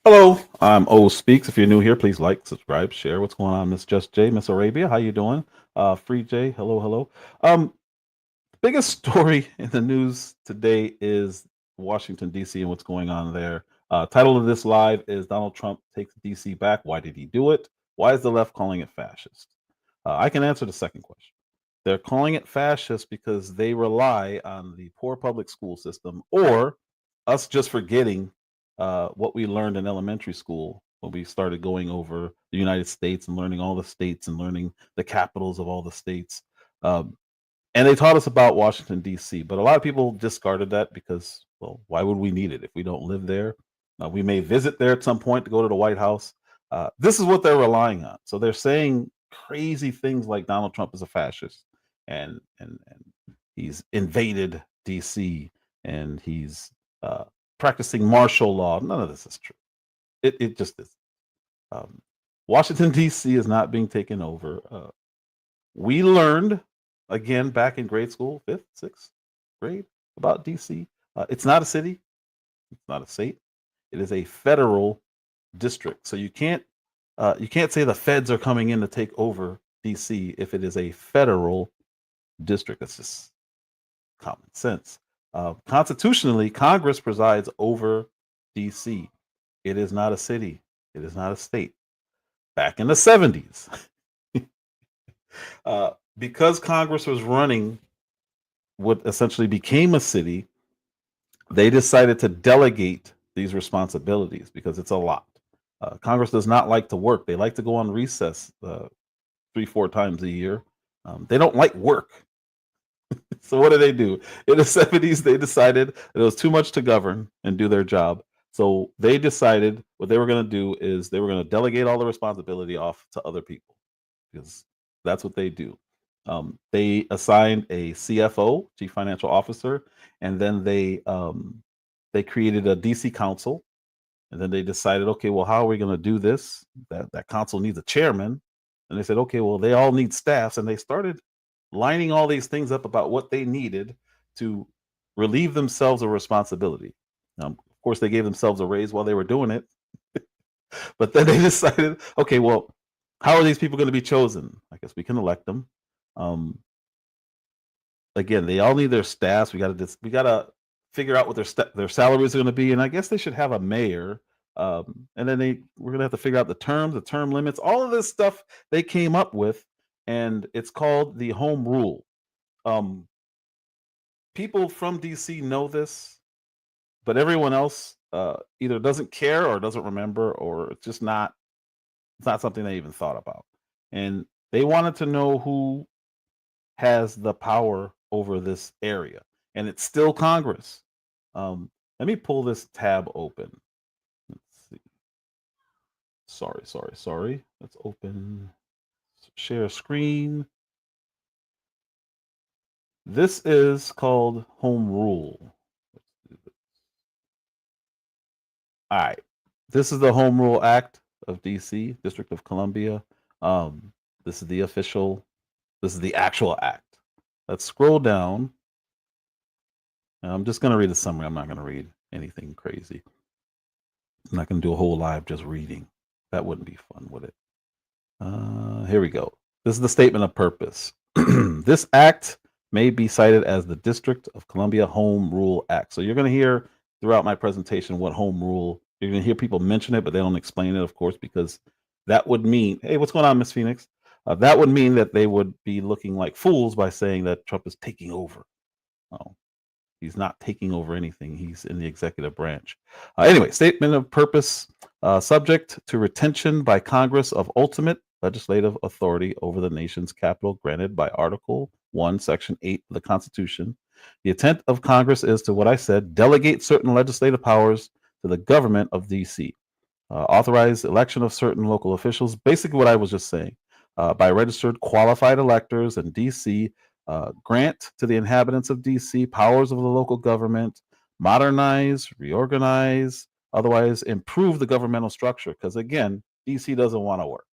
Hello, I'm O Speaks. If you're new here, please like, subscribe, share. What's going on, Miss Just J, Miss Arabia? How you doing? Free J, hello, hello. Um, Biggest story in the news today is Washington D.C. and what's going on there. Title of this live is Donald Trump takes D.C. back. Why did he do it? Why is the left calling it fascist? I can answer the second question. They're calling it fascist because they rely on the poor public school system or us just forgetting what we learned in elementary school when we started going over the United States and learning all the states and learning the capitals of all the states. Um, and they taught us about Washington, D.C., but a lot of people discarded that because, well, why would we need it if we don't live there? We may visit there at some point to go to the White House. This is what they're relying on. So they're saying crazy things like Donald Trump is a fascist and he's invaded D.C. and he's practicing martial law. None of this is true. It just is. Um, Washington D.C. is not being taken over. We learned again back in grade school, fifth, sixth grade, about DC. It's not a city, it's not a state. It is a federal district. So you can't say the feds are coming in to take over DC if it is a federal district. That's just common sense. Constitutionally, Congress presides over DC. It is not a city. It is not a state. Back in the 70s, because Congress was running what essentially became a city, they decided to delegate these responsibilities because it's a lot. Congress does not like to work. They like to go on recess 3, 4 times a year. They don't like work. So what do they do? In the 70s, they decided that it was too much to govern and do their job. So they decided what they were going to do is they were going to delegate all the responsibility off to other people because that's what they do. They assigned a CFO, Chief Financial Officer, and then they created a DC Council, and then they decided, okay, well, how are we going to do this? That council needs a chairman, and they said, okay, well, they all need staffs, and they started lining all these things up about what they needed to relieve themselves of responsibility. Of course, they gave themselves a raise while they were doing it, but then they decided, okay, well, how are these people going to be chosen? I guess we can elect them. Um, Again, they all need their staffs. We got to figure out what their salaries are going to be, and I guess they should have a mayor. And then we're going to have to figure out the term limits, all of this stuff they came up with, and it's called the home rule. Um, People from DC know this, but everyone else either doesn't care or doesn't remember, or it's not something they even thought about. And they wanted to know who has the power over this area, and it's still Congress. Let me pull this tab open. Let's see. Sorry. Let's open, share screen. This is called Home Rule. All right. This is the Home Rule Act of DC, District of Columbia. Um, this is the actual act. Let's scroll down. I'm just going to read the summary. I'm not going to read anything crazy. I'm not going to do a whole live just reading. That wouldn't be fun, would it? Here we go. This is the statement of purpose. This act may be cited as the District of Columbia Home Rule Act. So you're going to hear throughout my presentation what home rule, you're going to hear people mention it, but they don't explain it, of course, because that would mean, hey, what's going on, Miss Phoenix? That would mean that they would be looking like fools by saying that Trump is taking over. Oh, he's not taking over anything. He's in the executive branch. Anyway, statement of purpose, subject to retention by Congress of ultimate legislative authority over the nation's capital granted by Article 1, Section 8 of the Constitution. The intent of Congress is to, what I said, delegate certain legislative powers to the government of D.C., authorize election of certain local officials, basically what I was just saying, by registered qualified electors in D.C., grant to the inhabitants of DC powers of the local government, modernize, reorganize, otherwise improve the governmental structure. Because again, DC doesn't want to work.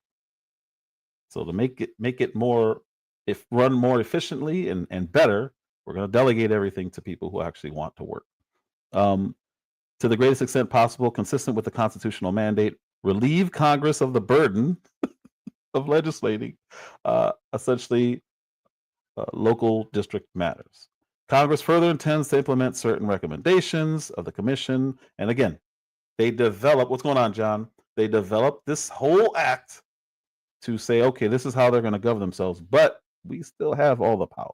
So to make it more, if run more efficiently and better, we're going to delegate everything to people who actually want to work. to the greatest extent possible, consistent with the constitutional mandate, relieve Congress of the burden of legislating, essentially local district matters. Congress further intends to implement certain recommendations of the commission. And again, they develop, what's going on, John? They develop this whole act to say, okay, this is how they're going to govern themselves, but we still have all the power.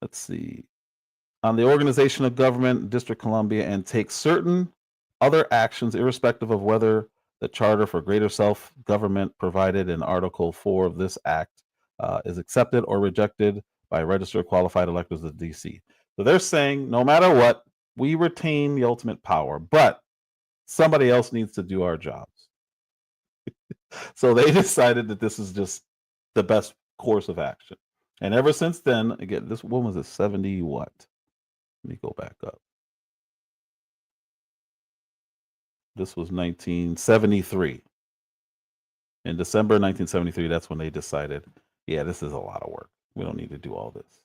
Let's see. On the organization of government, District of Columbia, and take certain other actions, irrespective of whether the charter for greater self-government provided in Article 4 of this act is accepted or rejected by registered qualified electors of DC. So they're saying, no matter what, we retain the ultimate power, but somebody else needs to do our jobs. So they decided that this is just the best course of action. And ever since then, again, this woman was at 70 what? Let me go back up. This was 1973. In December 1973, that's when they decided, yeah, this is a lot of work. We don't need to do all this.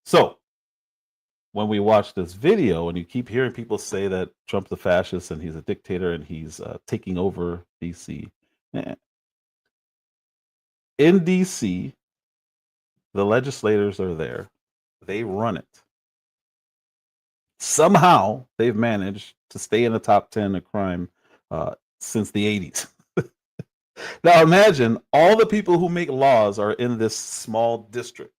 So when we watch this video and you keep hearing people say that Trump's a fascist and he's a dictator and he's taking over DC, in DC, the legislators are there. They run it. Somehow they've managed to stay in the top 10 of crime since the 80s. Now imagine all the people who make laws are in this small district,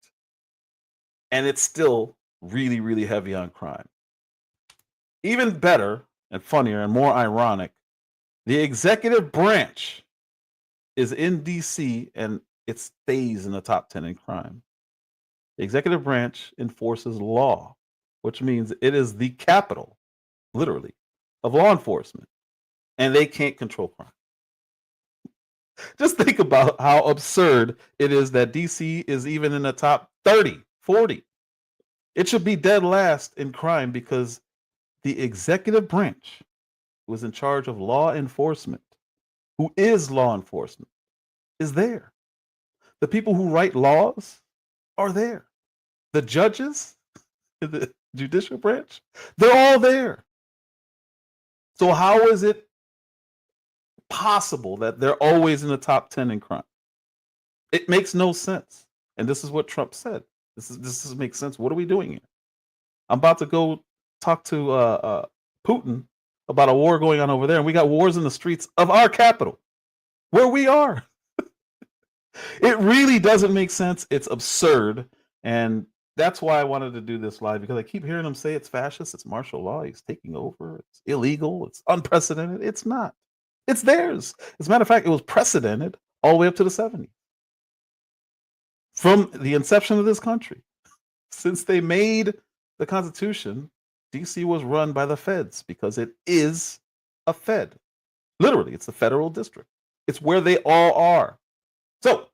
and it's still really, really heavy on crime. Even better and funnier and more ironic, the executive branch is in DC and it stays in the top 10 in crime. The executive branch enforces law, which means it is the capital, literally, of law enforcement, and they can't control crime. Just think about how absurd it is that DC is even in the top 30, 40. It should be dead last in crime because the executive branch, who is in charge of law enforcement, who is law enforcement, is there. The people who write laws are there. The judges, the judicial branch, they're all there. So how is it possible that they're always in the top 10 in crime? It makes no sense. And this is what Trump said. This makes sense. What are we doing here? I'm about to go talk to Putin about a war going on over there, and we got wars in the streets of our capital, where we are. It really doesn't make sense. It's absurd, and that's why I wanted to do this live, because I keep hearing them say it's fascist, it's martial law, he's taking over, it's illegal, it's unprecedented. It's not. It's theirs. As a matter of fact, it was precedented all the way up to the 70s. From the inception of this country, since they made the Constitution, DC was run by the feds because it is a fed. Literally, it's the federal district. It's where they all are. So,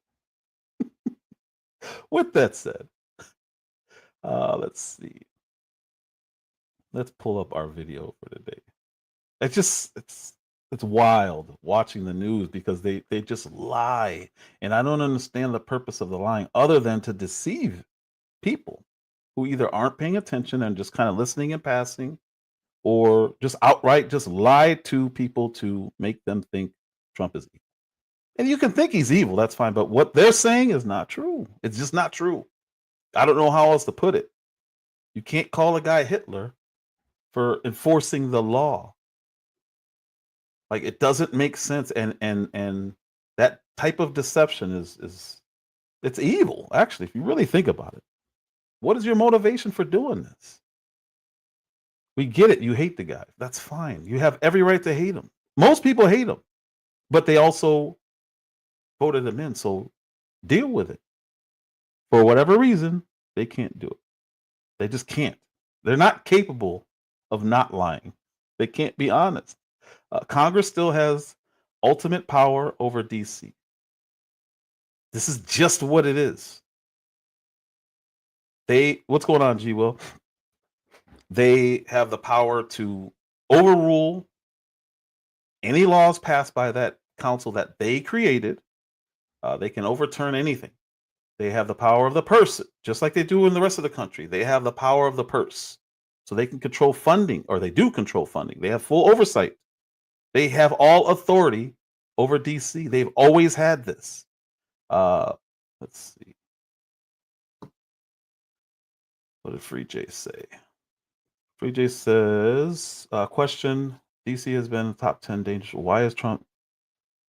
with that said, let's see. Let's pull up our video for today. It's wild watching the news because they just lie, and I don't understand the purpose of the lying other than to deceive people who either aren't paying attention and just kind of listening and passing, or just outright just lie to people to make them think Trump is evil. And you can think he's evil, that's fine, but what they're saying is not true. It's just not true. I don't know how else to put it. You can't call a guy Hitler for enforcing the law. Like, it doesn't make sense, and that type of deception is it's evil, actually, if you really think about it. What is your motivation for doing this? We get it, you hate the guy. That's fine. You have every right to hate him. Most people hate him, but they also voted him in, so deal with it. For whatever reason, they can't do it. They just can't. They're not capable of not lying. They can't be honest. Congress still has ultimate power over DC. This is just what it is. What's going on, G. Will? They have the power to overrule any laws passed by that council that they created. They can overturn anything. They have the power of the purse, just like they do in the rest of the country. They have the power of the purse. so they can control funding, or they do control funding. They have full oversight. They have all authority over DC. They've always had this. Let's see. What did Free J say? Free J says, question, DC has been top 10 dangerous. Why is Trump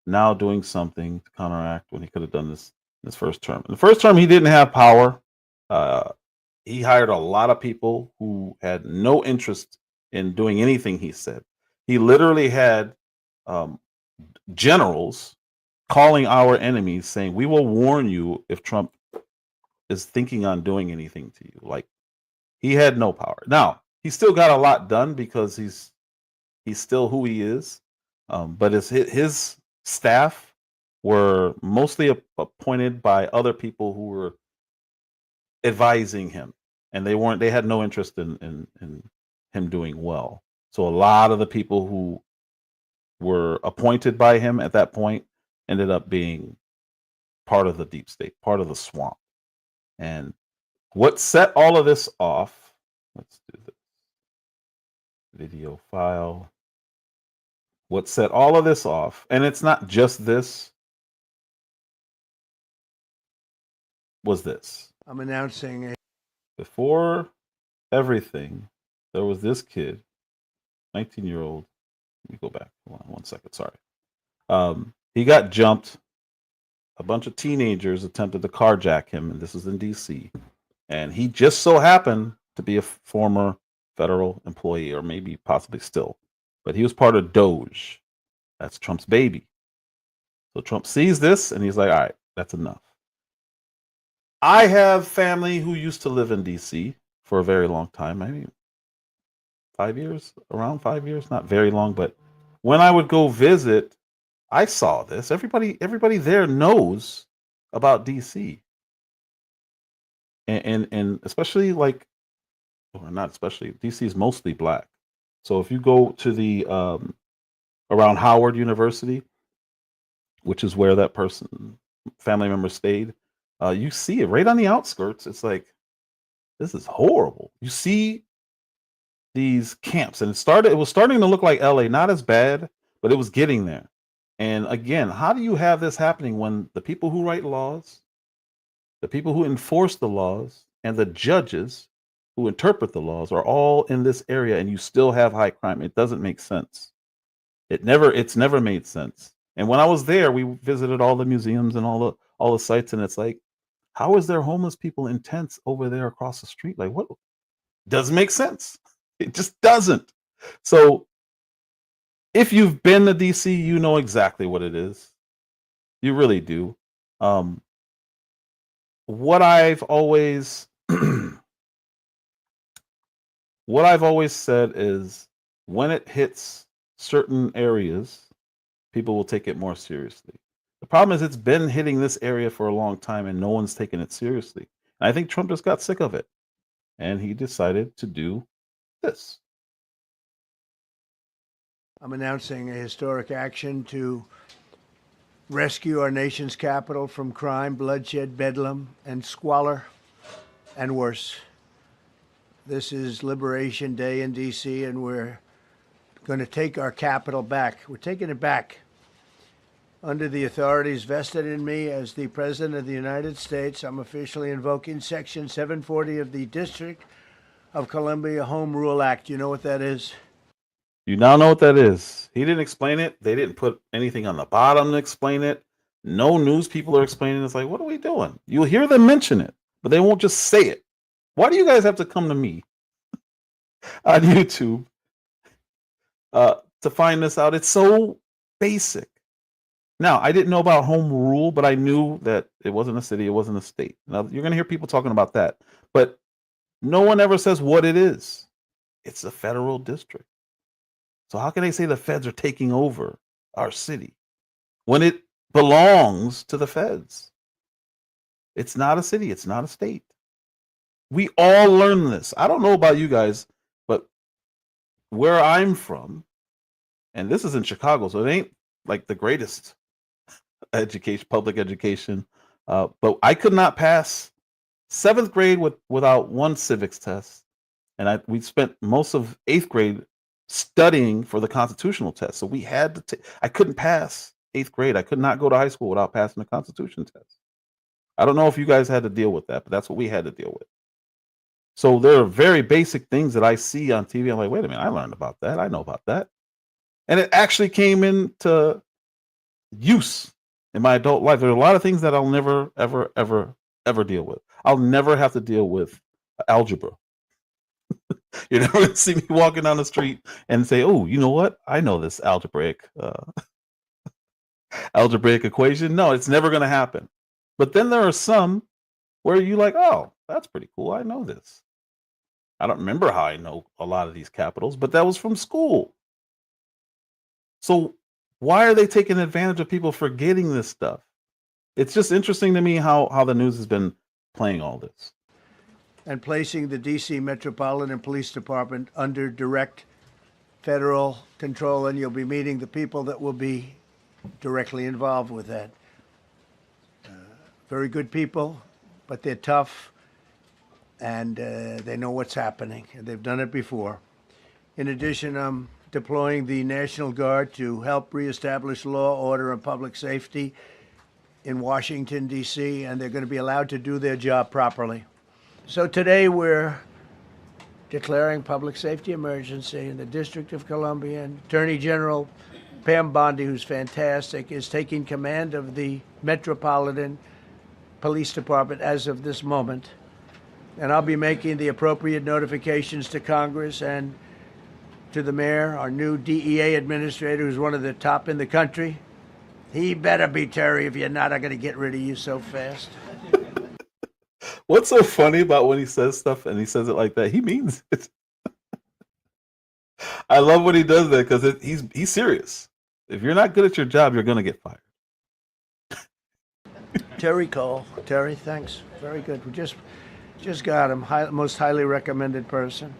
now doing something to counteract when he could have done this in his first term? In the first term, he didn't have power. He hired a lot of people who had no interest in doing anything he said. He literally had generals calling our enemies saying, we will warn you if Trump is thinking on doing anything to you. Like, he had no power. Now, he still got a lot done because he's still who he is. But his staff were mostly appointed by other people who were advising him, and they had no interest in him doing well. So a lot of the people who were appointed by him at that point ended up being part of the deep state, part of the swamp. And what set all of this off, let's do this video file. What set all of this off, and it's not just this, was this. I'm announcing before everything, there was this kid, 19-year-old. Let me go back. Hold on 1 second. Sorry. He got jumped. A bunch of teenagers attempted to carjack him, and this is in DC. And he just so happened to be a former federal employee, or maybe possibly still. But he was part of Doge. That's Trump's baby. So Trump sees this, and he's like, all right, that's enough. I have family who used to live in DC for a very long time. I mean, 5 years, around 5 years, not very long, but when I would go visit, I saw this. Everybody there knows about DC. And especially like, or not especially, DC is mostly black. So if you go to the around Howard University, which is where that family member stayed, you see it right on the outskirts. It's like, this is horrible. You see these camps, and it was starting to look like LA, not as bad, but it was getting there. And again, how do you have this happening when the people who write laws, the people who enforce the laws, and the judges who interpret the laws are all in this area, and you still have high crime? It doesn't make sense. It's never made sense. And when I was there, we visited all the museums and all the sites, and it's like, how is there homeless people in tents over there across the street? Like, what? Doesn't make sense. It just doesn't. So if you've been to DC, you know exactly what it is. You really do. What I've always said is, when it hits certain areas, people will take it more seriously. The problem is, it's been hitting this area for a long time and no one's taking it seriously. And I think Trump just got sick of it, and he decided to do this. I'm announcing a historic action to rescue our nation's capital from crime, bloodshed, bedlam, and squalor, and worse. This is Liberation Day in D.C., and we're going to take our capital back. We're taking it back. Under the authorities vested in me as the President of the United States, I'm officially invoking Section 740 of the District of Columbia Home Rule Act. You know what that is? You now know what that is. He didn't explain it. They didn't put anything on the bottom to explain it. No news people are explaining it. It's like, what are we doing? You'll hear them mention it, but they won't just say it. Why do you guys have to come to me on YouTube to find this out? It's so basic. Now, I didn't know about home rule, but I knew that it wasn't a city, it wasn't a state. Now, you're going to hear people talking about that, but no one ever says what it is. It's a federal district. So how can they say the feds are taking over our city when it belongs to the feds? It's not a city. It's not a state. We all learn this. I don't know about you guys, but where I'm from, and this is in Chicago, so it ain't like the greatest public education, but I could not pass 7th grade without one civics test, and we spent most of 8th grade studying for the constitutional test. So we had to I couldn't pass 8th grade. I could not go to high school without passing the constitution test. I don't know if you guys had to deal with that, but that's what we had to deal with. So there are very basic things that I see on TV. I'm like, wait a minute, I learned about that. I know about that. And it actually came into use in my adult life. There are a lot of things that I'll never, ever, ever, ever deal with. I'll never have to deal with algebra. You're never going to see me walking down the street and say, oh, you know what? I know this algebraic equation. No, it's never going to happen. But then there are some where you like, oh, that's pretty cool. I know this. I don't remember how I know a lot of these capitals, but that was from school. So why are they taking advantage of people forgetting this stuff? It's just interesting to me how the news has been playing all this. And placing the D.C. Metropolitan Police Department under direct federal control, and you'll be meeting the people that will be directly involved with that. Very good people, but they're tough, and they know what's happening, and they've done it before. In addition, I'm deploying the National Guard to help reestablish law, order, and public safety in Washington, D.C., and they're going to be allowed to do their job properly. So today we're declaring public safety emergency in the District of Columbia, and Attorney General Pam Bondi, who's fantastic, is taking command of the Metropolitan Police Department as of this moment. And I'll be making the appropriate notifications to Congress and to the mayor, our new DEA administrator, who's one of the top in the country. He better be, Terry, if you're not, I'm going to get rid of you so fast. What's so funny about when he says stuff and he says it like that? He means it. I love when he does that because he's serious. If you're not good at your job, you're going to get fired. Terry Cole. Terry, thanks. Very good. We just got him. Most highly recommended person.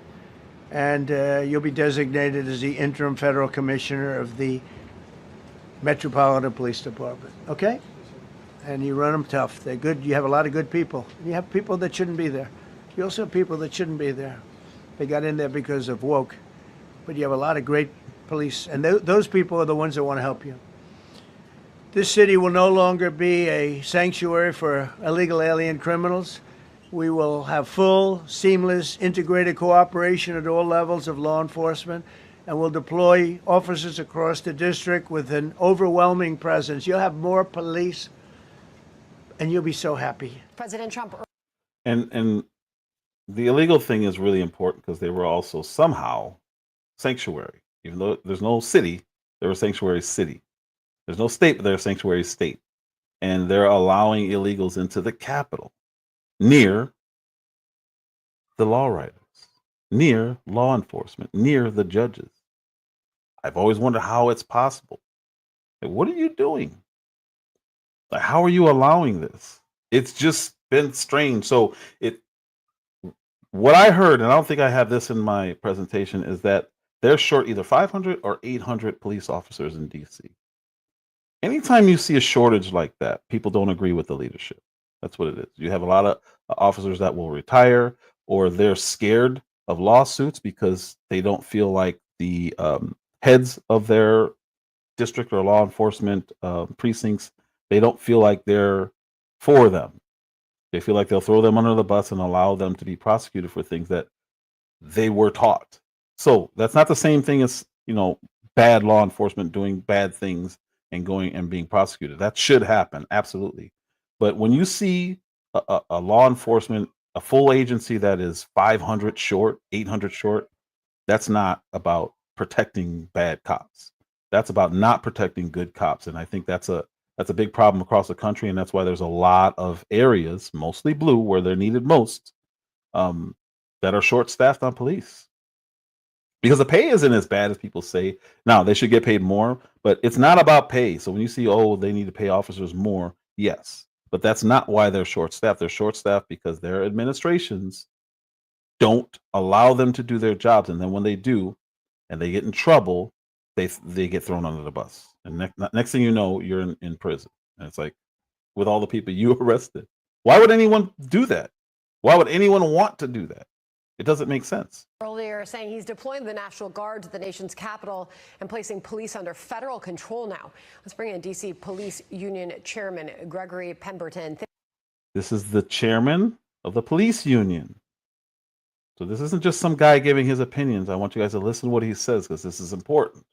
And you'll be designated as the interim federal commissioner of the Metropolitan Police Department. Okay? And you run them tough. They're good. You have a lot of good people. You have people that shouldn't be there. You also have people that shouldn't be there. They got in there because of woke. But you have a lot of great police. And those people are the ones that want to help you. This city will no longer be a sanctuary for illegal alien criminals. We will have full, seamless, integrated cooperation at all levels of law enforcement, and we'll deploy officers across the district with an overwhelming presence. You'll have more police, and you'll be so happy. President Trump. And the illegal thing is really important because they were also somehow sanctuary. Even though there's no city, they're a sanctuary city. There's no state, but they're a sanctuary state. And they're allowing illegals into the Capitol, near the law writers, near law enforcement, near the judges. I've always wondered how it's possible. Like, what are you doing? Like, how are you allowing this? It's just been strange. So what I heard, and I don't think I have this in my presentation, is that they're short either 500 or 800 police officers in DC. Anytime you see a shortage like that, people don't agree with the leadership. That's what it is. You have a lot of officers that will retire, or they're scared of lawsuits because they don't feel like the heads of their district or law enforcement precincts, they don't feel like they're for them. They feel like they'll throw them under the bus and allow them to be prosecuted for things that they were taught. So that's not the same thing as, bad law enforcement doing bad things and going and being prosecuted. That should happen, absolutely. But when you see a law enforcement, a full agency that is 500 short, 800 short, that's not about protecting bad cops. That's about not protecting good cops. And I think that's a big problem across the country. And that's why there's a lot of areas, mostly blue, where they're needed most, that are short-staffed on police. Because the pay isn't as bad as people say. Now, they should get paid more, but it's not about pay. So when you see, they need to pay officers more, yes. But that's not why they're short-staffed. They're short-staffed because their administrations don't allow them to do their jobs. And then when they do, and they get in trouble, they get thrown under the bus. And next thing you know, you're in prison. And it's like, with all the people you arrested. Why would anyone do that? Why would anyone want to do that? It doesn't make sense. Earlier saying he's deploying the National Guard to the nation's capital and placing police under federal control now. Let's bring in D.C. Police Union Chairman Gregory Pemberton. This is the chairman of the police union. So this isn't just some guy giving his opinions. I want you guys to listen to what he says because this is important.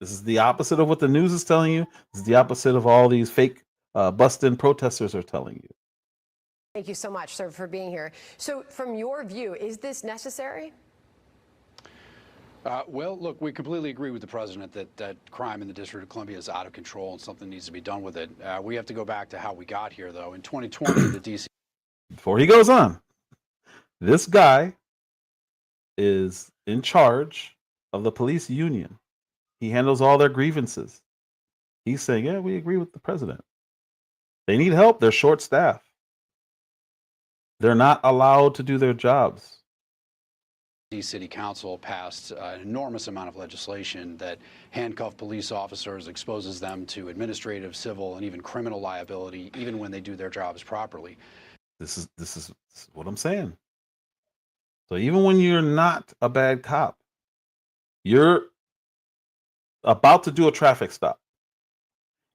This is the opposite of what the news is telling you. This is the opposite of all these fake bust-in protesters are telling you. Thank you so much, sir, for being here. So from your view, is this necessary? Well, look, we completely agree with the president that crime in the District of Columbia is out of control and something needs to be done with it. We have to go back to how we got here, though. In 2020, the D.C. Before he goes on, this guy is in charge of the police union. He handles all their grievances. He's saying, yeah, we agree with the president. They need help. They're short-staffed. They're not allowed to do their jobs. City Council passed an enormous amount of legislation that handcuff police officers, exposes them to administrative, civil, and even criminal liability, even when they do their jobs properly. This is what I'm saying. So even when you're not a bad cop, you're about to do a traffic stop,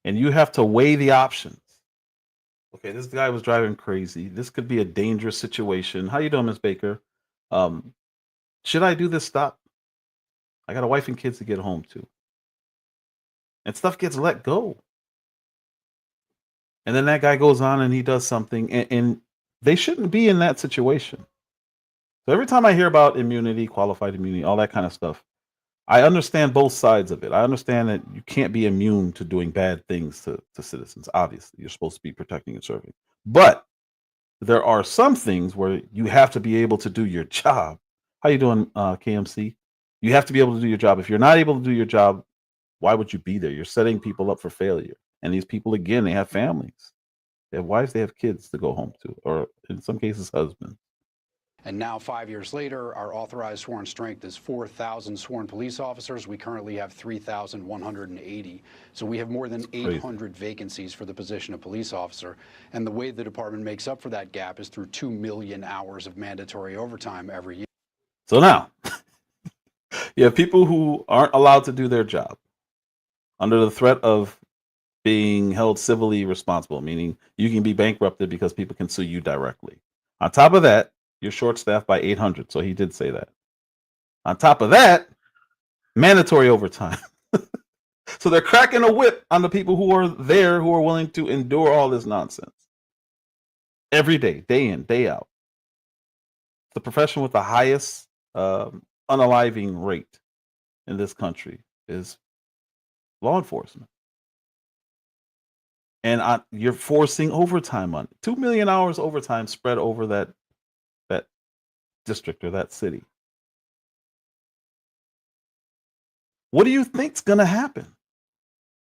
and you have to weigh the options. Okay, this guy was driving crazy. This could be a dangerous situation. How you doing, Ms. Baker? Should I do this stop? I got a wife and kids to get home to. And stuff gets let go. And then that guy goes on and he does something, and they shouldn't be in that situation. So every time I hear about immunity, qualified immunity, all that kind of stuff, I understand both sides of it. I understand that you can't be immune to doing bad things to citizens. Obviously, you're supposed to be protecting and serving. But there are some things where you have to be able to do your job. How you doing, KMC? You have to be able to do your job. If you're not able to do your job, why would you be there? You're setting people up for failure. And these people, again, they have families. They have wives, they have kids to go home to, or in some cases, husbands. And now, 5 years later, our authorized sworn strength is 4,000 sworn police officers. We currently have 3,180. So we have more than 800 vacancies for the position of police officer. And the way the department makes up for that gap is through 2 million hours of mandatory overtime every year. So now, you have people who aren't allowed to do their job under the threat of being held civilly responsible, meaning you can be bankrupted because people can sue you directly. On top of that, you're short-staffed by 800, so he did say that. On top of that, mandatory overtime. So they're cracking a whip on the people who are there, who are willing to endure all this nonsense. Every day, day in, day out. The profession with the highest unaliving rate in this country is law enforcement. And you're forcing overtime on it. 2 million hours overtime spread over that district or that city. What do you think's going to happen?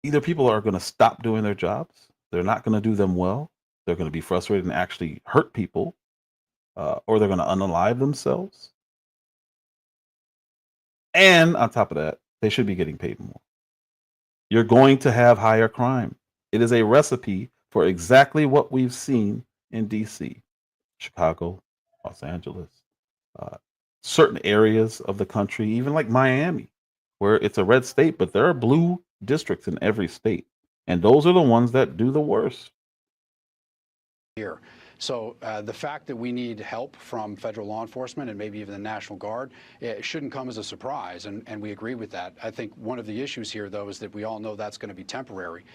Either people are going to stop doing their jobs, they're not going to do them well, they're going to be frustrated and actually hurt people, or they're going to unalive themselves. And on top of that, they should be getting paid more. You're going to have higher crime. It is a recipe for exactly what we've seen in DC, Chicago, Los Angeles, certain areas of the country, even like Miami, where it's a red state, but there are blue districts in every state. And those are the ones that do the worst. Here. So the fact that we need help from federal law enforcement and maybe even the National Guard, it shouldn't come as a surprise, and we agree with that. I think one of the issues here, though, is that we all know that's going to be temporary.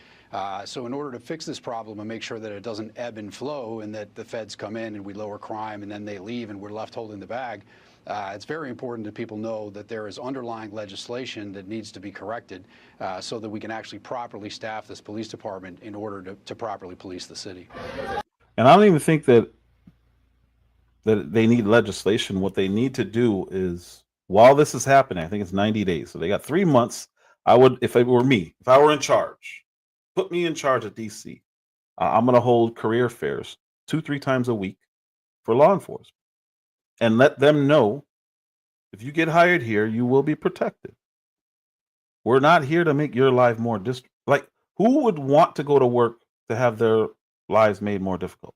So in order to fix this problem and make sure that it doesn't ebb and flow and that the feds come in and we lower crime and then they leave and we're left holding the bag, it's very important that people know that there is underlying legislation that needs to be corrected so that we can actually properly staff this police department in order to properly police the city. And I don't even think that they need legislation. What they need to do is, while this is happening, I think it's 90 days. So they got 3 months. I would, if it were me, if I were in charge, put me in charge of DC. I'm going to hold career fairs 2-3 times a week for law enforcement and let them know if you get hired here, you will be protected. We're not here to make your life more like, who would want to go to work to have their lives made more difficult?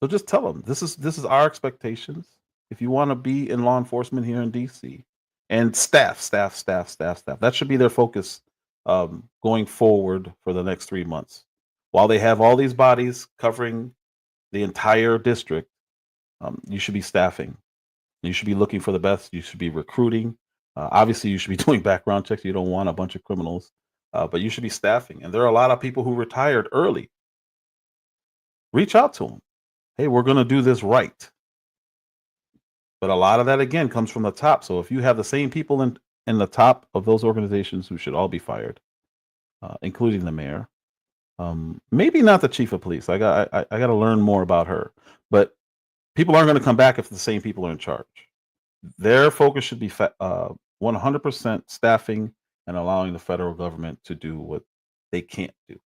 So just tell them this is our expectations. if you want to be in law enforcement here in DC, and staff. That should be their focus going forward for the next 3 months. While they have all these bodies covering the entire district, you should be staffing. You should be looking for the best. You should be recruiting. Obviously, you should be doing background checks. You don't want a bunch of criminals, but you should be staffing. And there are a lot of people who retired early. Reach out to them. Hey, we're going to do this right. But a lot of that, again, comes from the top. So if you have the same people in the top of those organizations who should all be fired, including the mayor, maybe not the chief of police. I got to learn more about her. But people aren't going to come back if the same people are in charge. Their focus should be 100% staffing and allowing the federal government to do what they can't do.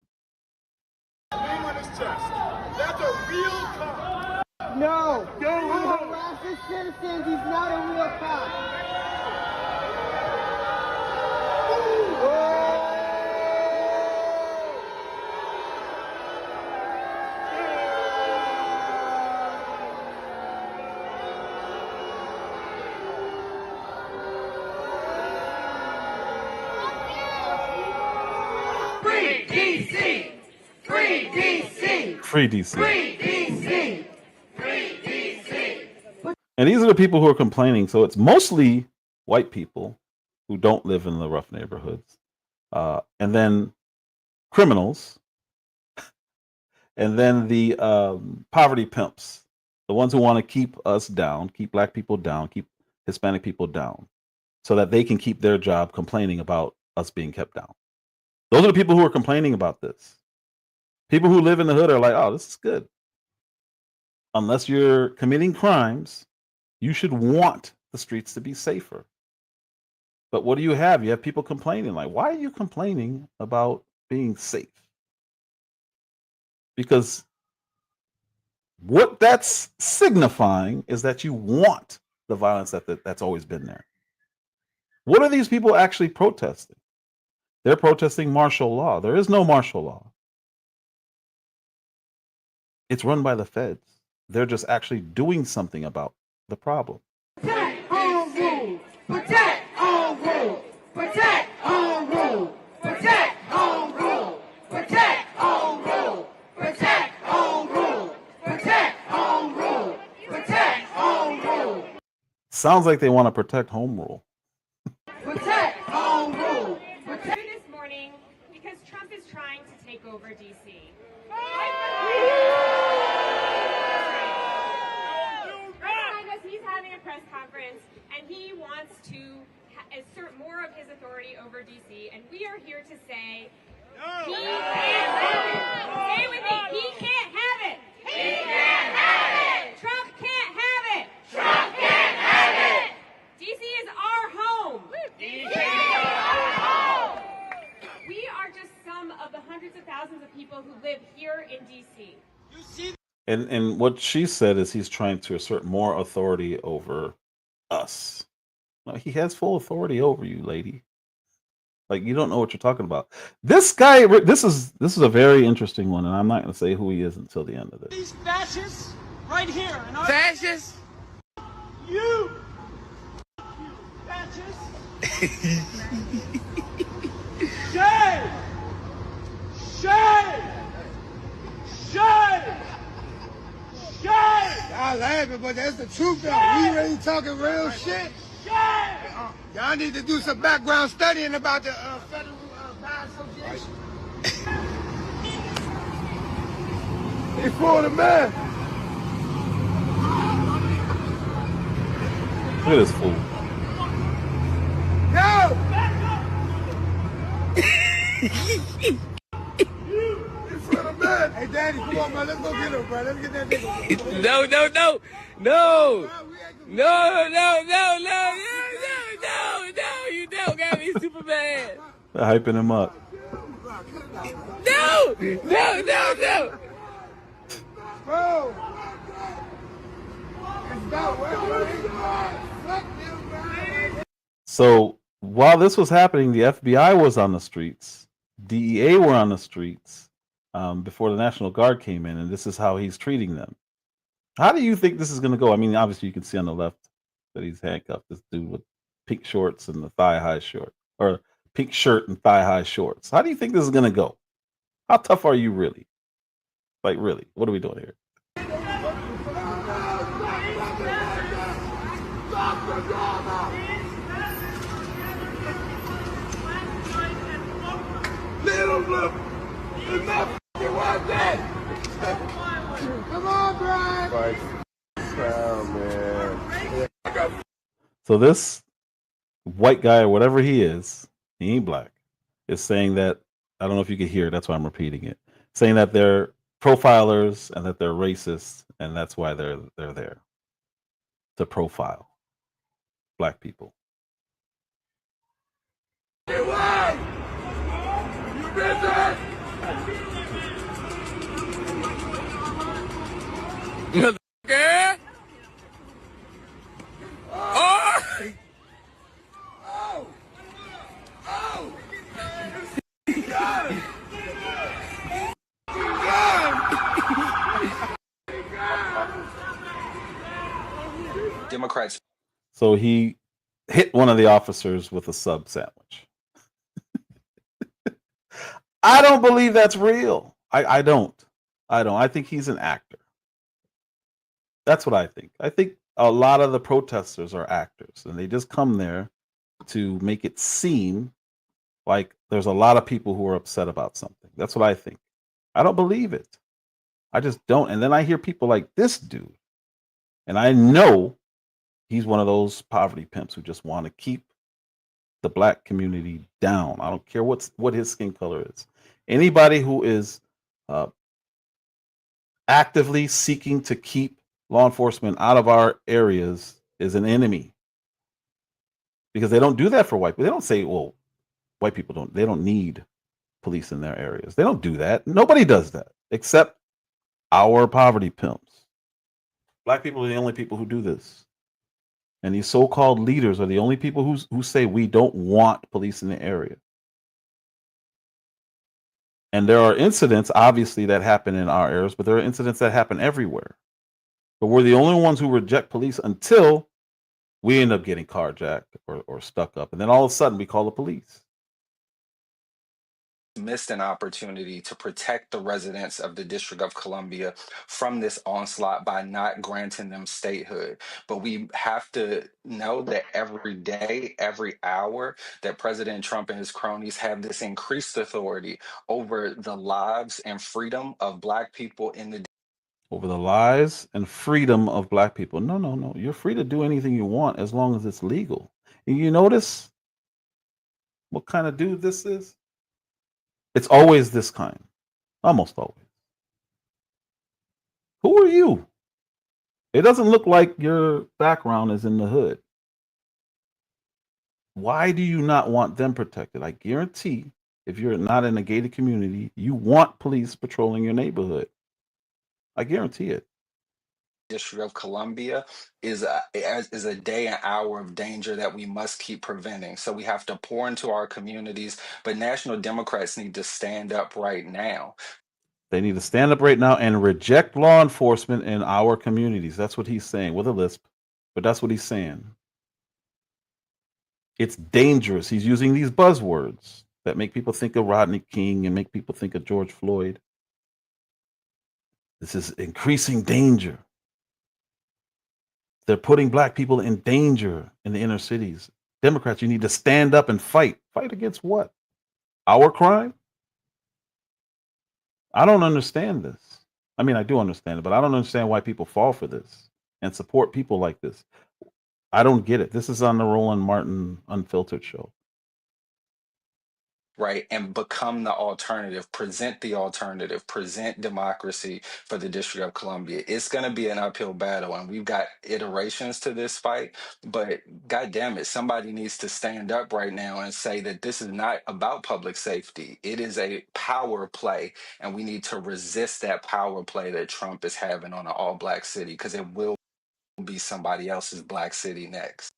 Name on his chest. That's a real cop. No. He harasses citizens. He's not a real cop. Free DC! Free DC! Free DC. Free DC! Free DC! And these are the people who are complaining. So it's mostly white people who don't live in the rough neighborhoods, and then criminals, and then the poverty pimps, the ones who want to keep us down, keep black people down, keep Hispanic people down, so that they can keep their job complaining about us being kept down. Those are the people who are complaining about this. People who live in the hood are like, oh, this is good. Unless you're committing crimes, you should want the streets to be safer. But what do you have? You have people complaining. Like, why are you complaining about being safe? Because what that's signifying is that you want the violence that's always been there. What are these people actually protesting? They're protesting martial law. There is no martial law. It's run by the feds. They're just actually doing something about the problem. Protect home rule! Protect home rule! Protect home rule! Protect home rule! Protect home rule! Protect home rule! Protect home rule! Protect home rule! Sounds like they want to protect home rule. Protect home rule! This morning because Trump is trying to take over D.C. Right behind us, he's having a press conference, and he wants to assert more of his authority over D.C., and we are here to say he can't have it. Say with me, he can't have it. He can't have it! Trump can't have it. Trump can't have it! D.C. is our home. DC is our home! We are just some of the hundreds of thousands of people who live here in D.C. And what she said is he's trying to assert more authority over us. No, he has full authority over you, lady. Like, you don't know what you're talking about. This guy, this is a very interesting one, and I'm not going to say who he is until the end of this. These fascists right here. And Fascists? you fascists. Shame! Shame! Shame! Shame! Y'all laughing, but that's the truth, though. We really talking real shit. Shame! Y'all need to do some background studying about the Federal Bar Association. They for the man. Look at this fool. Yo! They for the man. Hey, Daddy, come on, man. Let's go get him, bro. Let's get that nigga. No, you don't got me super bad. They're hyping him up. No. Bro! It's not working. Fuck them, man. So while this was happening, the FBI was on the streets, DEA were on the streets before the National Guard came in, and this is how he's treating them. How do you think this is going to go? I mean, obviously you can see on the left that he's handcuffed. This dude with pink shorts and the thigh-high short, or pink shirt and thigh-high shorts. How do you think this is going to go? How tough are you really? Like, really? What are we doing here? Little blue. It's not f***ing worth it. Come on, Brian. So this white guy or whatever he ain't black, is saying that, I don't know if you could hear it, that's why I'm repeating it, saying that they're profilers and that they're racist, and that's why they're there to profile black people. You won. You busy? Okay. Oh! Oh! Oh! You got him! You got him! Democrats. So he hit one of the officers with a sub sandwich. I don't believe that's real. I don't. I think he's an actor. That's what I think. I think a lot of the protesters are actors, and they just come there to make it seem like there's a lot of people who are upset about something. That's what I think. I don't believe it. I just don't. And then I hear people like this dude, and I know he's one of those poverty pimps who just want to keep the black community down. I don't care what his skin color is. Anybody who is actively seeking to keep law enforcement out of our areas is an enemy, because they don't do that for white people. They don't say, well, white people don't need police in their areas. They don't do that. Nobody does that except our poverty pimps. Black people are the only people who do this. And these so-called leaders are the only people who say we don't want police in the area. And there are incidents, obviously, that happen in our areas, but there are incidents that happen everywhere. But we're the only ones who reject police until we end up getting carjacked or stuck up. And then all of a sudden we call the police. Missed an opportunity to protect the residents of the District of Columbia from this onslaught by not granting them statehood. But we have to know that every day, every hour, that President Trump and his cronies have this increased authority over the lives and freedom of Black people in the Over the lives and freedom of black people. No. You're free to do anything you want as long as it's legal. And you notice what kind of dude this is? It's always this kind. Almost always. Who are you? It doesn't look like your background is in the hood. Why do you not want them protected? I guarantee if you're not in a gated community, you want police patrolling your neighborhood. I guarantee it. District of Columbia is a day and hour of danger that we must keep preventing. So we have to pour into our communities, but national Democrats need to stand up right now. They need to stand up right now and reject law enforcement in our communities. That's what he's saying with a lisp, but that's what he's saying. It's dangerous. He's using these buzzwords that make people think of Rodney King and make people think of George Floyd. This is increasing danger. They're putting black people in danger in the inner cities. Democrats, you need to stand up and fight. Fight against what? Our crime? I don't understand this. I mean, I do understand it, but I don't understand why people fall for this and support people like this. I don't get it. This is on the Roland Martin Unfiltered show. Right, and become the alternative, present democracy for the District of Columbia. It's going to be an uphill battle, and we've got iterations to this fight, but God damn it, somebody needs to stand up right now and say that this is not about public safety. It is a power play, and we need to resist that power play that Trump is having on an all-black city, because it will be somebody else's black city next.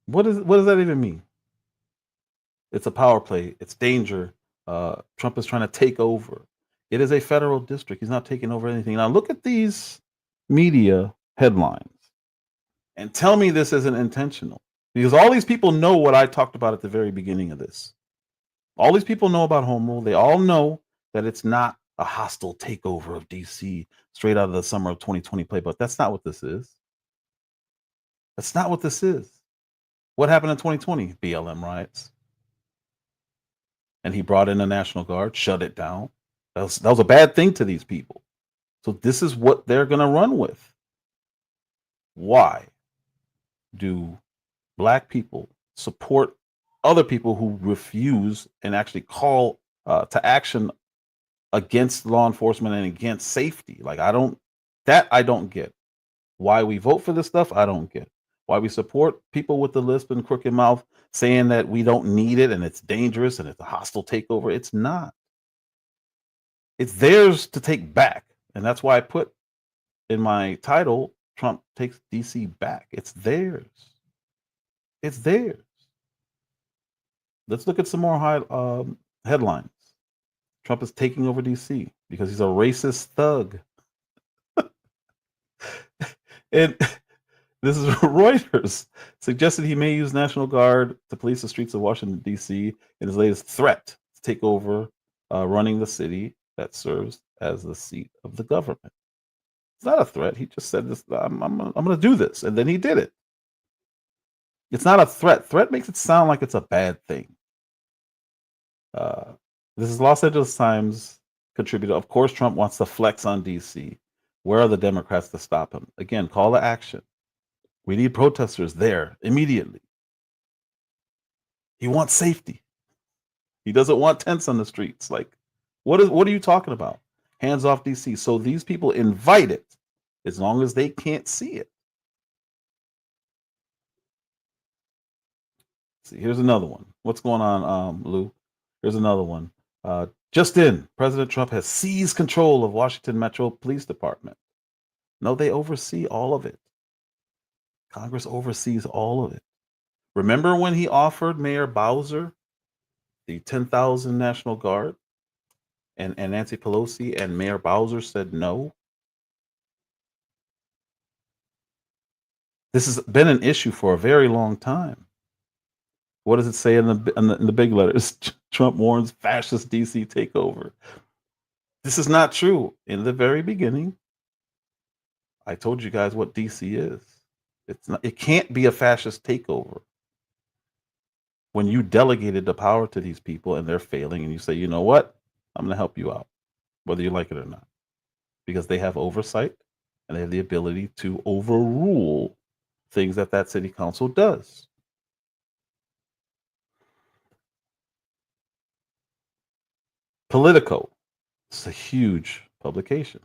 What does that even mean? It's a power play. It's danger. Trump is trying to take over. It is a federal district. He's not taking over anything. Now look at these media headlines and tell me this isn't intentional. Because all these people know what I talked about at the very beginning of this. All these people know about home rule. They all know that it's not a hostile takeover of DC straight out of the summer of 2020 playbook. That's not what this is. That's not what this is. What happened in 2020? BLM riots. And he brought in the National Guard, shut it down. That was a bad thing to these people. So this is what they're going to run with. Why do Black people support other people who refuse and actually call to action against law enforcement and against safety? Like, I don't get. Why we vote for this stuff, I don't get. Why we support people with the lisp and crooked mouth saying that we don't need it and it's dangerous and it's a hostile takeover. It's not. It's theirs to take back. And that's why I put in my title, Trump takes DC back. It's theirs. It's theirs. Let's look at some more headlines. Trump is taking over DC because he's a racist thug. And this is Reuters suggested he may use National Guard to police the streets of Washington, D.C. in his latest threat to take over running the city that serves as the seat of the government. It's not a threat. He just said this. I'm going to do this, and then he did it. It's not a threat. Threat makes it sound like it's a bad thing. This is Los Angeles Times contributor. Of course, Trump wants to flex on D.C. Where are the Democrats to stop him? Again, call to action. We need protesters there immediately. He wants safety. He doesn't want tents on the streets. Like, what are you talking about? Hands off DC. So these people invite it as long as they can't see it. See, here's another one. What's going on, Lou? Here's another one. Just in, President Trump has seized control of Washington Metro Police Department. No, they oversee all of it. Congress oversees all of it. Remember when he offered Mayor Bowser the 10,000 National Guard and Nancy Pelosi and Mayor Bowser said no? This has been an issue for a very long time. What does it say in the big letters? Trump warns fascist DC takeover. This is not true. In the very beginning, I told you guys what DC is. It's not. It can't be a fascist takeover. When you delegated the power to these people and they're failing, and you say, you know what, I'm going to help you out, whether you like it or not, because they have oversight and they have the ability to overrule things that city council does. Politico, it's a huge publication.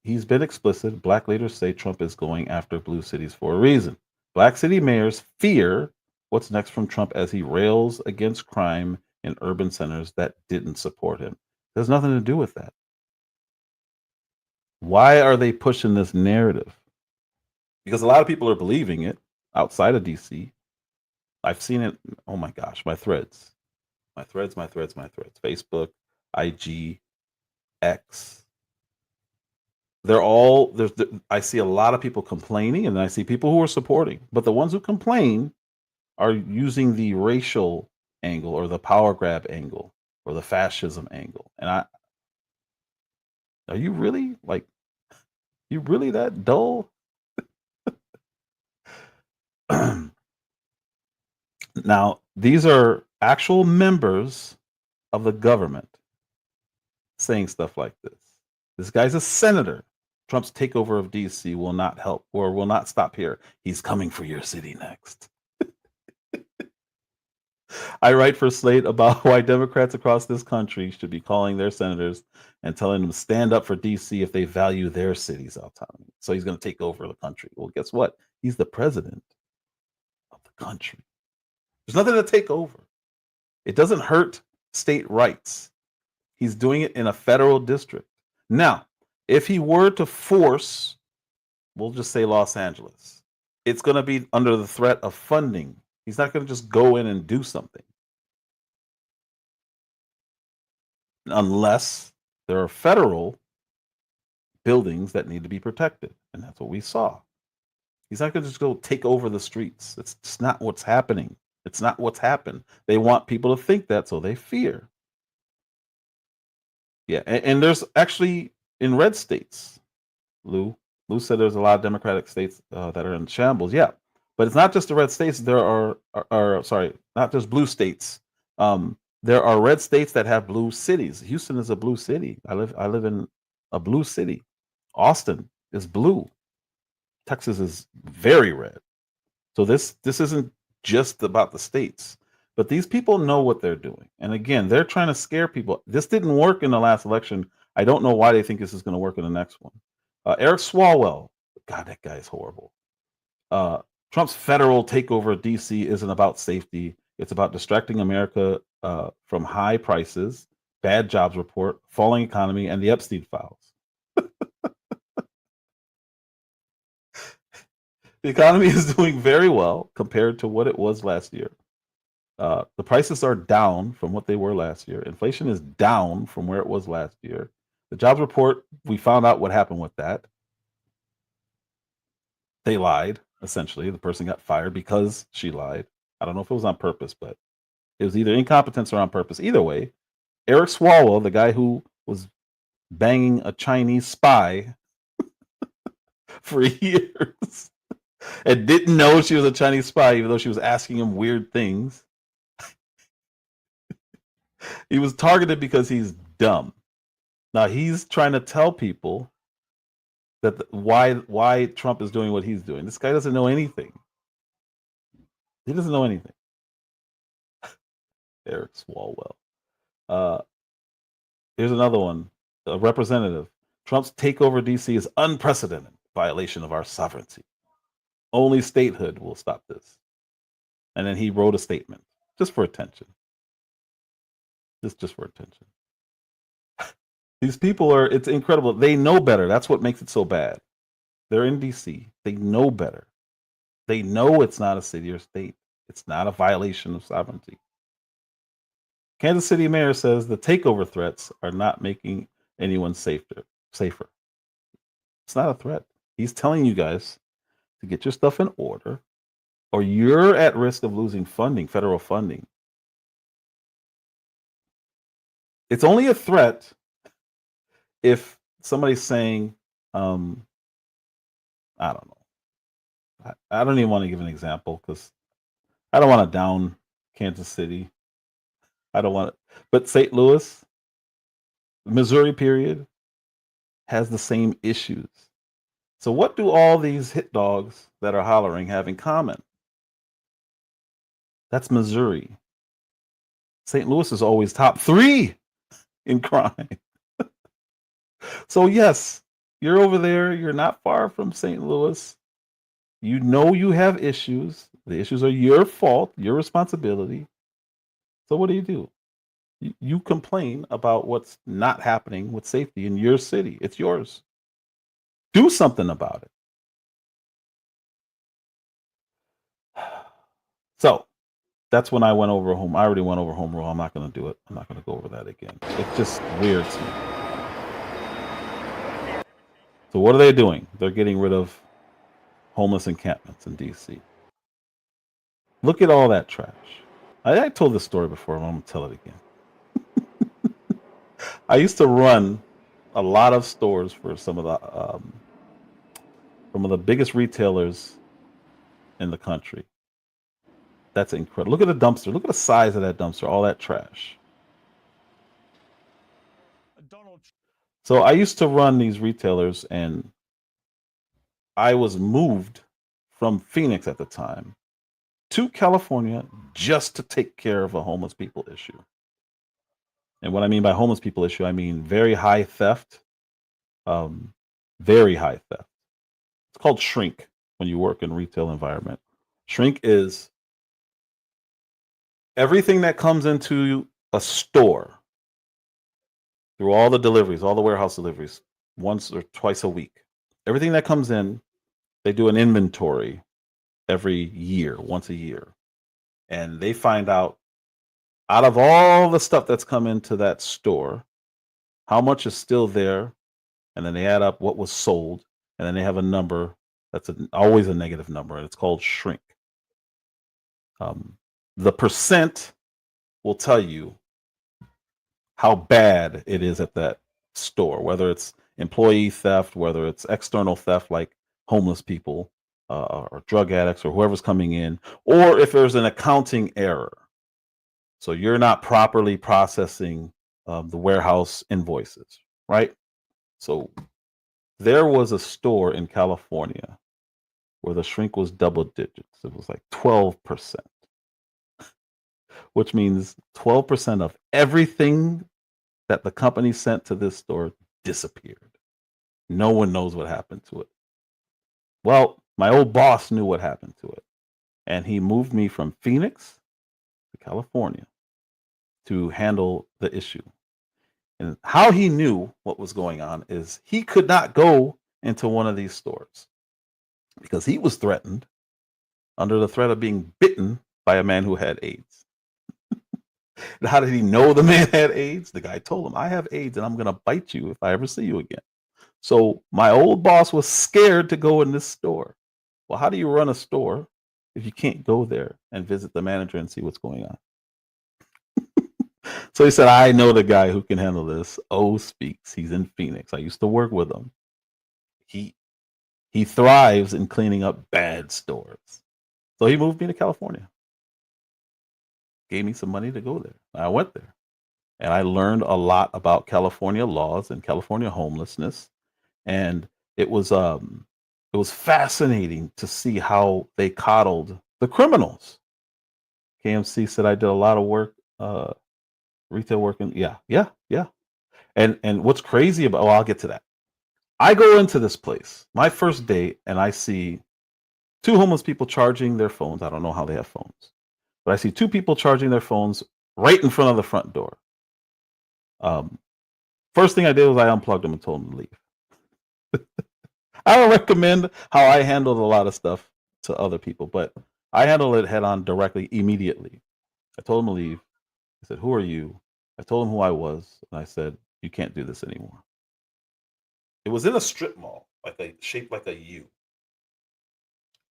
He's been explicit. Black leaders say Trump is going after blue cities for a reason. Black city mayors fear what's next from Trump as he rails against crime in urban centers that didn't support him. There's nothing to do with that. Why are they pushing this narrative? Because a lot of people are believing it outside of DC. I've seen it. Oh my gosh, my threads. Facebook, IG, X. They're all I see a lot of people complaining, and I see people who are supporting. But the ones who complain are using the racial angle or the power grab angle or the fascism angle. And are you really that dull? Now, these are actual members of the government saying stuff like this. This guy's a senator. Trump's takeover of DC will not help or will not stop here. He's coming for your city next. I write for Slate about why Democrats across this country should be calling their senators and telling them to stand up for DC if they value their city's autonomy. So he's going to take over the country. Well, guess what? He's the president of the country. There's nothing to take over. It doesn't hurt state rights. He's doing it in a federal district. Now, if he were to force, we'll just say Los Angeles, it's going to be under the threat of funding. He's not going to just go in and do something. Unless there are federal buildings that need to be protected. And that's what we saw. He's not going to just go take over the streets. It's just not what's happening. It's not what's happened. They want people to think that, so they fear. Yeah, and there's actually in red states, Lou said there's a lot of Democratic states that are in shambles. Yeah, but it's not just the red states. There are sorry, not just blue states. There are red states that have blue cities. Houston is a blue city. I live in a blue city. Austin is blue. Texas is very red. So this isn't just about the states, but these people know what they're doing. And again, they're trying to scare people. This didn't work in the last election. I don't know why they think this is going to work in the next one. Eric Swalwell, God, that guy is horrible. Trump's federal takeover of DC isn't about safety. It's about distracting America from high prices, bad jobs report, falling economy, and the Epstein files. The economy is doing very well compared to what it was last year. The prices are down from what they were last year. Inflation is down from where it was last year. The jobs report, we found out what happened with that. They lied, essentially. The person got fired because she lied. I don't know if it was on purpose, but it was either incompetence or on purpose. Either way, Eric Swalwell, the guy who was banging a Chinese spy for years and didn't know she was a Chinese spy, even though she was asking him weird things. He was targeted because he's dumb. Now he's trying to tell people that why Trump is doing what he's doing. This guy doesn't know anything. He doesn't know anything. Eric Swalwell. Here's another one. A representative. Trump's takeover of DC is unprecedented violation of our sovereignty. Only statehood will stop this. And then he wrote a statement just for attention. Just for attention. These people are, it's incredible. They know better. That's what makes it so bad. They're in DC. They know better. They know it's not a city or state. It's not a violation of sovereignty. Kansas City mayor says the takeover threats are not making anyone safer. It's not a threat. He's telling you guys to get your stuff in order or you're at risk of losing funding, federal funding. It's only a threat if somebody's saying, I don't know. I don't even want to give an example because I don't want to down Kansas City. I don't want it. But St. Louis, Missouri period, has the same issues. So what do all these hit dogs that are hollering have in common? That's Missouri. St. Louis is always top 3 in crime. So yes, you're over there. You're not far from St. Louis. You know you have issues. The issues are your fault, your responsibility. So what do? You complain about what's not happening with safety in your city. It's yours. Do something about it. So that's when I went over home. I already went over home rule. I'm not going to do it. I'm not going to go over that again. It's just weird to me. So what are they doing? They're getting rid of homeless encampments in DC. Look at all that trash. I told this story before. I'm going to tell it again. I used to run a lot of stores for some of the biggest retailers in the country. That's incredible. Look at the dumpster. Look at the size of that dumpster. All that trash. So I used to run these retailers, and I was moved from Phoenix at the time to California just to take care of a homeless people issue. And what I mean by homeless people issue, I mean very high theft. Very high theft. It's called shrink when you work in a retail environment. Shrink is everything that comes into a store through all the deliveries, all the warehouse deliveries, once or twice a week. Everything that comes in, they do an inventory every year, once a year. And they find out of all the stuff that's come into that store, how much is still there and then they add up what was sold, and then they have a number that's always a negative number, and it's called shrink. The percent will tell you how bad it is at that store, whether it's employee theft, whether it's external theft like homeless people or drug addicts or whoever's coming in, or if there's an accounting error. So you're not properly processing the warehouse invoices, right? So there was a store in California where the shrink was double digits. It was like 12%, which means 12% of everything that the company sent to this store disappeared. No one knows what happened to it. Well, my old boss knew what happened to it, and he moved me from Phoenix to California to handle the issue. And how he knew what was going on is he could not go into one of these stores because he was threatened under the threat of being bitten by a man who had AIDS. And how did he know the man had AIDS? The guy told him, I have AIDS and I'm going to bite you if I ever see you again. So my old boss was scared to go in this store. Well, how do you run a store if you can't go there and visit the manager and see what's going on? So he said, I know the guy who can handle this. O speaks. He's in Phoenix. I used to work with him. He thrives in cleaning up bad stores. So he moved me to California. Gave me some money to go there. I went there. And I learned a lot about California laws and California homelessness. And it was fascinating to see how they coddled the criminals. KMC said I did a lot of work, retail work, and yeah. And what's crazy about, well, I'll get to that. I go into this place, my first day, and I see two homeless people charging their phones. I don't know how they have phones, but I see two people charging their phones right in front of the front door. First thing I did was I unplugged them and told them to leave. I don't recommend how I handled a lot of stuff to other people, but I handled it head on directly, immediately. I told them to leave. I said, who are you? I told them who I was, and I said, you can't do this anymore. It was in a strip mall, shaped like a U.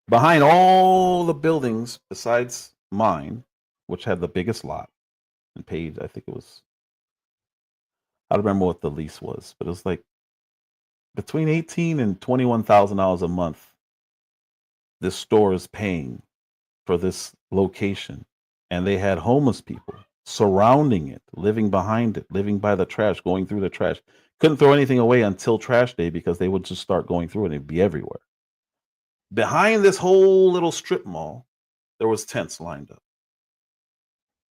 Behind all the buildings besides mine, which had the biggest lot and paid, I think it was, I don't remember what the lease was, but it was like between $18,000 and $21,000 a month. This store is paying for this location, and they had homeless people surrounding it, living behind it, living by the trash, going through the trash. Couldn't throw anything away until trash day because they would just start going through it and it'd be everywhere. Behind this whole little strip mall, there was tents lined up.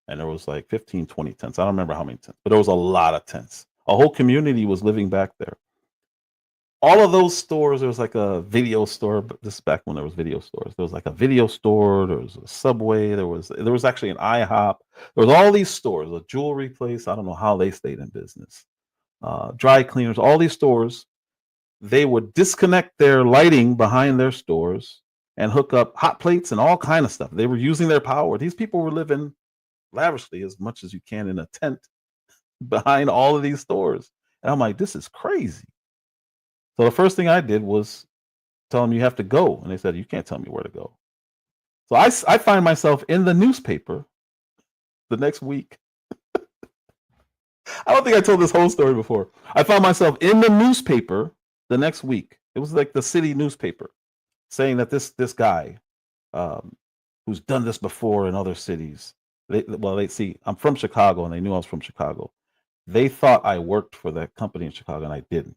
And there was like 15, 20 tents. I don't remember how many tents, but there was a lot of tents. A whole community was living back there. All of those stores, there was like a video store, but this is back when there was video stores. There was like a video store, there was a Subway, there was actually an IHOP. There was all these stores, a jewelry place. I don't know how they stayed in business. Dry cleaners, all these stores, they would disconnect their lighting behind their stores and hook up hot plates and all kind of stuff. They were using their power. These people were living lavishly as much as you can in a tent behind all of these stores. And I'm like, this is crazy. So the first thing I did was tell them you have to go. And they said, you can't tell me where to go. So I find myself in the newspaper the next week. I don't think I told this whole story before. I found myself in the newspaper the next week. It was like the city newspaper saying that this guy who's done this before in other cities. They see I'm from Chicago and they knew I was from Chicago. They thought I worked for that company in Chicago and I didn't.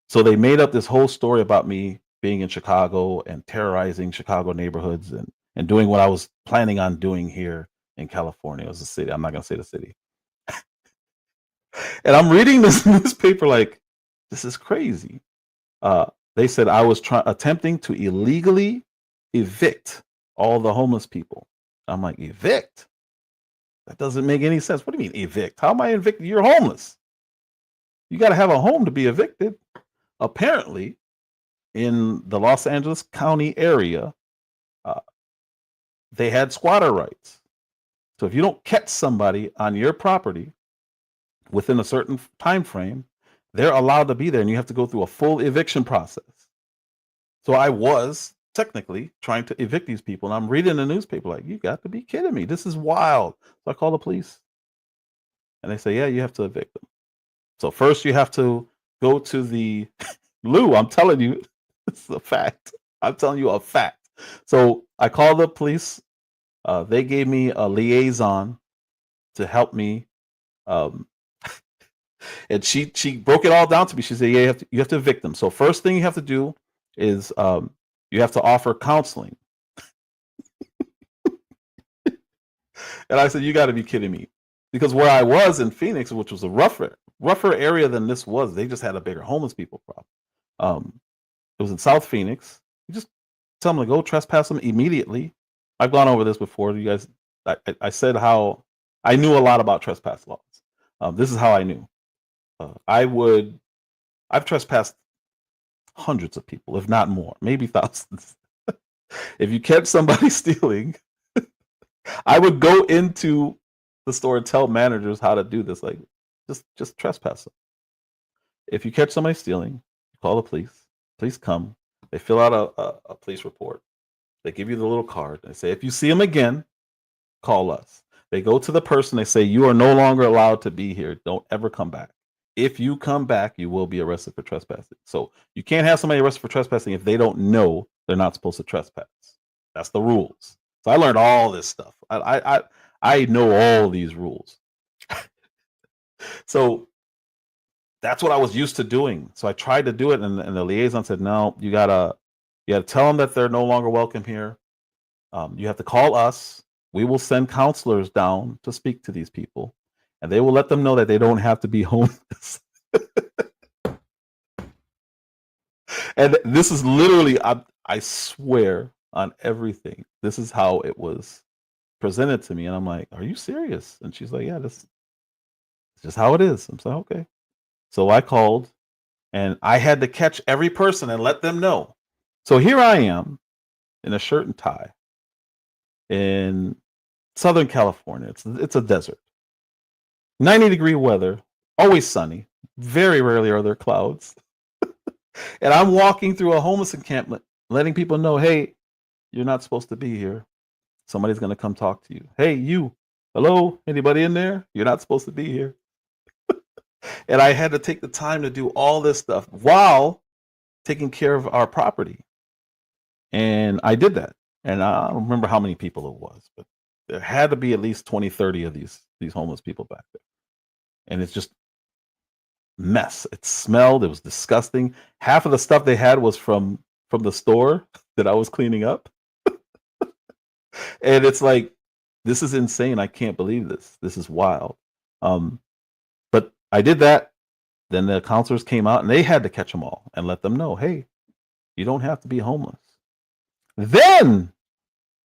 So they made up this whole story about me being in Chicago and terrorizing Chicago neighborhoods and doing what I was planning on doing here in California. It was a city. I'm not going to say the city. And I'm reading this newspaper like, this is crazy. They said I was attempting to illegally evict all the homeless people. I'm like, evict? That doesn't make any sense. What do you mean evict? How am I evicted? You're homeless. You got to have a home to be evicted. Apparently, in the Los Angeles County area, they had squatter rights. So if you don't catch somebody on your property within a certain time frame, they're allowed to be there, and you have to go through a full eviction process. So I was technically trying to evict these people, and I'm reading the newspaper like, you got to be kidding me. This is wild. So I call the police, and they say, yeah, you have to evict them. So first you have to go to the Lou, I'm telling you, it's a fact. I'm telling you a fact. So I called the police. They gave me a liaison to help me. And she broke it all down to me. She said, yeah, you have to evict them. So first thing you have to do is you have to offer counseling. And I said, you got to be kidding me. Because where I was in Phoenix, which was a rougher area than this was, they just had a bigger homeless people problem. It was in South Phoenix. You just tell them to go trespass them immediately. I've gone over this before. You guys, I said how I knew a lot about trespass laws. This is how I knew. I've trespassed hundreds of people, if not more, maybe thousands. If you catch somebody stealing, I would go into the store and tell managers how to do this. Like, just trespass them. If you catch somebody stealing, call the police. Police come. They fill out a police report. They give you the little card. They say, if you see them again, call us. They go to the person. They say, you are no longer allowed to be here. Don't ever come back. If you come back, you will be arrested for trespassing. So you can't have somebody arrested for trespassing if they don't know they're not supposed to trespass. That's the rules. So I learned all this stuff. I know all these rules. So that's what I was used to doing. So I tried to do it, and the liaison said, no, you gotta tell them that they're no longer welcome here. You have to call us. We will send counselors down to speak to these people, and they will let them know that they don't have to be homeless. And this is literally, I swear on everything, this is how it was presented to me. And I'm like, are you serious? And she's like, yeah, this is just how it is. I'm like, okay. So I called, and I had to catch every person and let them know. So here I am in a shirt and tie in Southern California. It's a desert. 90-degree weather, always sunny. Very rarely are there clouds. And I'm walking through a homeless encampment, letting people know, hey, you're not supposed to be here. Somebody's going to come talk to you. Hey, you. Hello? Anybody in there? You're not supposed to be here. And I had to take the time to do all this stuff while taking care of our property. And I did that. And I don't remember how many people it was, but there had to be at least 20, 30 of these homeless people back there. And it's just mess. It smelled. It was disgusting. Half of the stuff they had was from the store that I was cleaning up. And it's like, this is insane. I can't believe this. This is wild. But I did that. Then the counselors came out, and they had to catch them all and let them know, hey, you don't have to be homeless. Then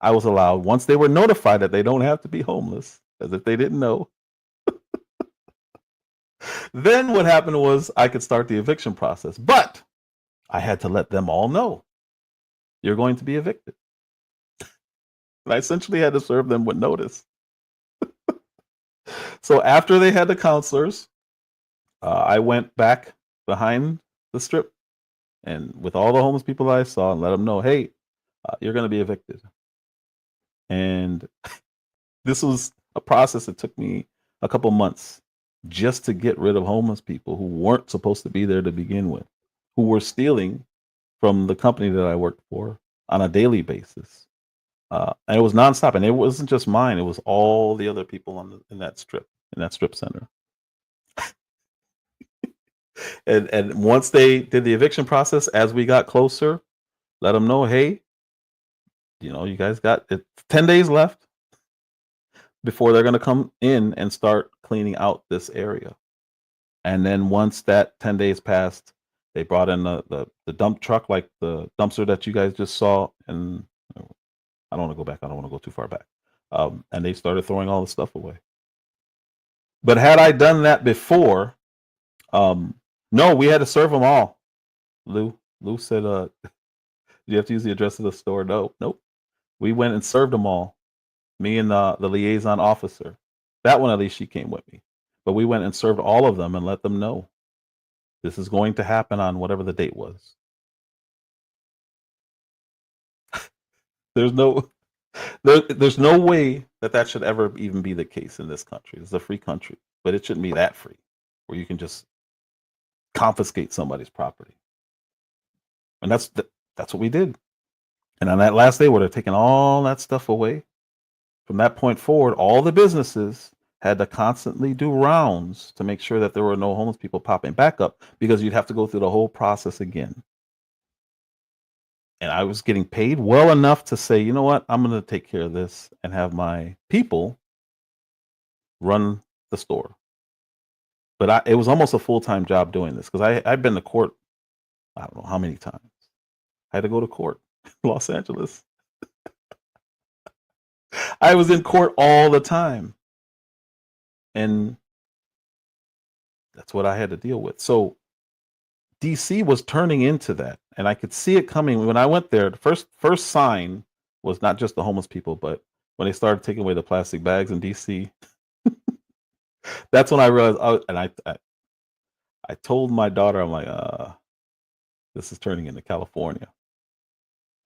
I was allowed, once they were notified that they don't have to be homeless, as if they didn't know. Then what happened was I could start the eviction process, but I had to let them all know, you're going to be evicted. And I essentially had to serve them with notice. So after they had the counselors, I went back behind the strip and with all the homeless people I saw and let them know, hey, you're going to be evicted. And this was a process that took me a couple months just to get rid of homeless people who weren't supposed to be there to begin with, who were stealing from the company that I worked for on a daily basis. And it was nonstop. And it wasn't just mine. It was all the other people in that strip center. And once they did the eviction process, as we got closer, let them know, hey, you guys got 10 days left before they're going to come in and start cleaning out this area. And then once that 10 days passed, they brought in the dump truck, like the dumpster that you guys just saw. And I don't want to go back. I don't want to go too far back. And they started throwing all the stuff away. But had I done that before, no, we had to serve them all. Lou said, do you have to use the address of the store? Nope. We went and served them all. Me and the liaison officer. That one, at least she came with me. But we went and served all of them and let them know. This is going to happen on whatever the date was. There's no there's no way that should ever even be the case in this country. It's a free country, but it shouldn't be that free where you can just confiscate somebody's property. And that's what we did. And on that last day where they're taking all that stuff away, from that point forward, all the businesses had to constantly do rounds to make sure that there were no homeless people popping back up, because you'd have to go through the whole process again. And I was getting paid well enough to say, you know what, I'm going to take care of this and have my people run the store. But it was almost a full-time job doing this, because I've been to court, I don't know how many times. I had to go to court in Los Angeles. I was in court all the time. And that's what I had to deal with. So DC was turning into that. And I could see it coming. When I went there, the first sign was not just the homeless people, but when they started taking away the plastic bags in DC, that's when I realized, I told my daughter, I'm like, this is turning into California.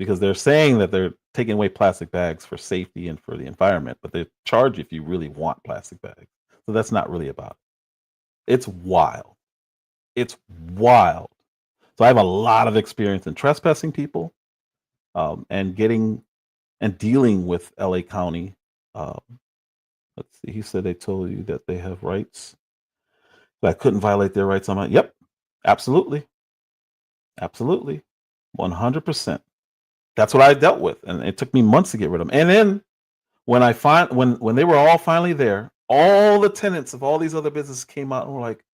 Because they're saying that they're taking away plastic bags for safety and for the environment, but they charge if you really want plastic bags. So that's not really about it. It's wild. It's wild. So I have a lot of experience in trespassing people, and dealing with LA County. Let's see. He said they told you that they have rights. That I couldn't violate their rights. I'm like, yep, absolutely, 100%. That's what I dealt with, and it took me months to get rid of them. And then when when they were all finally there, all the tenants of all these other businesses came out and were like,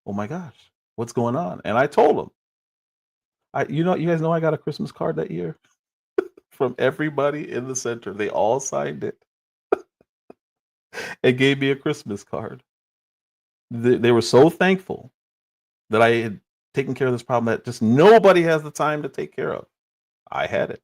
"Oh my gosh, what's going on?" And I told them, you guys know I got a Christmas card that year from everybody in the center. They all signed it and gave me a Christmas card. They were so thankful that I had taken care of this problem that just nobody has the time to take care of. I had it.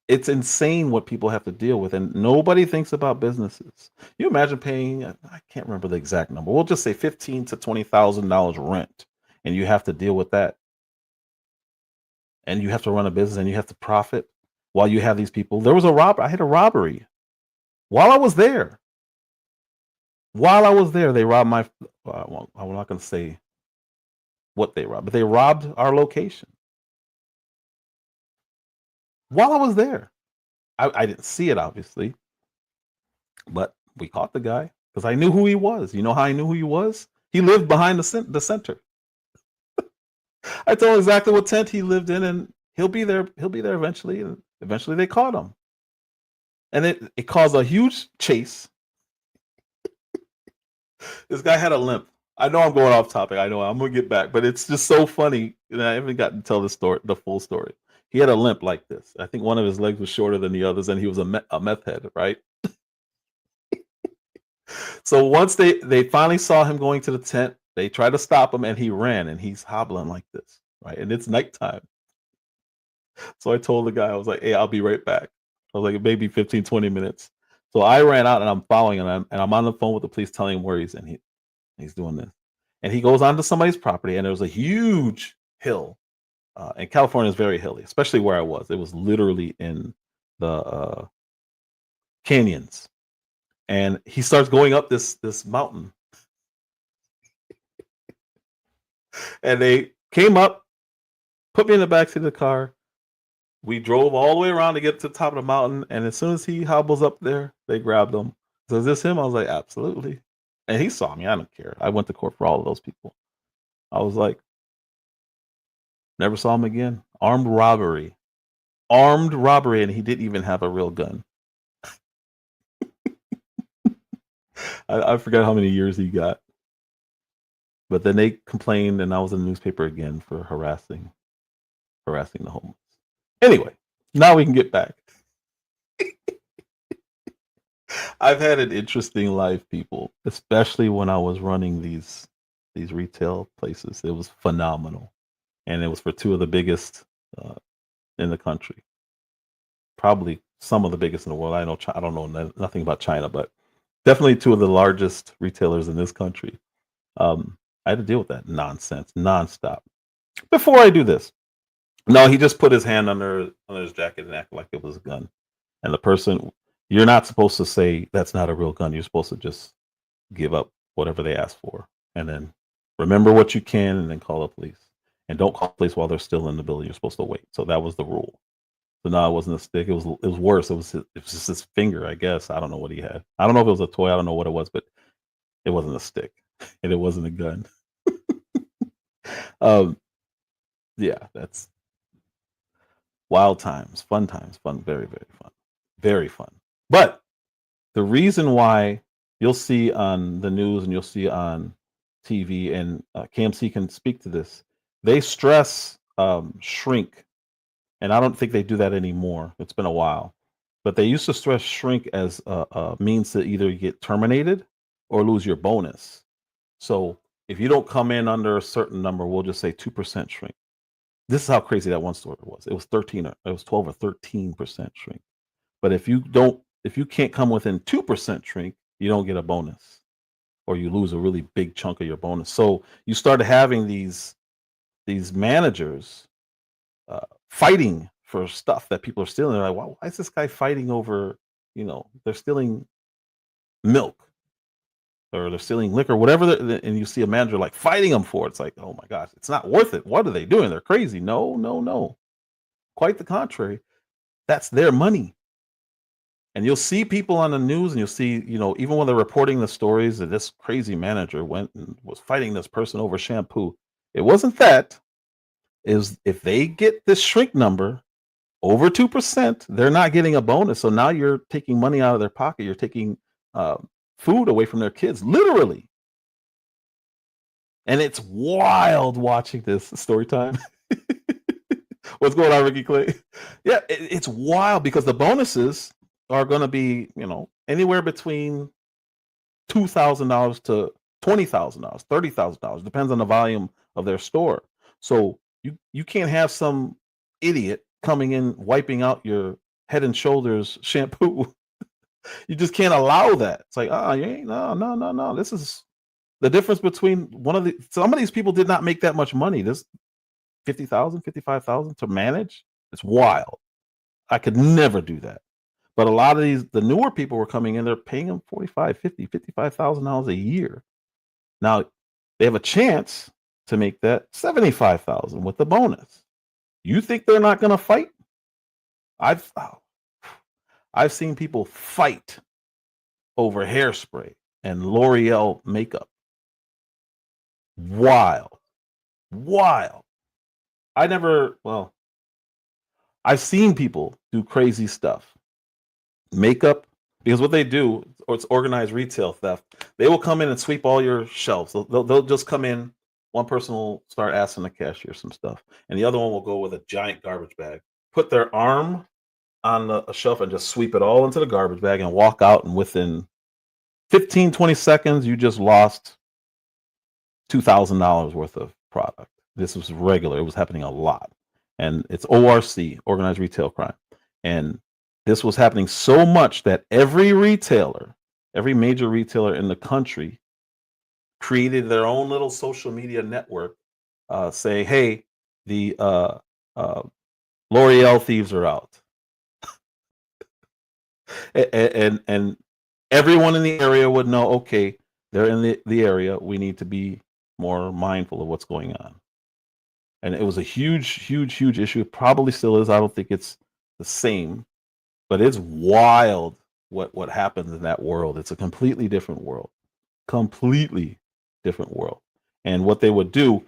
It's insane what people have to deal with, and nobody thinks about businesses. You imagine paying, I can't remember the exact number. We'll just say $15,000 to $20,000 rent, and you have to deal with that. And you have to run a business, and you have to profit while you have these people. There was I had a robbery while I was there. They robbed my, I'm not going to say what they robbed, but they robbed our location. While I was there, I didn't see it, obviously, but we caught the guy because I knew who he was. You know how I knew who he was? He lived behind the center. I told him exactly what tent he lived in, and he'll be there eventually. And eventually, they caught him, and it caused a huge chase. This guy had a limp. I know I'm going off topic. I know I'm gonna get back, but it's just so funny, and I haven't gotten to tell the full story. He had a limp like this. I think one of his legs was shorter than the others, and he was a meth head, right? So once they finally saw him going to the tent, they tried to stop him, and he ran, and he's hobbling like this, right? And it's nighttime. So I told the guy, I was like, hey, I'll be right back. I was like, maybe 15, 20 minutes. So I ran out, and I'm following him, and I'm on the phone with the police telling him where he's in. He's doing this. And he goes onto somebody's property, and there was a huge hill. And California is very hilly, especially where I was. It was literally in the canyons. And he starts going up this mountain. And they came up, put me in the backseat of the car. We drove all the way around to get to the top of the mountain. And as soon as he hobbles up there, they grabbed him. So is this him? I was like, absolutely. And he saw me. I don't care. I went to court for all of those people. I was like, never saw him again. Armed robbery, and he didn't even have a real gun. I forgot how many years he got. But then they complained, and I was in the newspaper again for harassing the homeless. Anyway, now we can get back. I've had an interesting life, people, especially when I was running these retail places. It was phenomenal. And it was for two of the biggest in the country, probably some of the biggest in the world. I don't know nothing about China, but Definitely two of the largest retailers in this country. I had to deal with that nonsense nonstop. Before I do this, no, he just put his hand under his jacket and acted like it was a gun. And the person, you're not supposed to say that's not a real gun. You're supposed to just give up whatever they ask for, and then remember what you can, and then call the police. And don't call the police while they're still in the building. You're supposed to wait. So that was the rule. So no, it wasn't a stick. It was worse. It was just his finger, I guess. I don't know what he had. I don't know if it was a toy. I don't know what it was, but it wasn't a stick, and it wasn't a gun. Yeah, that's wild times, fun, very, very fun, very fun. But the reason why you'll see on the news and you'll see on TV, and KMC can speak to this, they stress shrink. And I don't think they do that anymore. It's been a while. But they used to stress shrink as a means to either get terminated or lose your bonus. So if you don't come in under a certain number, we'll just say 2% shrink. This is how crazy that one store was. It was 12 or 13% shrink. But if you can't come within 2% shrink, you don't get a bonus, or you lose a really big chunk of your bonus. So you started having these managers fighting for stuff that people are stealing. They're like, why is this guy fighting over, they're stealing milk or they're stealing liquor, whatever. And you see a manager like fighting them for it. It's like, oh my gosh, it's not worth it. What are they doing? They're crazy. No. Quite the contrary. That's their money. And you'll see people on the news, and you'll see, even when they're reporting the stories that this crazy manager went and was fighting this person over shampoo. It wasn't that. Is if they get this shrink number over 2%, they're not getting a bonus. So now you're taking money out of their pocket. You're taking food away from their kids, literally. And it's wild watching this. Story time. What's going on, Ricky Clay? Yeah, it's wild because the bonuses are going to be, anywhere between $2,000 to $20,000, $30,000. Depends on the volume of their store. So you can't have some idiot coming in wiping out your Head and Shoulders shampoo. You just can't allow that. It's like, you ain't, no. This is the difference between some of these people did not make that much money. This $50,000, $55,000 to manage. It's wild. I could never do that. But a lot of the newer people were coming in, they're paying them $45,000, $50,000, $55,000 a year. Now they have a chance to make that $75,000 with the bonus. You think they're not going to fight? I've seen people fight over hairspray and L'Oreal makeup. Wild. I've seen people do crazy stuff. Makeup, because what they do, or it's organized retail theft, they will come in and sweep all your shelves. They'll just come in. One person will start asking the cashier some stuff, and the other one will go with a giant garbage bag, put their arm on a shelf and just sweep it all into the garbage bag and walk out. And within 15, 20 seconds, you just lost $2,000 worth of product. This was regular. It was happening a lot. And it's ORC, organized retail crime. And this was happening so much that every major retailer in the country created their own little social media network saying, hey, the L'Oreal thieves are out. and everyone in the area would know, okay, they're in the area. We need to be more mindful of what's going on. And it was a huge issue. It probably still is. I don't think it's the same, but it's wild what happens in that world. It's a completely different world. And what they would do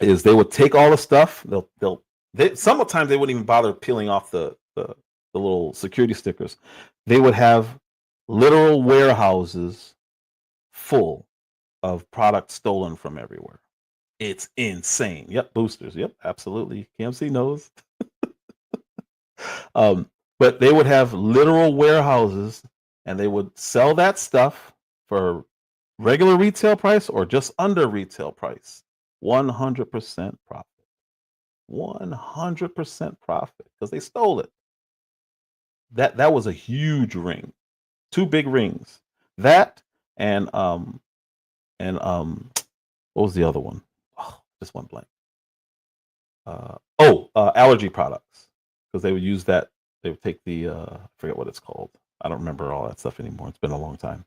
is they would take all the stuff. Sometimes they wouldn't even bother peeling off the little security stickers. They would have literal warehouses full of product stolen from everywhere. It's insane. Yep, boosters. Yep, absolutely. KMC knows. But they would have literal warehouses, and they would sell that stuff for regular retail price or just under retail price. 100% profit. 100% profit because they stole it. That was a huge ring. 2 big rings. That and what was the other one? Oh, just went blank. Allergy products, because they would use that. They would take the I forget what it's called. I don't remember all that stuff anymore. It's been a long time.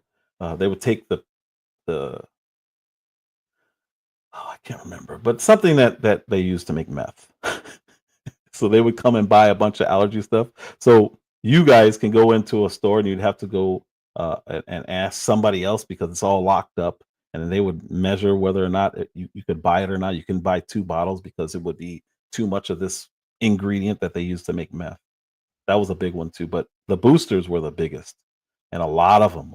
They would take the I can't remember, but something that they used to make meth. So they would come and buy a bunch of allergy stuff. So you guys can go into a store and you'd have to go and ask somebody else because it's all locked up, and then they would measure whether or not you could buy it or not. You can buy 2 bottles because it would be too much of this ingredient that they use to make meth. That was a big one too. But the boosters were the biggest, and a lot of them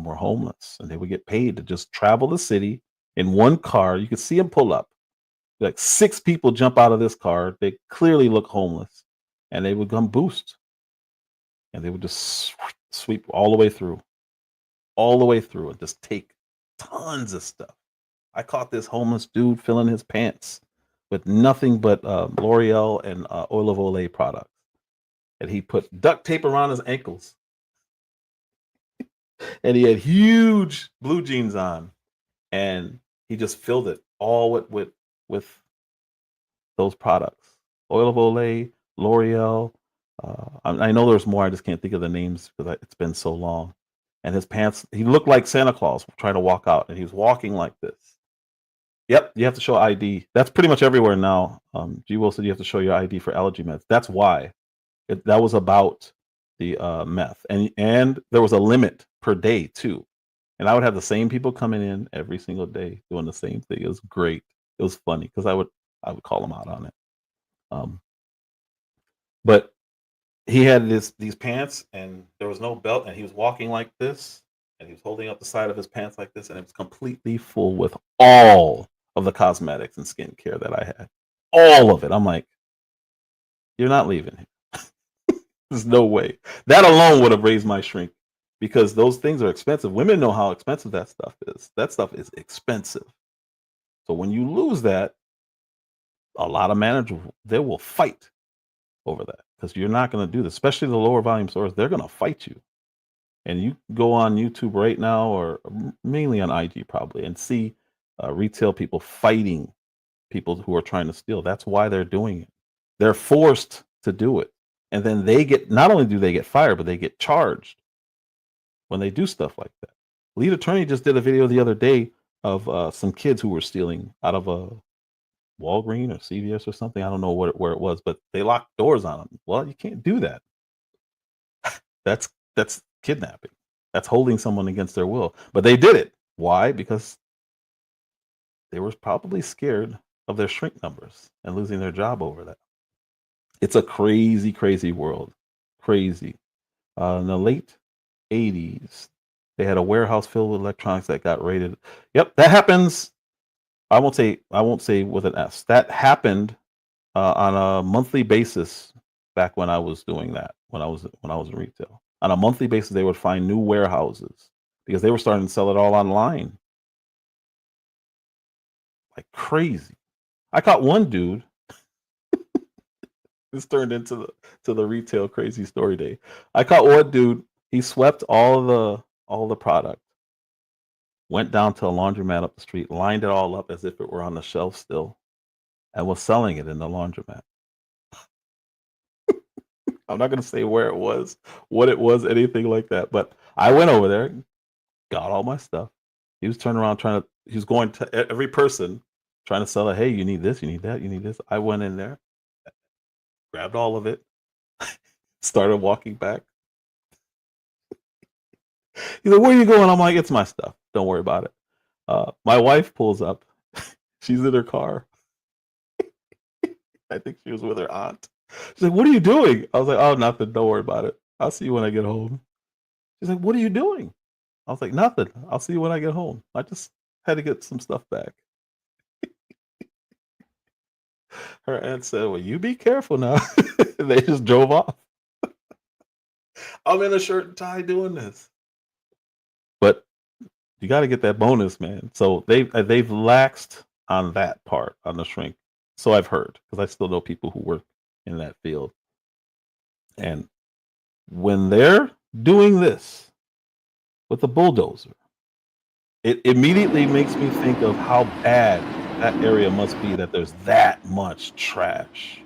were homeless, and they would get paid to just travel the city in one car. You could see them pull up. Like 6 people jump out of this car. They clearly look homeless, and they would come boost, and they would just sweep all the way through, and just take tons of stuff. I caught this homeless dude filling his pants with nothing but L'Oreal and Oil of Olay products, and he put duct tape around his ankles, and he had huge blue jeans on, and he just filled it all with those products. Oil of Olay, L'Oreal. I know there's more. I just can't think of the names because it's been so long. And his pants, he looked like Santa Claus trying to walk out, and he was walking like this. Yep, you have to show ID. That's pretty much everywhere now. Gw said you have to show your ID for allergy meds. That's why. That was about the meth. And there was a limit per day, too. And I would have the same people coming in every single day doing the same thing. It was great. It was funny because I would call them out on it. But he had these pants, and there was no belt, and he was walking like this, and he was holding up the side of his pants like this, and it was completely full with all of the cosmetics and skincare that I had. All of it. I'm like, you're not leaving here. There's no way. That alone would have raised my shrink, because those things are expensive. Women know how expensive that stuff is. That stuff is expensive. So when you lose that, a lot of managers, they will fight over that, because you're not going to do this, especially the lower volume stores. They're going to fight you. And you go on YouTube right now, or mainly on IG probably, and see retail people fighting people who are trying to steal. That's why they're doing it. They're forced to do it. And then they get, not only do they get fired, but they get charged when they do stuff like that. Lead Attorney just did a video the other day of some kids who were stealing out of a Walgreens or CVS or something. I don't know where it was, but they locked doors on them. Well, you can't do that. That's kidnapping. That's holding someone against their will. But they did it. Why? Because they were probably scared of their shrink numbers and losing their job over that. It's a crazy, crazy world. Crazy. In the late 80s, they had a warehouse filled with electronics that got raided. Yep, that happens. I won't say with an S. That happened on a monthly basis back when I was doing that. When I was in retail, on a monthly basis, they would find new warehouses because they were starting to sell it all online, like crazy. I caught one dude. This turned into the retail crazy story day. I caught one dude. He swept all the product, went down to a laundromat up the street, lined it all up as if it were on the shelf still, and was selling it in the laundromat. I'm not going to say where it was, what it was, anything like that. But I went over there, got all my stuff. He was turning around he was going to every person trying to sell it. Hey, you need this, you need that, you need this. I went in there, grabbed all of it, started walking back. He's like, where are you going? I'm like, it's my stuff. Don't worry about it. My wife pulls up. She's in her car. I think she was with her aunt. She's like, what are you doing? I was like, oh, nothing. Don't worry about it. I'll see you when I get home. She's like, what are you doing? I was like, nothing. I'll see you when I get home. I just had to get some stuff back. Her aunt said, well, you be careful now. And they just drove off. I'm in a shirt and tie doing this. But you got to get that bonus, man. So they've laxed on that part, on the shrink. So I've heard, because I still know people who work in that field. And when they're doing this, with a bulldozer. It immediately makes me think of how bad that area must be that there's that much trash.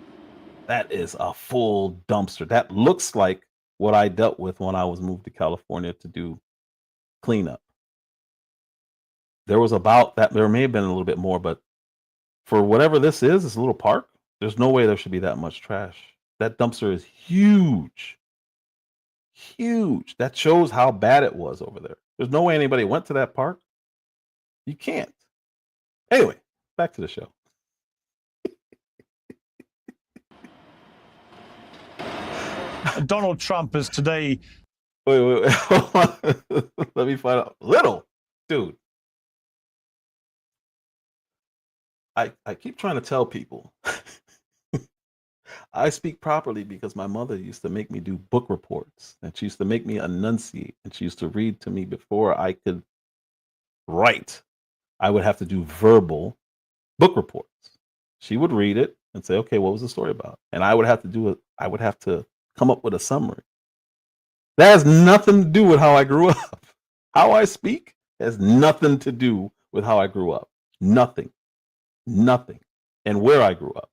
That is a full dumpster. That looks like what I dealt with when I was moved to California to do cleanup. There was about that. There may have been a little bit more, but for whatever this is, this little park, there's no way there should be that much trash. That dumpster is huge. Huge. That shows how bad it was over there. There's no way anybody went to that park. You can't. Anyway, back to the show. Donald Trump is today. Wait. Hold on. Let me find out. Little dude. I keep trying to tell people I speak properly because my mother used to make me do book reports, and she used to make me enunciate, and she used to read to me before I could write. I would have to do verbal book reports. She would read it and say, okay, what was the story about? And I would have to do it. I would have to come up with a summary. That has nothing to do with how I grew up. How I speak has nothing to do with how I grew up. Nothing. And where I grew up.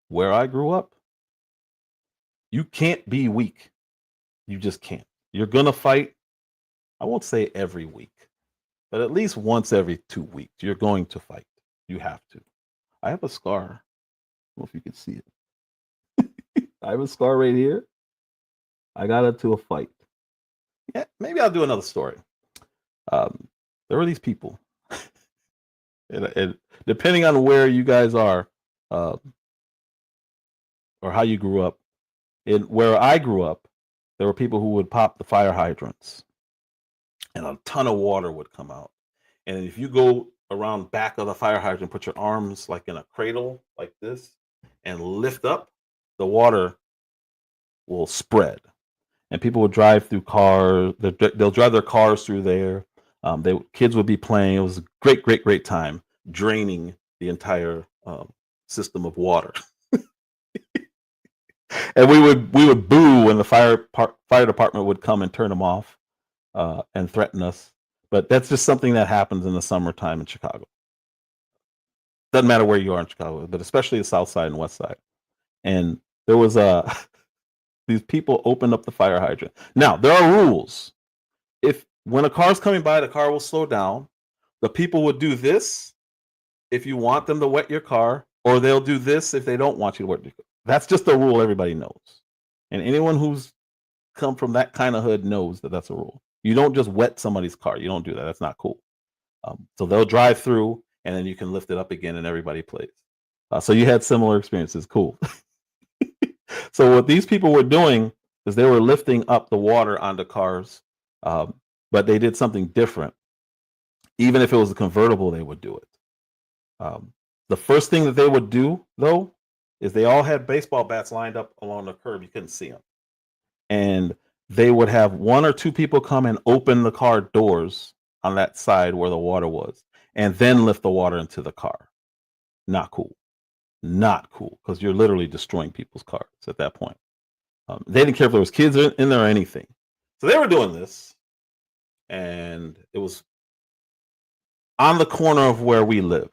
Where I grew up, you can't be weak. You just can't. You're going to fight. I won't say every week, but at least once every 2 weeks, you're going to fight. You have to. I have a scar. I don't know if you can see it. I have a scar right here. I got into a fight. Yeah, maybe I'll do another story. There were these people, and depending on where you guys are, or how you grew up, where I grew up, there were people who would pop the fire hydrants, and a ton of water would come out. And if you go around back of the fire hydrant, put your arms like in a cradle like this, and lift up, the water will spread. And people would drive through cars. They'll drive their cars through there. Kids would be playing. It was a great time, draining the entire system of water. And we would boo when the fire department would come and turn them off and threaten us. But that's just something that happens in the summertime in Chicago. Doesn't matter where you are in Chicago, but especially the South Side and West Side. And there was these people opened up the fire hydrant. Now there are rules. When a car's coming by, the car will slow down. The people would do this if you want them to wet your car, or they'll do this if they don't want you to wet your car. That's just a rule everybody knows. And anyone who's come from that kind of hood knows that that's a rule. You don't just wet somebody's car. You don't do that. That's not cool. So they'll drive through, and then you can lift it up again, and everybody plays. So you had similar experiences. Cool. So what these people were doing is they were lifting up the water onto cars, but they did something different. Even if it was a convertible, they would do it. The first thing that they would do, though, is they all had baseball bats lined up along the curb. You couldn't see them. And they would have 1 or 2 people come and open the car doors on that side where the water was, and then lift the water into the car. Not cool. Not cool, because you're literally destroying people's cars at that point. They didn't care if there was kids in there or anything. So they were doing this, and it was on the corner of where we lived.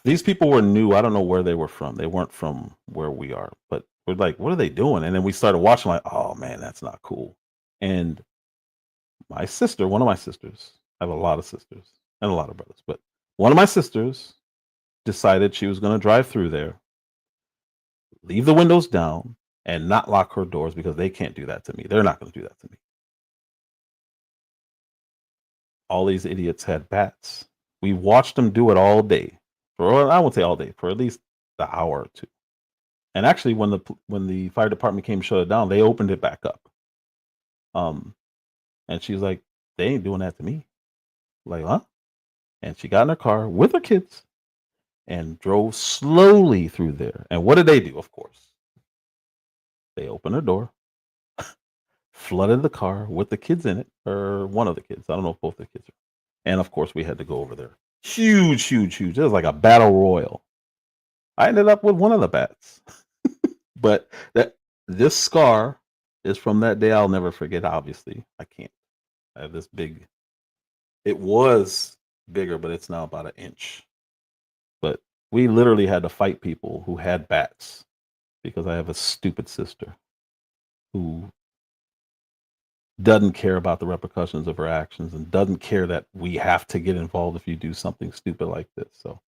These people were new. I don't know where they were from. They weren't from where we are, but we're like, what are they doing? And then we started watching like, oh man, that's not cool. And my sister, one of my sisters, I have a lot of sisters and a lot of brothers, but one of my sisters decided she was going to drive through there, leave the windows down, and not lock her doors, because they can't do that to me. They're not going to do that to me. All these idiots had bats. We watched them do it all day. I won't say all day, for at least an hour or 2. And actually, when the fire department came to shut it down, they opened it back up. And she's like, they ain't doing that to me. Like, huh? And she got in her car with her kids and drove slowly through there. And what did they do? Of course, they opened her door, flooded the car with the kids in it, or one of the kids. I don't know if both the kids are. And of course, we had to go over there. Huge. It was like a battle royal. I ended up with one of the bats. But this scar is from that day. I'll never forget. Obviously, I can't. I have this big. It was bigger, but it's now about an inch. But we literally had to fight people who had bats because I have a stupid sister who doesn't care about the repercussions of her actions and doesn't care that we have to get involved if you do something stupid like this. So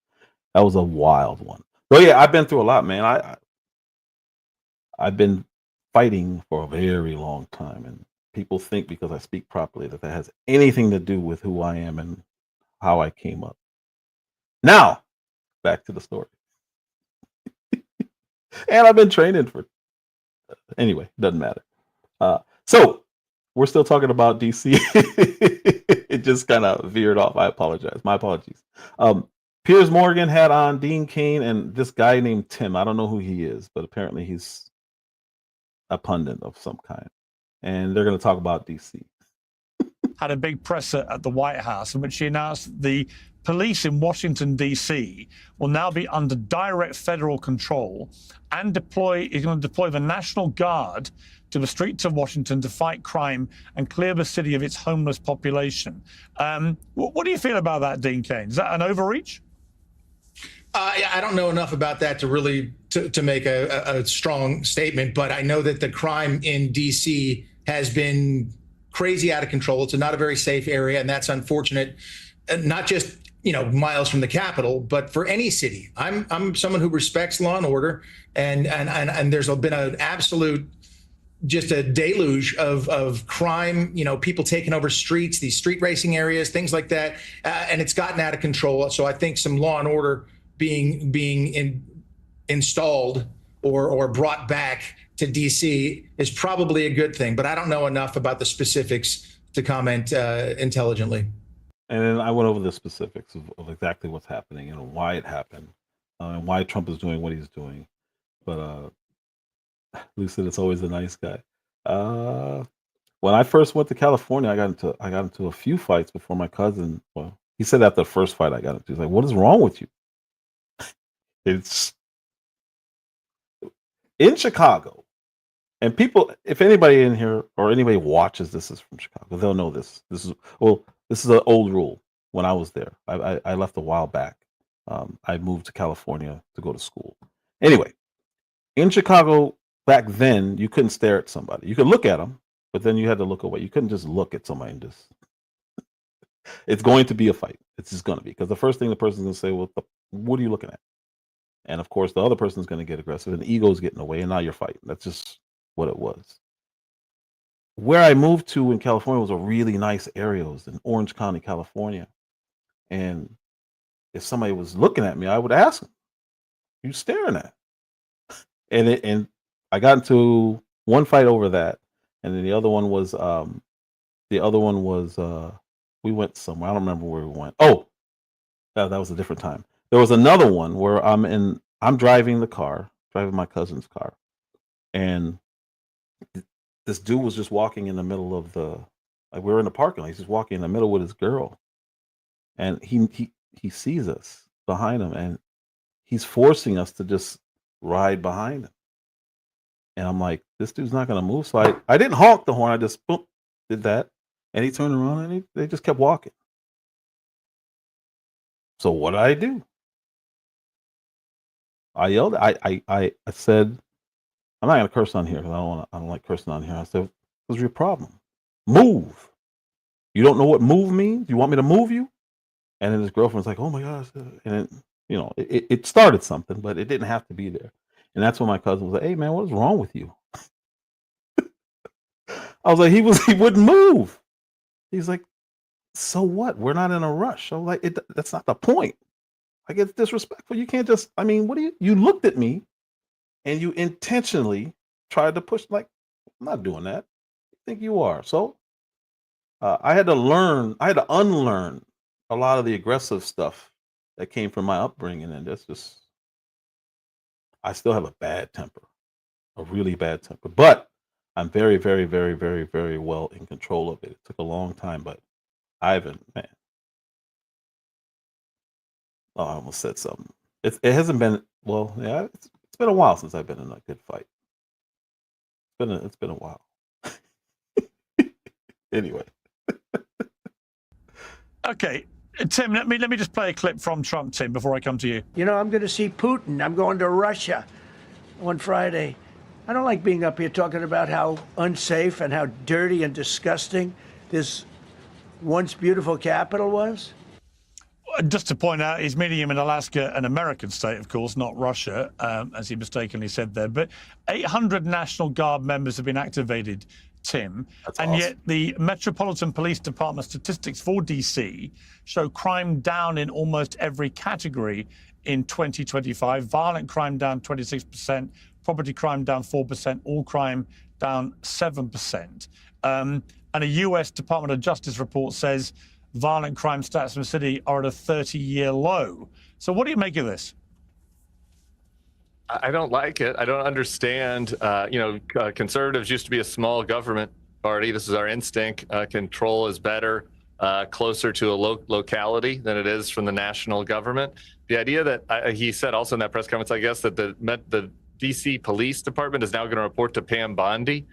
that was a wild one. So yeah, I've been through a lot, man. I've been fighting for a very long time, and people think because I speak properly that has anything to do with who I am and how I came up. Now, back to the story. And I've been training for anyway, doesn't matter. So we're still talking about DC. It just kind of veered off. I apologize. My apologies. Piers Morgan had on Dean Cain and this guy named Tim. I don't know who he is, but apparently he's a pundit of some kind. And they're going to talk about DC. Had a big presser at the White House in which she announced the police in Washington, D.C. will now be under direct federal control and is going to deploy the National Guard to the streets of Washington to fight crime and clear the city of its homeless population. What do you feel about that, Dean Cain? Is that an overreach? Yeah, I don't know enough about that to really to make a strong statement, but I know that the crime in D.C. has been crazy out of control. It's not a very safe area, and that's unfortunate. Not just miles from the Capitol, but for any city. I'm someone who respects law and order, and there's been an absolute just a deluge of crime. People taking over streets, these street racing areas, things like that, and it's gotten out of control. So I think some law and order being installed or brought back to DC is probably a good thing, but I don't know enough about the specifics to comment intelligently. And then I went over the specifics of exactly what's happening and why it happened, and why Trump is doing what he's doing. But Lou said it's always a nice guy. When I first went to California, I got into a few fights before my cousin. Well, he said after the first fight I got into, he's like, "What is wrong with you?" It's in Chicago. And people, if anybody in here or anybody watches this is from Chicago, they'll know this. This is an old rule. When I was there, I left a while back. I moved to California to go to school. Anyway, in Chicago back then, you couldn't stare at somebody. You could look at them, but then you had to look away. You couldn't just look at somebody and just. It's going to be a fight. It's just going to be, because the first thing the person's going to say, "Well, what are you looking at?" And of course, the other person's going to get aggressive, and the ego's getting away, and now you're fighting. That's just what it was. Where I moved to in California was a really nice area. It was in Orange County, California. And if somebody was looking at me, I would ask them, "You staring at?" And I got into one fight over that, and then the other one was we went somewhere. I don't remember where we went. Oh, that was a different time. There was another one where I'm driving my cousin's car, and this dude was just walking in the middle of we were in the parking lot. He's just walking in the middle with his girl, and he sees us behind him, and he's forcing us to just ride behind him. And I'm like, this dude's not gonna move. So I didn't honk the horn. I just boom, did that, and he turned around and they just kept walking. So what did I do? I yelled. I said, I'm not gonna curse on here because I don't like cursing on here. I said, "What's your problem? Move. You don't know what move means? You want me to move you?" And then his girlfriend's like, "Oh my gosh!" And it started something, but it didn't have to be there. And that's when my cousin was like, "Hey man, what is wrong with you?" I was like, he wouldn't move. He's like, "So what? We're not in a rush." I was like, that's not the point. Like, it's disrespectful. You can't just. I mean, you looked at me, and you intentionally tried to push. Like, I'm not doing that. You think you are? So I had to unlearn a lot of the aggressive stuff that came from my upbringing, and that's just. I still have a bad temper, a really bad temper, but I'm very, very, very, very, very well in control of it. It took a long time, but Ivan, man. Oh, I almost said something. It hasn't been, well, yeah, it's been a while since I've been in a good fight. It's been a while. Anyway. Okay, Tim, let me just play a clip from Trump, Tim, before I come to you. You know, I'm going to see Putin. I'm going to Russia on Friday. I don't like being up here talking about how unsafe and how dirty and disgusting this once beautiful capital was. Just to point out, he's meeting him in Alaska, an American state, of course, not Russia, as he mistakenly said there. But 800 National Guard members have been activated, Tim. That's and awesome. Yet the Metropolitan Police Department statistics for D.C. show crime down in almost every category in 2025. Violent crime down 26%, property crime down 4%, all crime down 7%. And a U.S. Department of Justice report says violent crime stats in the city are at a 30-year low. So what do you make of this? I don't like it. I don't understand. Conservatives used to be a small government party. This is our instinct. Control is better, closer to a locality than it is from the national government. The idea that he said also in that press conference, I guess, that the D.C. Police Department is now going to report to Pam Bondi.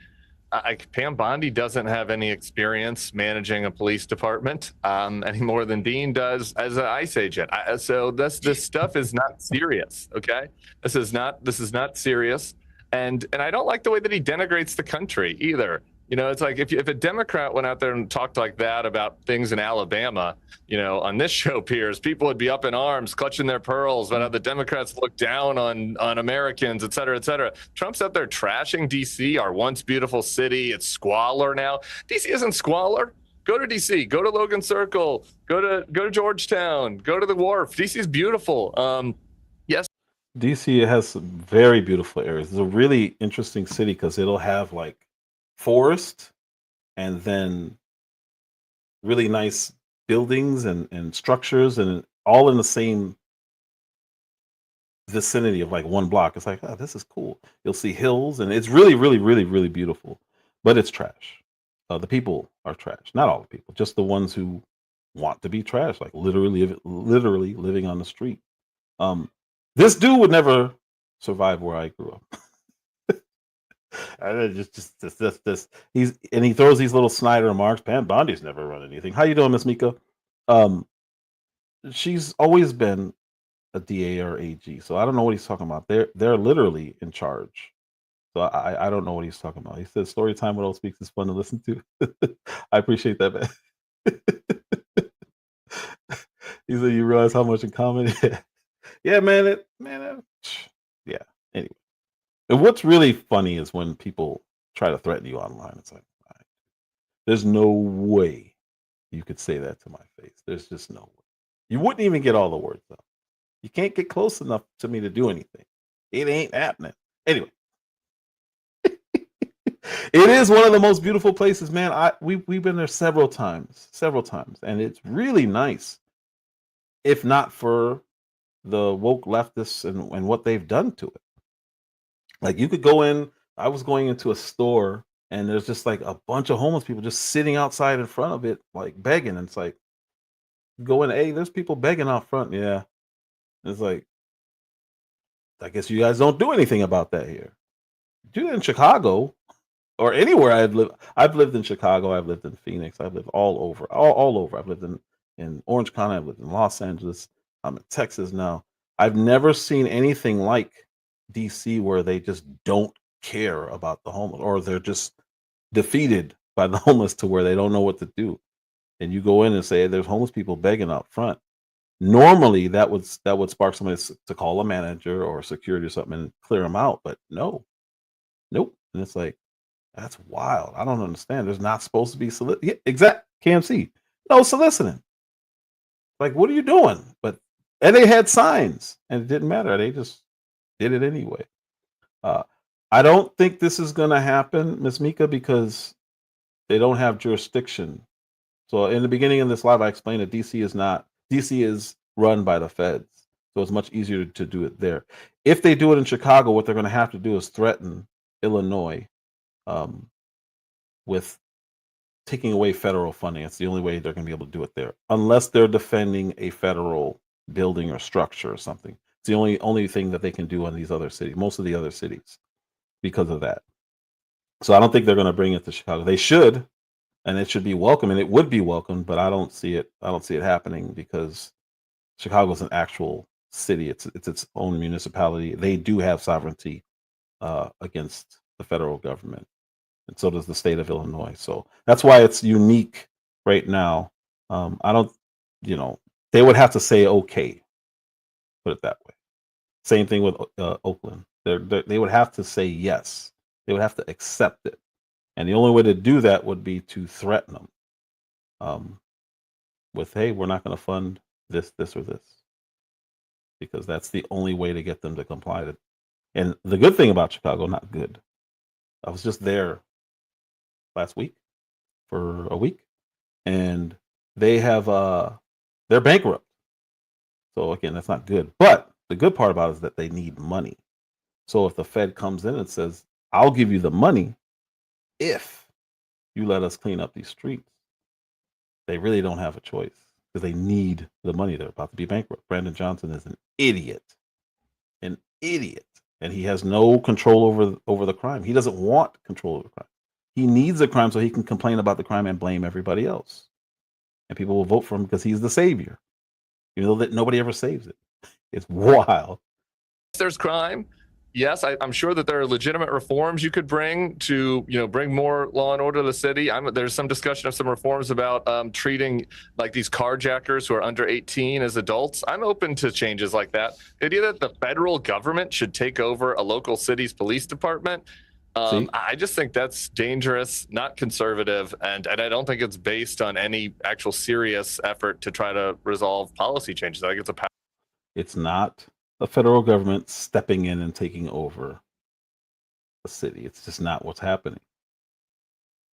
Pam Bondi doesn't have any experience managing a police department any more than Dean does as an ICE agent. So this stuff is not serious. Okay, this is not serious, and I don't like the way that he denigrates the country either. You know, it's like if a Democrat went out there and talked like that about things in Alabama, on this show, Piers, people would be up in arms, clutching their pearls about how the Democrats look down on Americans, et cetera, et cetera. Trump's out there trashing D.C., our once beautiful city. It's squalor now. D.C. isn't squalor. Go to D.C., go to Logan Circle, go to Georgetown, go to the Wharf. D.C. is beautiful. Yes. DC has some very beautiful areas. It's a really interesting city because it'll have like forest and then really nice buildings and structures and all in the same vicinity of like one block. It's like, oh, this is cool. You'll see hills and it's really, really, really, really beautiful, but it's trash. The people are trash. Not all the people, just the ones who want to be trash, like literally living on the street. This dude would never survive where I grew up. He throws these little snide remarks. Pam Bondi's never run anything. How you doing, Miss Mika? She's always been a DA or AG, so I don't know what he's talking about. They're literally in charge. So I don't know what he's talking about. He says story time with Old Speaks is fun to listen to. I appreciate that, man. He said you realize how much in common. Yeah, man. Yeah. Anyway. And what's really funny is when people try to threaten you online. It's like, there's no way you could say that to my face. There's just no way. You wouldn't even get all the words out. You can't get close enough to me to do anything. It ain't happening. Anyway. It is one of the most beautiful places, man. We've been there several times, and it's really nice. If not for the woke leftists and what they've done to it. Like you could go in, I was going into a store and there's just like a bunch of homeless people just sitting outside in front of it, like begging. And it's like, go in, hey, there's people begging out front. Yeah. It's like, I guess you guys don't do anything about that here. Do it in Chicago or anywhere I've lived. I've lived in Chicago. I've lived in Phoenix. I've lived all over. I've lived in Orange County. I've lived in Los Angeles. I'm in Texas now. I've never seen anything like DC where they just don't care about the homeless, or they're just defeated by the homeless to where they don't know what to do. And you go in and say, there's homeless people begging out front. Normally that would spark somebody to call a manager or security or something and clear them out. But nope. And it's like, that's wild. I don't understand. There's not supposed to be KMC. No soliciting. Like, what are you doing? And they had signs and it didn't matter. They just did it anyway. I don't think this is going to happen, Ms. Mika, because they don't have jurisdiction. So in the beginning of this live, I explained that DC is run by the feds. So it's much easier to do it there. If they do it in Chicago, what they're going to have to do is threaten Illinois with taking away federal funding. It's the only way they're going to be able to do it there, unless they're defending a federal building or structure or something. It's the only thing that they can do in these other cities, most of the other cities, because of that. So I don't think they're going to bring it to Chicago. They should, and it should be welcome, and it would be welcome, but I don't see it happening because Chicago's an actual city. It's its own municipality. They do have sovereignty against the federal government, and so does the state of Illinois. So that's why it's unique right now. I don't, they would have to say okay, put it that way. Same thing with Oakland. They would have to say yes. They would have to accept it, and the only way to do that would be to threaten them with, "Hey, we're not going to fund this, this, or this," because that's the only way to get them to comply to. And the good thing about Chicago, not good. I was just there last week for a week, and they have they're bankrupt. So again, that's not good. But the good part about it is that they need money. So if the Fed comes in and says, "I'll give you the money if you let us clean up these streets," they really don't have a choice because they need the money. They're about to be bankrupt. Brandon Johnson is an idiot, and he has no control over the crime. He doesn't want control over the crime. He needs the crime so he can complain about the crime and blame everybody else. And people will vote for him because he's the savior, even though that nobody ever saves it. It's wild. There's crime. Yes, I'm sure that there are legitimate reforms you could bring to, bring more law and order to the city. There's some discussion of some reforms about treating like these carjackers who are under 18 as adults. I'm open to changes like that. The idea that the federal government should take over a local city's police department, I just think that's dangerous, not conservative, and I don't think it's based on any actual serious effort to try to resolve policy changes. I think it's not the federal government stepping in and taking over the city. It's just not what's happening.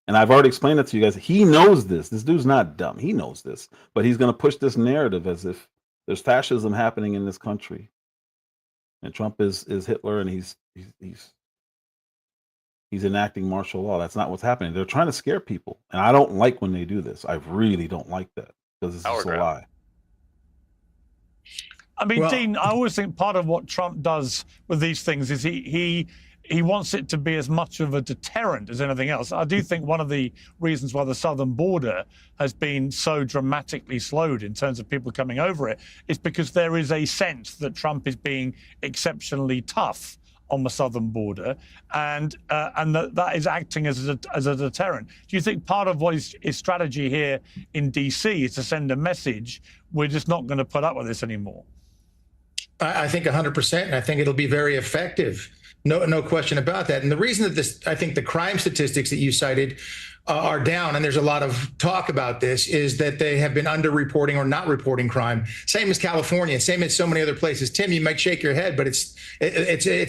And I've already explained it to you guys. He knows this. This dude's not dumb. He knows this, but he's going to push this narrative as if there's fascism happening in this country, and Trump is Hitler, and he's enacting martial law. That's not what's happening. They're trying to scare people, and I don't like when they do this. I really don't like that because it's just a lie. I mean, Dean, I always think part of what Trump does with these things is he wants it to be as much of a deterrent as anything else. I do think one of the reasons why the southern border has been so dramatically slowed in terms of people coming over it is because there is a sense that Trump is being exceptionally tough on the southern border, and that is acting as a deterrent. Do you think part of what his strategy here in DC is to send a message, we're just not going to put up with this anymore? I think 100%, and I think it'll be very effective. No question about that. And the reason that I think the crime statistics that you cited are down, and there's a lot of talk about this, is that they have been underreporting or not reporting crime. Same as California, same as so many other places. Tim, you might shake your head, but it's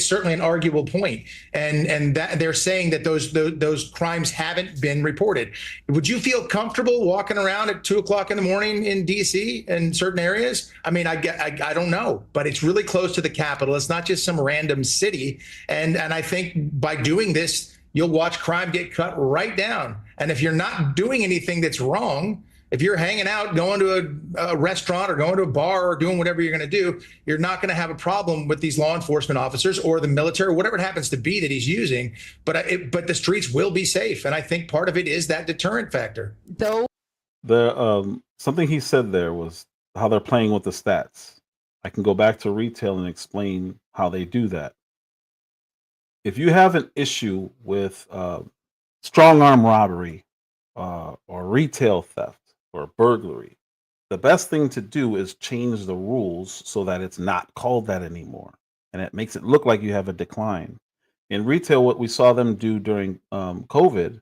certainly an arguable point. And that they're saying that those crimes haven't been reported. Would you feel comfortable walking around at 2 o'clock in the morning in DC in certain areas? I mean, I don't know, but it's really close to the Capitol. It's not just some random city. And I think by doing this, you'll watch crime get cut right down. And if you're not doing anything that's wrong, if you're hanging out, going to a restaurant or going to a bar or doing whatever you're going to do, you're not going to have a problem with these law enforcement officers or the military, or whatever it happens to be that he's using. But the streets will be safe. And I think part of it is that deterrent factor. Something he said there was how they're playing with the stats. I can go back to retail and explain how they do that. If you have an issue with strong arm robbery or retail theft or burglary, the best thing to do is change the rules so that it's not called that anymore. And it makes it look like you have a decline. In retail, what we saw them do during COVID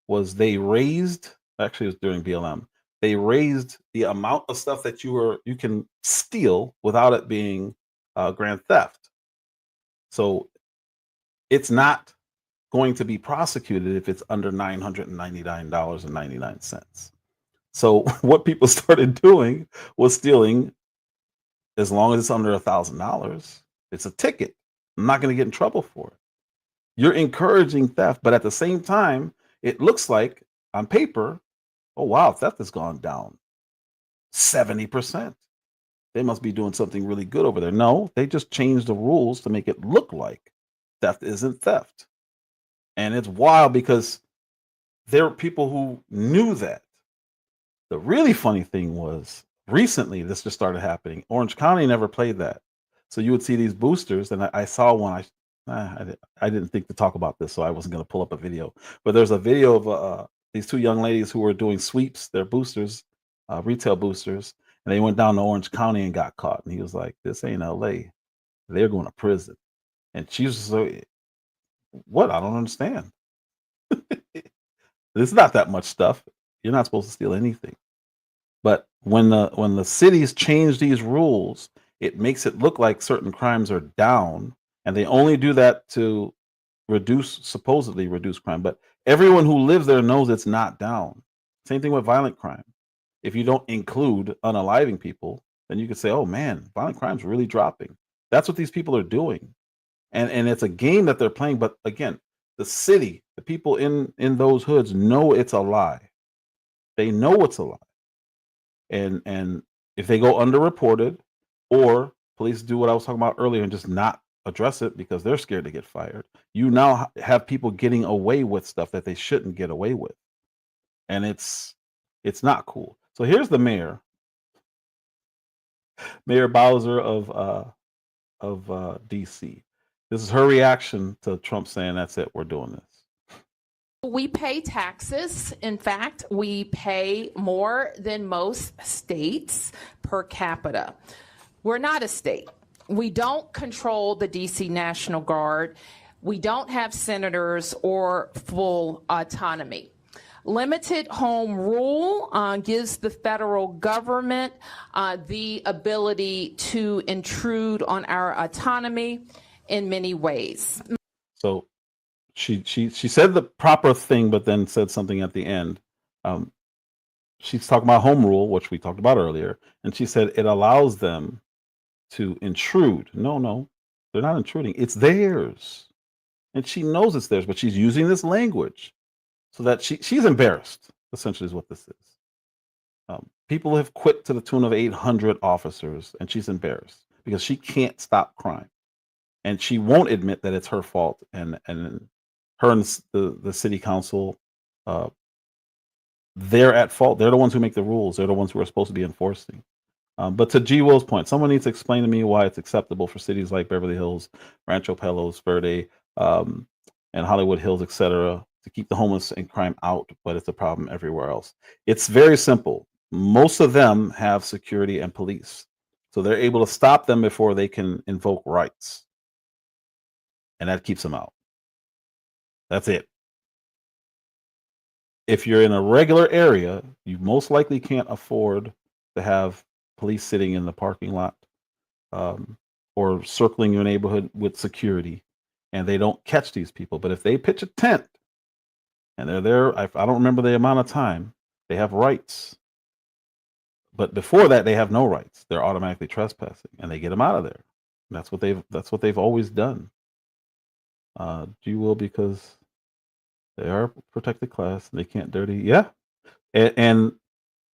was they raised, actually it was during BLM, they raised the amount of stuff that you can steal without it being grand theft. So it's not going to be prosecuted if it's under $999.99. So what people started doing was stealing, as long as it's under $1,000, it's a ticket. I'm not going to get in trouble for it. You're encouraging theft, but at the same time, it looks like on paper, oh wow, theft has gone down 70%. They must be doing something really good over there. No, they just changed the rules to make it look like theft isn't theft. And it's wild because there were people who knew that. The really funny thing was recently this just started happening. Orange County never played that. So you would see these boosters, and I saw one. I didn't think to talk about this, so I wasn't going to pull up a video. But there's a video of these two young ladies who were doing sweeps. They're boosters, retail boosters, and they went down to Orange County and got caught. And he was like, "This ain't L.A. They're going to prison." And she was just like, "What? I don't understand. It's not that much stuff. You're not supposed to steal anything." But when the cities change these rules, it makes it look like certain crimes are down, and they only do that to supposedly reduce crime. But everyone who lives there knows it's not down. Same thing with violent crime. If you don't include unaliving people, then you could say, "Oh man, violent crime's really dropping." That's what these people are doing, and it's a game that they're playing. But again, the city, the people in those hoods know it's a lie. They know it's a lie. And if they go underreported, or police do what I was talking about earlier and just not address it because they're scared to get fired, you now have people getting away with stuff that they shouldn't get away with, and it's not cool. So here's the mayor Bowser of DC. This is her reaction to Trump saying, "That's it, we're doing this." We pay taxes. In fact, we pay more than most states per capita. We're not a state. We don't control the DC National Guard. We don't have senators or full autonomy. Limited home rule gives the federal government the ability to intrude on our autonomy in many ways. So she said the proper thing, but then said something at the end. She's talking about home rule, which we talked about earlier, and she said it allows them to intrude. No, they're not intruding. It's theirs, and she knows it's theirs, but she's using this language so that she's embarrassed. Essentially, is what this is. People have quit to the tune of 800 officers, and she's embarrassed because she can't stop crime, and she won't admit that it's her fault. And her and the city council, they're at fault. They're the ones who make the rules. They're the ones who are supposed to be enforcing. But to G. Will's point, someone needs to explain to me why it's acceptable for cities like Beverly Hills, Rancho Palos Verde, and Hollywood Hills, etc., to keep the homeless and crime out, but it's a problem everywhere else. It's very simple. Most of them have security and police, so they're able to stop them before they can invoke rights, and that keeps them out. That's it. If you're in a regular area, you most likely can't afford to have police sitting in the parking lot or circling your neighborhood with security, and they don't catch these people. But if they pitch a tent and they're there, I don't remember the amount of time, they have rights. But before that, they have no rights. They're automatically trespassing, and they get them out of there. And that's what they've always done. G. Will, because they are a protected class. They can't dirty. Yeah. And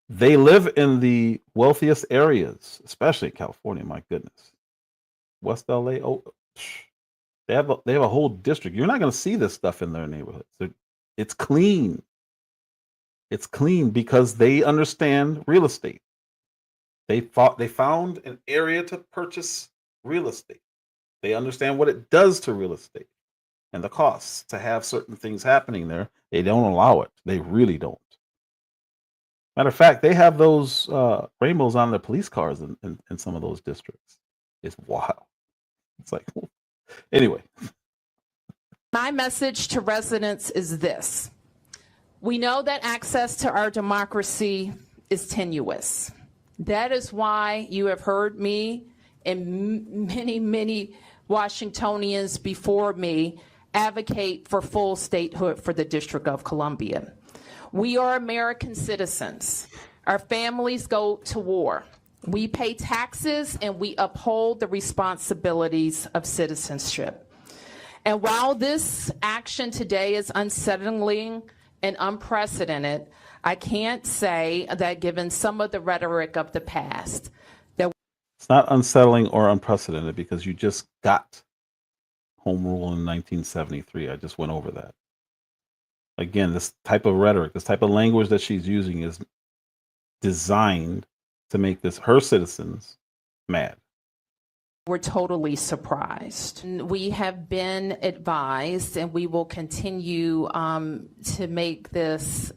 they live in the wealthiest areas, especially in California. My goodness. West LA. Oh, they have a whole district. You're not going to see this stuff in their neighborhoods. It's clean. It's clean because they understand real estate. They found an area to purchase real estate. They understand what it does to real estate and the costs to have certain things happening there. They don't allow it. They really don't. Matter of fact, they have those rainbows on their police cars in some of those districts. It's wild. It's like, anyway. My message to residents is this. We know that access to our democracy is tenuous. That is why you have heard me and many Washingtonians before me advocate for full statehood for the District of Columbia. We are American citizens. Our families go to war. We pay taxes and we uphold the responsibilities of citizenship. And while this action today is unsettling and unprecedented, I can't say that given some of the rhetoric of the past, that it's not unsettling or unprecedented because you just got home rule in 1973. I just went over that. Again, this type of rhetoric, this type of language that she's using is designed to make her citizens mad. We're totally surprised. We have been advised, and we will continue to make this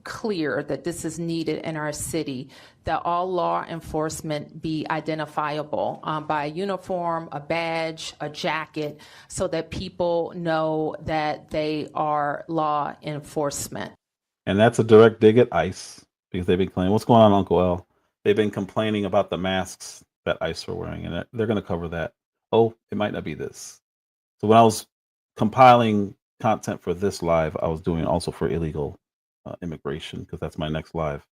clear that this is needed in our city, that all law enforcement be identifiable by a uniform, a badge, a jacket, so that people know that they are law enforcement. And that's a direct dig at ICE, because they've been claiming, what's going on, Uncle L? They've been complaining about the masks that ICE are wearing, and they're going to cover that. Oh, it might not be this. So when I was compiling content for this live, I was doing also for illegal immigration, because that's my next live.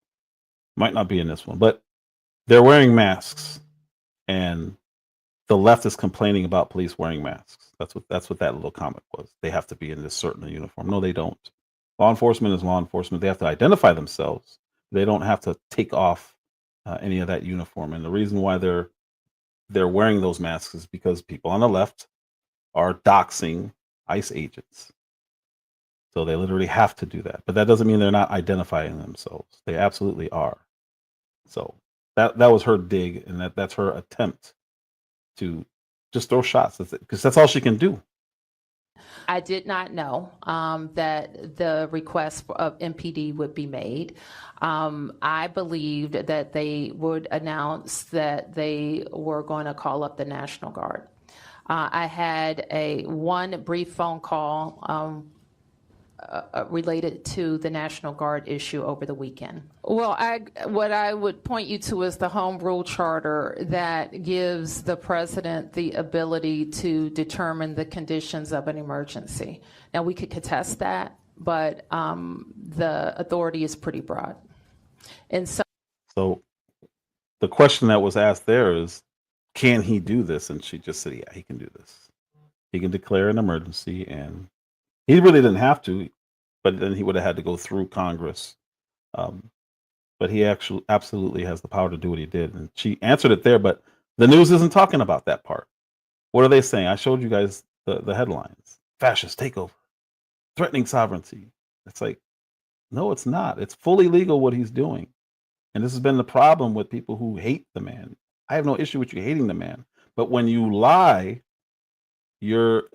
Might not be in this one, but they're wearing masks, and the left is complaining about police wearing masks. That's what that little comment was. They have to be in this certain uniform. No, they don't. Law enforcement is law enforcement. They have to identify themselves. They don't have to take off any of that uniform. And the reason why they're wearing those masks is because people on the left are doxing ICE agents. So they literally have to do that. But that doesn't mean they're not identifying themselves. They absolutely are. So that was her dig, and that's her attempt to just throw shots, because that's all she can do. I did not know that the request of MPD would be made. I believed that they would announce that they were going to call up the National Guard. I had one brief phone call related to the National Guard issue over the weekend. Well, what I would point you to is the Home Rule Charter that gives the president the ability to determine the conditions of an emergency. Now, we could contest that, but the authority is pretty broad. And so the question that was asked there is, can he do this? And she just said, yeah, he can do this. He can declare an emergency, and he really didn't have to, but then he would have had to go through Congress. But he actually absolutely has the power to do what he did. And she answered it there, but the news isn't talking about that part. What are they saying? I showed you guys the headlines. Fascist takeover, threatening sovereignty. It's like, no, it's not. It's fully legal what he's doing. And this has been the problem with people who hate the man. I have no issue with you hating the man. But when you lie, you're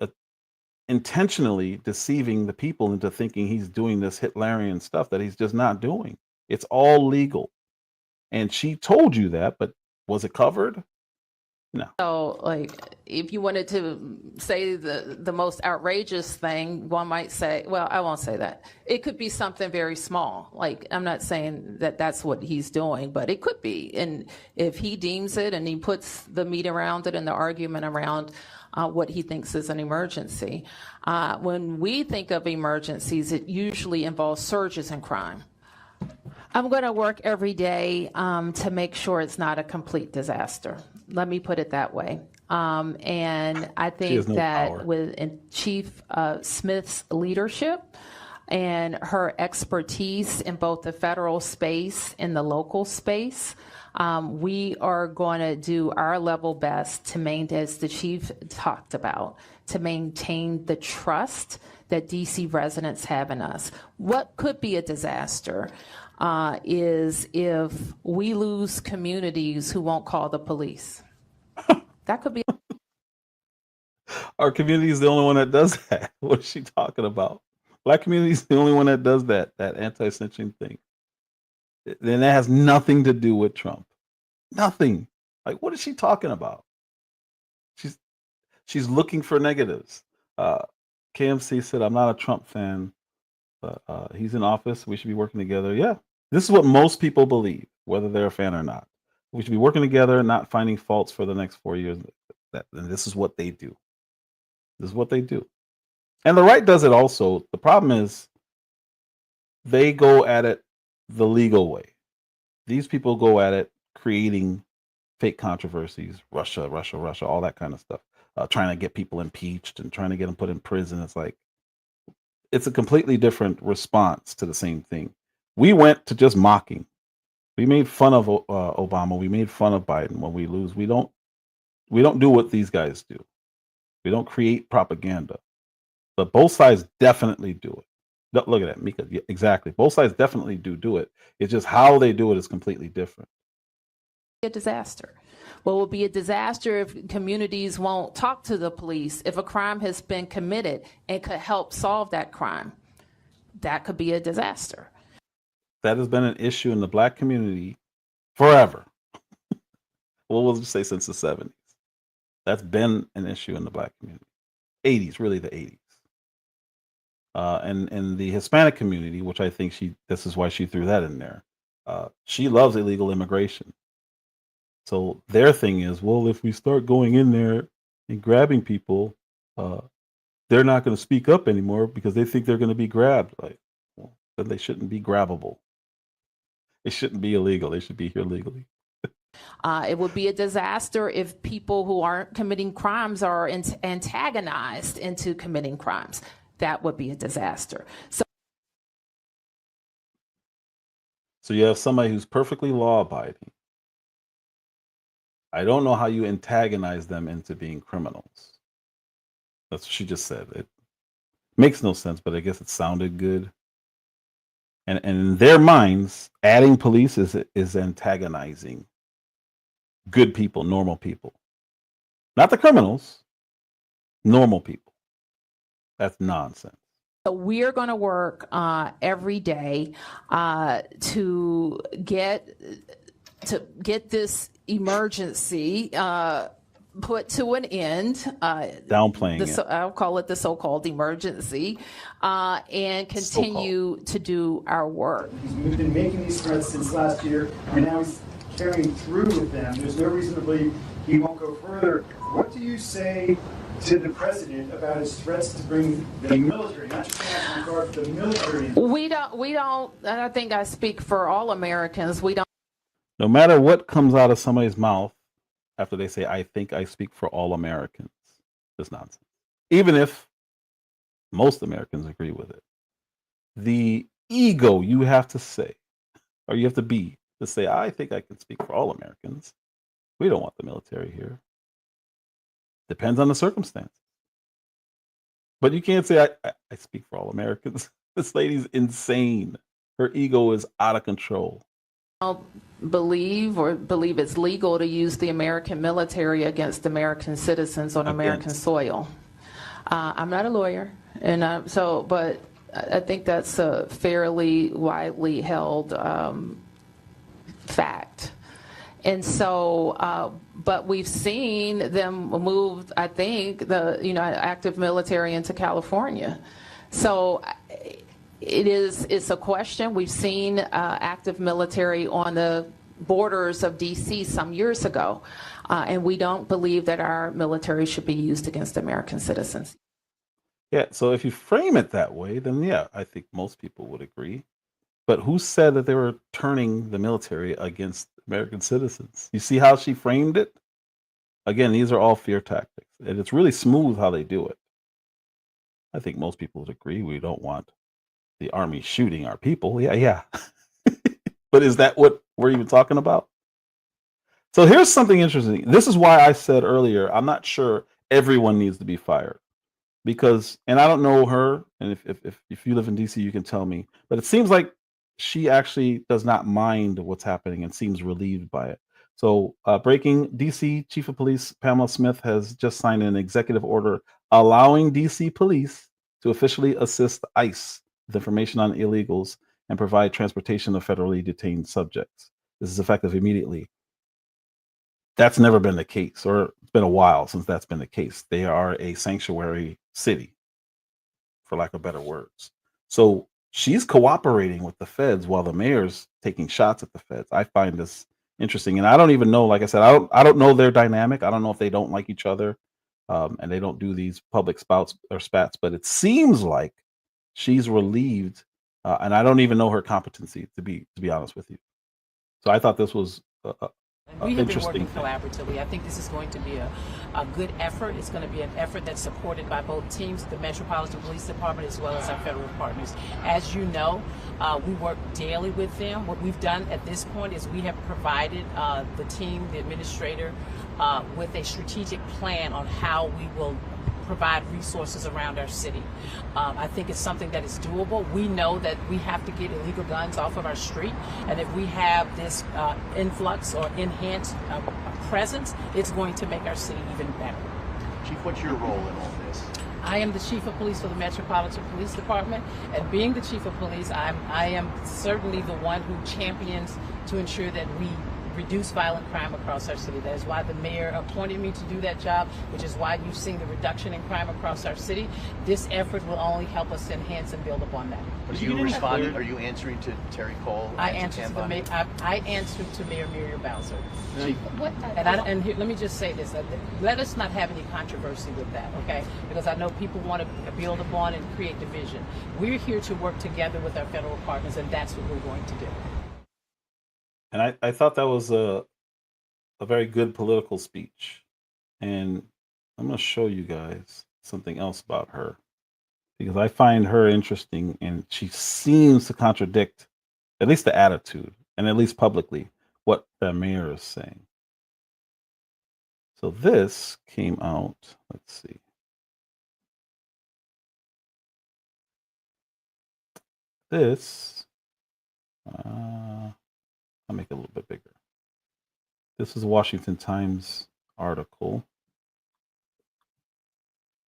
intentionally deceiving the people into thinking he's doing this Hitlerian stuff that he's just not doing. It's all legal. And she told you that, but was it covered? No. So, like, if you wanted to say the most outrageous thing, one might say, well, I won't say that. It could be something very small. Like, I'm not saying that that's what he's doing, but it could be. And if he deems it and he puts the meat around it and the argument around what he thinks is an emergency. When we think of emergencies, it usually involves surges in crime. I'm going to work every day to make sure it's not a complete disaster. Let me put it that way. And I think that with Chief Smith's leadership and her expertise in both the federal space and the local space, we are going to do our level best to maintain, as the chief talked about, to maintain the trust that DC residents have in us. What could be a disaster is if we lose communities who won't call the police. That could be. Our community is the only one that does that. What is she talking about? Black community is the only one that does that anti-snitching thing. Then that has nothing to do with Trump. Nothing. Like, what is she talking about? She's looking for negatives. KMC said, I'm not a Trump fan, but he's in office. We should be working together. Yeah, this is what most people believe, whether they're a fan or not. We should be working together, not finding faults for the next 4 years. And this is what they do. This is what they do. And the right does it also. The problem is they go at it the legal way. These people go at it creating fake controversies, Russia, all that kind of stuff, trying to get people impeached and trying to get them put in prison. It's like, it's a completely different response to the same thing. We went to just mocking. We made fun of Obama. We made fun of Biden. When we lose, we don't do what these guys do. We don't create propaganda. But both sides definitely do it. Look at that, Mika. Yeah, exactly. Both sides definitely do it. It's just how they do it is completely different. A disaster. Well, it will be a disaster if communities won't talk to the police if a crime has been committed and could help solve that crime. That could be a disaster. That has been an issue in the Black community forever. Well, we'll just say since the 70s. That's been an issue in the Black community. 80s, really the 80s. And in the Hispanic community, which I think this is why she threw that in there. She loves illegal immigration. So their thing is, well, if we start going in there and grabbing people, they're not going to speak up anymore because they think they're going to be grabbed. Like, well, then they shouldn't be grabbable. They shouldn't be illegal. They should be here legally. It would be a disaster if people who aren't committing crimes are antagonized into committing crimes. That would be a disaster. So you have somebody who's perfectly law-abiding. I don't know how you antagonize them into being criminals. That's what she just said. It makes no sense, but I guess it sounded good. And in their minds, adding police is antagonizing good people, normal people. Not the criminals, normal people. That's nonsense. So we're going to work every day to get this emergency put to an end. Downplaying it. I'll call it the so-called emergency, and continue to do our work. We've been making these threats since last year, and now he's carrying through with them. There's no reason to believe he won't go further. What do you say to the president about his threats to bring the military, not just the National Guard, but the military? We don't, and I think I speak for all Americans, we don't. No matter what comes out of somebody's mouth after they say, I think I speak for all Americans, it's nonsense. Even if most Americans agree with it. The ego you have to say, or you have to say, I think I can speak for all Americans. We don't want the military here. Depends on the circumstance. But you can't say, I speak for all Americans. This lady's insane. Her ego is out of control. I don't believe it's legal to use the American military against American citizens on American soil. I'm not a lawyer, and but I think that's a fairly widely held fact. And so, but we've seen them move, I think, the active military into California. So it's a question. We've seen active military on the borders of D.C. some years ago, and we don't believe that our military should be used against American citizens. Yeah, so if you frame it that way, then yeah, I think most people would agree. But who said that they were turning the military against American citizens? You see how she framed it? Again, these are all fear tactics, and it's really smooth how they do it. I think most people would agree we don't want the army shooting our people. Yeah. But is that what we're even talking about? So here's something interesting. This is why I said earlier, I'm not sure everyone needs to be fired. Because, and I don't know her, and if you live in DC, you can tell me, but it seems like she actually does not mind what's happening and seems relieved by it. So breaking, DC Chief of Police Pamela Smith has just signed an executive order allowing DC police to officially assist ICE with information on illegals and provide transportation of federally detained subjects. This is effective immediately. That's never been the case, or it's been a while since that's been the case. They are a sanctuary city, for lack of better words. So she's cooperating with the feds while the mayor's taking shots at the feds. I find this interesting, and I don't even know. Like I said, I don't know their dynamic. I don't know if they don't like each other, and they don't do these public spouts or spats. But it seems like she's relieved, and I don't even know her competency to be honest with you. So I thought this was we have been working collaboratively. I think this is going to be a good effort. It's going to be an effort that's supported by both teams, the Metropolitan Police Department as well as our federal partners. As you know, we work daily with them. What we've done at this point is we have provided the team, the administrator, with a strategic plan on how we will provide resources around our city. I think it's something that is doable. We know that we have to get illegal guns off of our street, and if we have this influx or enhanced presence, it's going to make our city even better. Chief, what's your role in all this? I am the Chief of Police for the Metropolitan Police Department, and being the Chief of Police, I am certainly the one who champions to ensure that we reduce violent crime across our city. That is why the mayor appointed me to do that job, which is why you've seen the reduction in crime across our city. This effort will only help us to enhance and build upon that. Are you responding? Are you answering to Terry Cole? I answer to the mayor. I answer to Mayor Muriel Bowser. Chief. And here, let me just say this: let us not have any controversy with that, okay? Because I know people want to build upon and create division. We're here to work together with our federal partners, and that's what we're going to do. And I thought that was a very good political speech. And I'm going to show you guys something else about her, because I find her interesting, and she seems to contradict at least the attitude, and at least publicly, what the mayor is saying. So this came out, let's see. This, I'll make it a little bit bigger. This is a Washington Times article,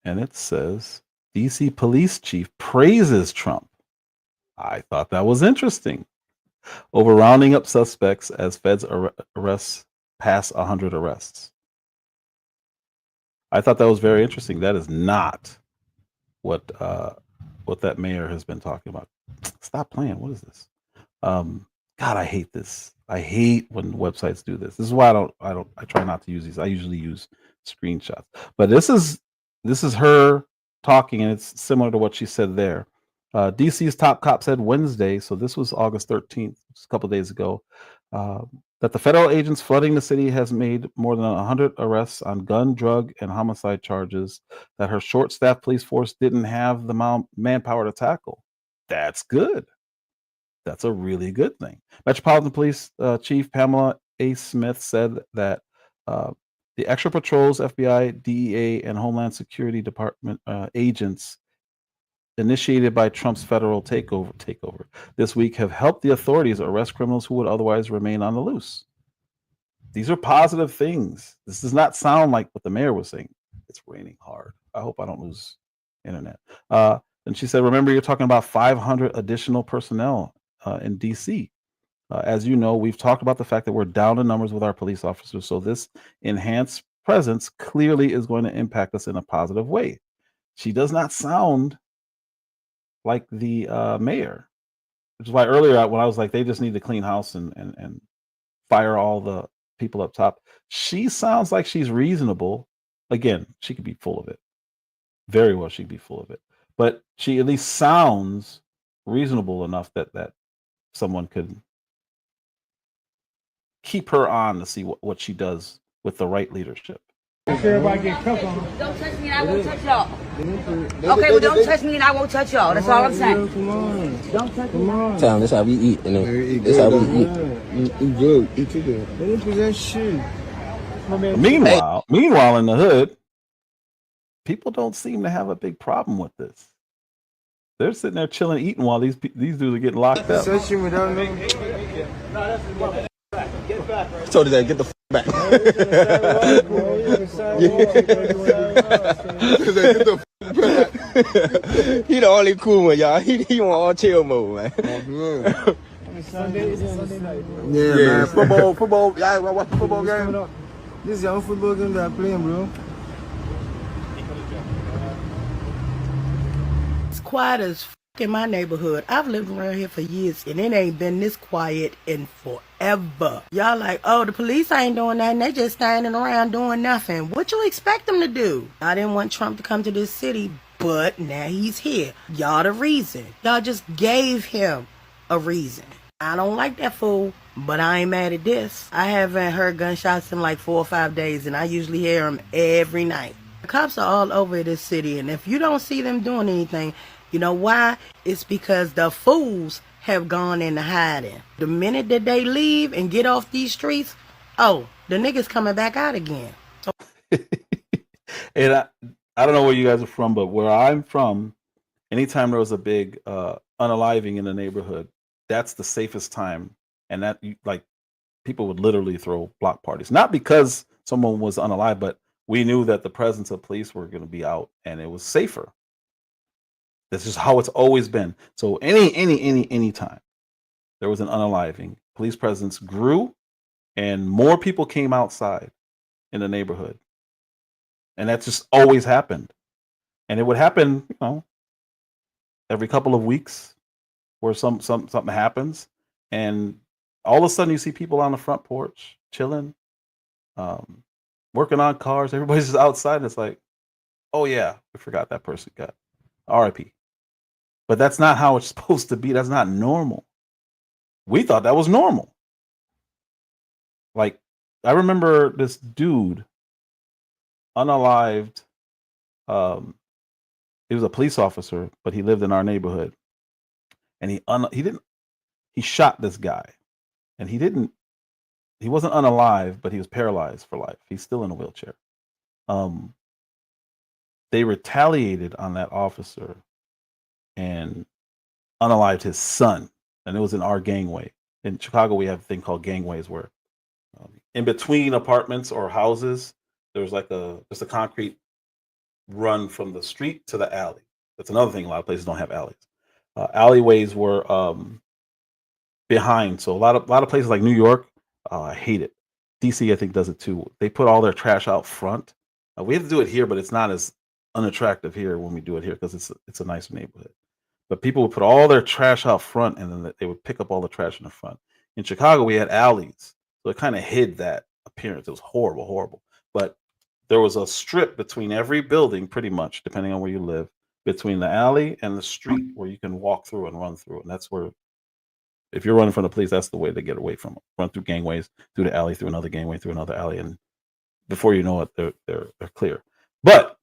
and it says, DC police chief praises Trump. I thought that was interesting. Over rounding up suspects as feds arrests pass 100 arrests. I thought that was very interesting. That is not what that mayor has been talking about. Stop playing. What is this? God, I hate this. I hate when websites do this. This is why I try not to use these. I usually use screenshots. But this is her talking, and it's similar to what she said there. DC's top cop said Wednesday, so this was August 13th, just a couple of days ago, that the federal agents flooding the city has made more than 100 arrests on gun, drug, and homicide charges that her short-staffed police force didn't have the manpower to tackle. That's good. That's a really good thing. Metropolitan Police Chief Pamela A. Smith said that the extra patrols, FBI, DEA, and Homeland Security Department agents initiated by Trump's federal takeover this week have helped the authorities arrest criminals who would otherwise remain on the loose. These are positive things. This does not sound like what the mayor was saying. It's raining hard. I hope I don't lose internet. And she said, remember, you're talking about 500 additional personnel in DC. As you know, we've talked about the fact that we're down in numbers with our police officers. So this enhanced presence clearly is going to impact us in a positive way. She does not sound like the mayor, which is why earlier when I was like, they just need to clean house and fire all the people up top. She sounds like she's reasonable. Again, she could be full of it. Very well, she'd be full of it. But she at least sounds reasonable enough that someone could keep her on to see what she does with the right leadership. Everybody get cuffed on. Don't touch me and I won't touch y'all. Okay, well don't touch me and I won't touch y'all. That's all I'm saying. Come on. Don't touch me. Tell them that's how we eat. That's how we eat. Eat good. Eat too good. They didn't present shit. Meanwhile, in the hood, people don't seem to have a big problem with this. They're sitting there chilling, eating while these dudes are getting locked up. Session without no. Get back. I told you that. Get the back. He the only cool one, y'all. He want all chill mode, man. Sunday night. Yeah, man. Football. Y'all watch the football game? This is the only football game that I'm playing, bro. It's quiet as f in my neighborhood. I've lived around here for years, and it ain't been this quiet in forever. Y'all like, oh, the police ain't doing nothing. They just standing around doing nothing. What you expect them to do? I didn't want Trump to come to this city, but now he's here. Y'all the reason. Y'all just gave him a reason. I don't like that fool, but I ain't mad at this. I haven't heard gunshots in like 4 or 5 days, and I usually hear them every night. The cops are all over this city, and if you don't see them doing anything, you know why? It's because the fools have gone into hiding. The minute that they leave and get off these streets, oh, the niggas coming back out again. And I don't know where you guys are from, but where I'm from, anytime there was a big unaliving in the neighborhood, that's the safest time. And that like people would literally throw block parties, not because someone was unalive, but we knew that the presence of police were going to be out, and it was safer. This is how it's always been. So any time there was an unaliving, police presence grew, and more people came outside in the neighborhood, and that just always happened. And it would happen, every couple of weeks, where something happens, and all of a sudden you see people on the front porch chilling, working on cars. Everybody's just outside, and it's like, oh yeah, I forgot that person got RIP. But that's not how it's supposed to be. That's not normal. We thought that was normal. Like, I remember this dude, unalived. He was a police officer, but he lived in our neighborhood, and he shot this guy, and he wasn't unalive, but he was paralyzed for life. He's still in a wheelchair. They retaliated on that officer and unalived his son, and it was in our gangway. In Chicago, we have a thing called gangways, where in between apartments or houses, there's like just a concrete run from the street to the alley. That's another thing. A lot of places don't have alleys. Alleyways were behind, so a lot of places like New York, I hate it. DC, I think, does it too. They put all their trash out front. We have to do it here, but it's not as unattractive here when we do it here, because it's a nice neighborhood. But people would put all their trash out front, and then they would pick up all the trash in the front. In Chicago, we had alleys, so it kind of hid that appearance. It was horrible, horrible. But there was a strip between every building, pretty much, depending on where you live, between the alley and the street, where you can walk through and run through. And that's where, if you're running from the police, that's the way to get away from them. Run through gangways, through the alley, through another gangway, through another alley, and before you know it, they're clear. But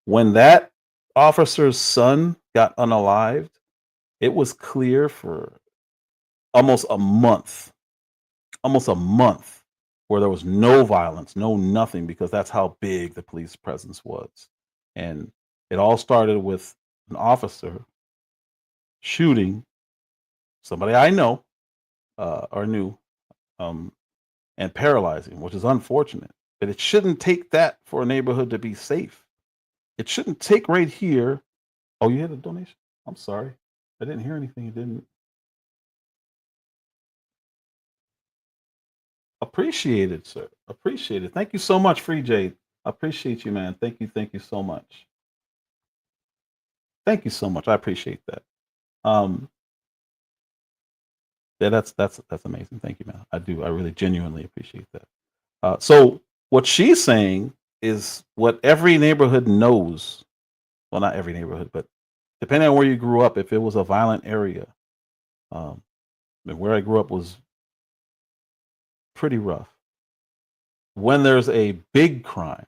when that officer's son got unalived, it was clear for almost a month, where there was no violence, no nothing, because that's how big the police presence was. And it all started with an officer shooting somebody I know or knew, and paralyzing, which is unfortunate. But it shouldn't take that for a neighborhood to be safe. It shouldn't take right here. Oh, you had a donation? I'm sorry. I didn't hear anything. You didn't. Appreciate it, sir. Appreciate it. Thank you so much, Free Jade. I appreciate you, man. Thank you. Thank you so much. Thank you so much. I appreciate that. Yeah, that's amazing. Thank you, man. I do. I really genuinely appreciate that. So what she's saying is what every neighborhood knows. Well, not every neighborhood, but depending on where you grew up, if it was a violent area, and where I grew up was pretty rough. When there's a big crime,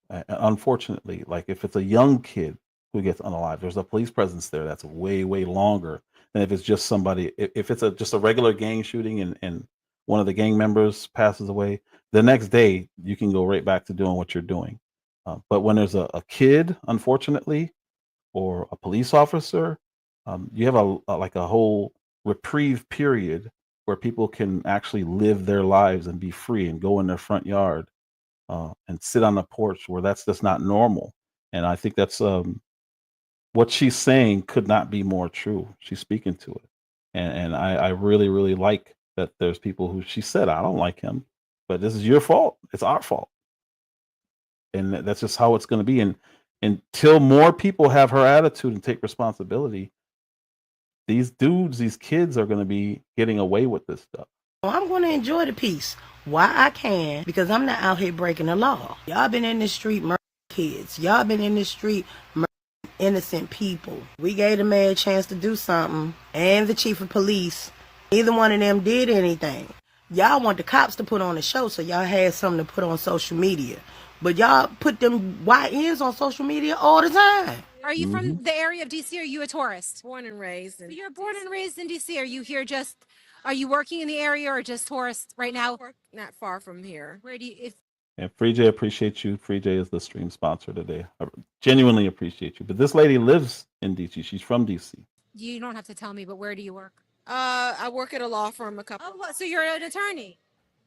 unfortunately, like if it's a young kid who gets unalived, there's a police presence there that's way, way longer than if it's just somebody. If it's just a regular gang shooting and one of the gang members passes away, the next day you can go right back to doing what you're doing. But when there's a kid, unfortunately, or a police officer, you have a whole reprieve period where people can actually live their lives and be free and go in their front yard and sit on the porch, where that's just not normal. And I think that's what she's saying could not be more true. She's speaking to it. And I really, really like that there's people who, she said, I don't like him, but this is your fault. It's our fault. And that's just how it's going to be. And until more people have her attitude and take responsibility, these dudes, these kids are going to be getting away with this stuff. Well, I'm going to enjoy the peace while I can, because I'm not out here breaking the law. Y'all been in the street murdering kids. Y'all been in the street murdering innocent people. We gave the man a chance to do something, and the chief of police. Neither one of them did anything. Y'all want the cops to put on a show, so y'all had something to put on social media. But y'all put them YNs on social media all the time. Are you from the area of DC? Or are you a tourist? Born and raised. So you're born and raised in DC. Are you here are you working in the area or just tourist right now? Not far from here. Where do you, And Free J, appreciate you. Free J is the stream sponsor today. I genuinely appreciate you. But this lady lives in DC. She's from DC. You don't have to tell me, but where do you work? I work at a law firm. So you're an attorney?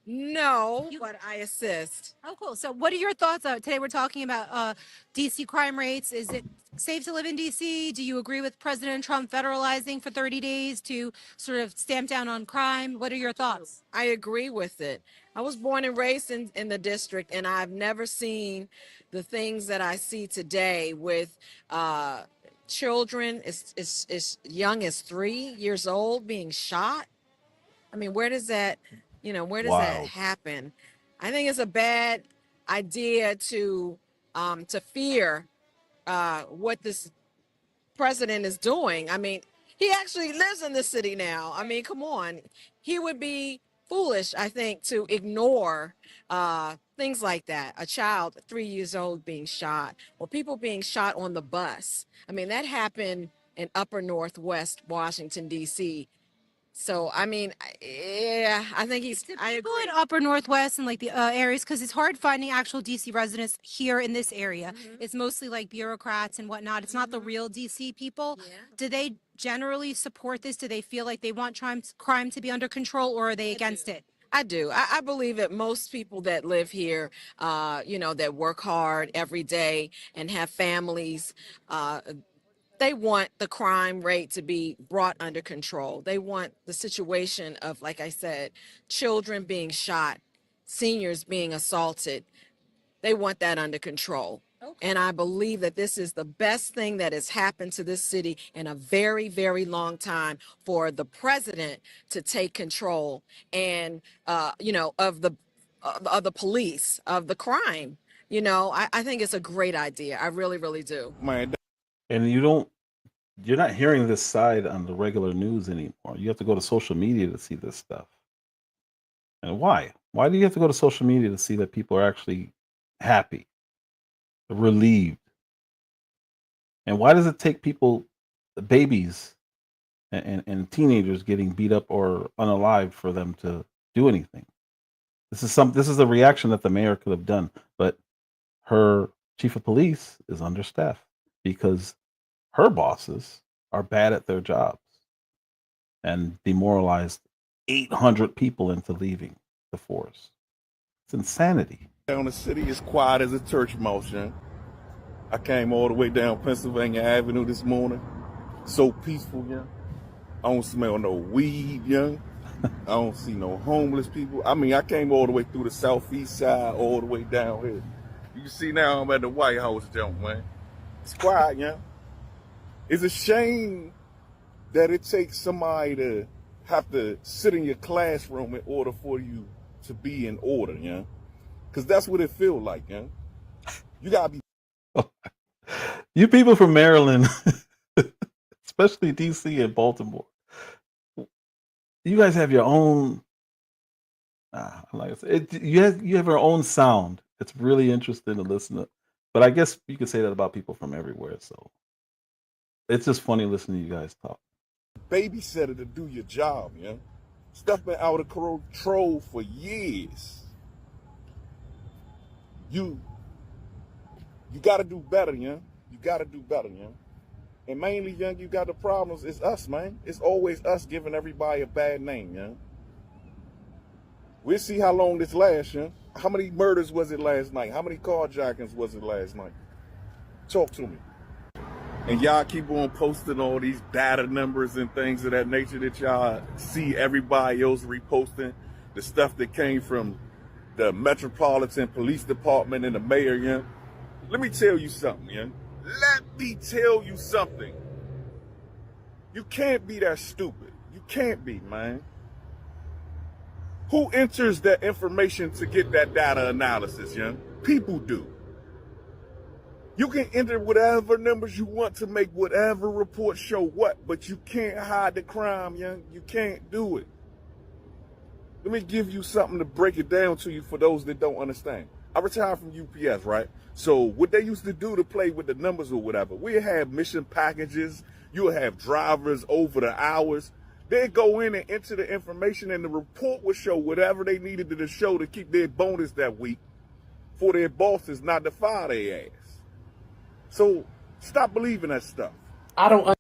No, but I assist. Oh, cool. So what are your thoughts? Today we're talking about DC crime rates. Is it safe to live in DC? Do you agree with President Trump federalizing for 30 days to sort of stamp down on crime? What are your thoughts? I agree with it. I was born and raised in the district, and I've never seen the things that I see today with children as young as 3 years old being shot. I mean, where does that happen? I think it's a bad idea to fear what this president is doing. I mean, he actually lives in the city now. I mean, come on. He would be foolish, I think, to ignore things like that. A child 3 years old being shot, or people being shot on the bus. I mean, that happened in upper Northwest Washington, D.C. So, I mean, yeah, I think I People agree. in upper Northwest and like the areas, because it's hard finding actual DC residents here in this area. It's mostly like bureaucrats and whatnot. It's not the real DC people. Do they generally support this? Do they feel like they want crime to be under control, or are they against it? I do. I believe that most people that live here, that work hard every day and have families, they want the crime rate to be brought under control. They want the situation of, like I said, children being shot, seniors being assaulted. They want that under control. And I believe that this is the best thing that has happened to this city in a very, very long time, for the president to take control and, of the police, of the crime. I think it's a great idea. I really, really do. And you're not hearing this side on the regular news anymore. You have to go to social media to see this stuff. And why? Why do you have to go to social media to see that people are actually happy, relieved? And why does it take people, babies and teenagers getting beat up or unalived for them to do anything? This is the reaction that the mayor could have done, but her chief of police is understaffed because her bosses are bad at their jobs and demoralized 800 people into leaving the force. It's insanity. Down the city is quiet as a church mouse, young. I came all the way down Pennsylvania Avenue this morning. So peaceful, young. I don't smell no weed, young. I don't see no homeless people. I mean, I came all the way through the southeast side, all the way down here. You see now I'm at the White House, young man. It's quiet, young. It's a shame that it takes somebody to have to sit in your classroom in order for you to be in order, yeah? Because that's what it feels like, yeah? You gotta be... You people from Maryland, especially DC and Baltimore, you guys have your own... like I said, you have your own sound. It's really interesting to listen to. But I guess you could say that about people from everywhere, so... It's just funny listening to you guys talk. Babysitter to do your job, yeah? Stuff been out of control for years. You got to do better, yeah? You got to do better, yeah? And mainly, young, you got the problems. It's us, man. It's always us giving everybody a bad name, yeah? We'll see how long this lasts, yeah? How many murders was it last night? How many carjackings was it last night? Talk to me. And y'all keep on posting all these data numbers and things of that nature that y'all see everybody else reposting. The stuff that came from the Metropolitan Police Department and the mayor, yeah? Let me tell you something, yeah? Let me tell you something. You can't be that stupid. You can't be, man. Who enters that information to get that data analysis, yeah? People do. You can enter whatever numbers you want to make whatever report show what, but you can't hide the crime, young. You can't do it. Let me give you something to break it down to you for those that don't understand. I retired from UPS, right? So what they used to do to play with the numbers or whatever, we have mission packages. You'll have drivers over the hours. They'd go in and enter the information and the report would show whatever they needed to show to keep their bonus that week. for their bosses not to fire their ass. So stop believing that stuff. I don't.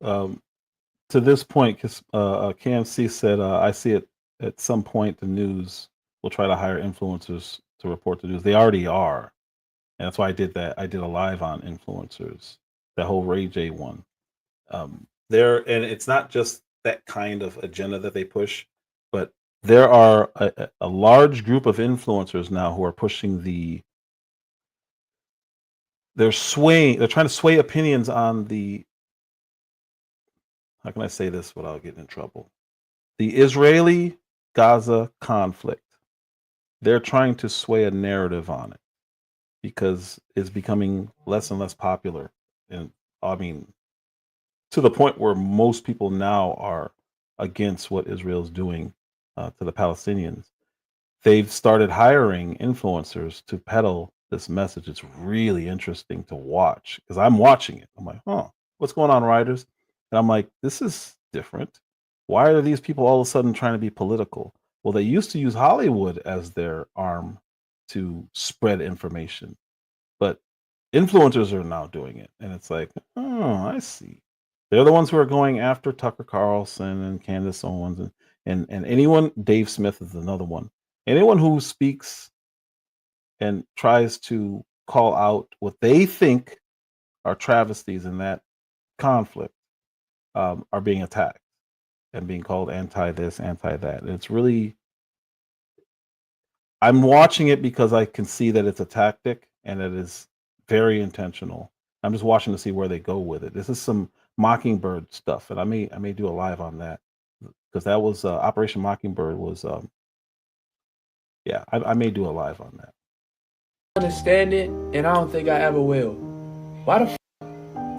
To this point, because KMC said, I see it at some point. The news will try to hire influencers to report the news. They already are, and that's why I did that. I did a live on influencers, that whole Ray J one. There, and it's not just that kind of agenda that they push, but there are a large group of influencers now who are pushing they're trying to sway opinions on the, how can I say this without getting in trouble? The Israeli-Gaza conflict. They're trying to sway a narrative on it because it's becoming less and less popular. And I mean, to the point where most people now are against what Israel's doing to the Palestinians. They've started hiring influencers to peddle this message. It's really interesting to watch because I'm watching it. I'm like, what's going on, writers? And I'm like, this is different. Why are these people all of a sudden trying to be political? Well, they used to use Hollywood as their arm to spread information, but influencers are now doing it. And it's like, oh, I see. They're the ones who are going after Tucker Carlson and Candace Owens and anyone. Dave Smith is another one. Anyone who speaks and tries to call out what they think are travesties in that conflict are being attacked and being called anti this, anti that. And it's really, I'm watching it because I can see that it's a tactic and it is very intentional. I'm just watching to see where they go with it. This is some Mockingbird stuff, and I may do a live on that because that was Operation Mockingbird was I may do a live on that. Understand it, and I don't think I ever will. Why the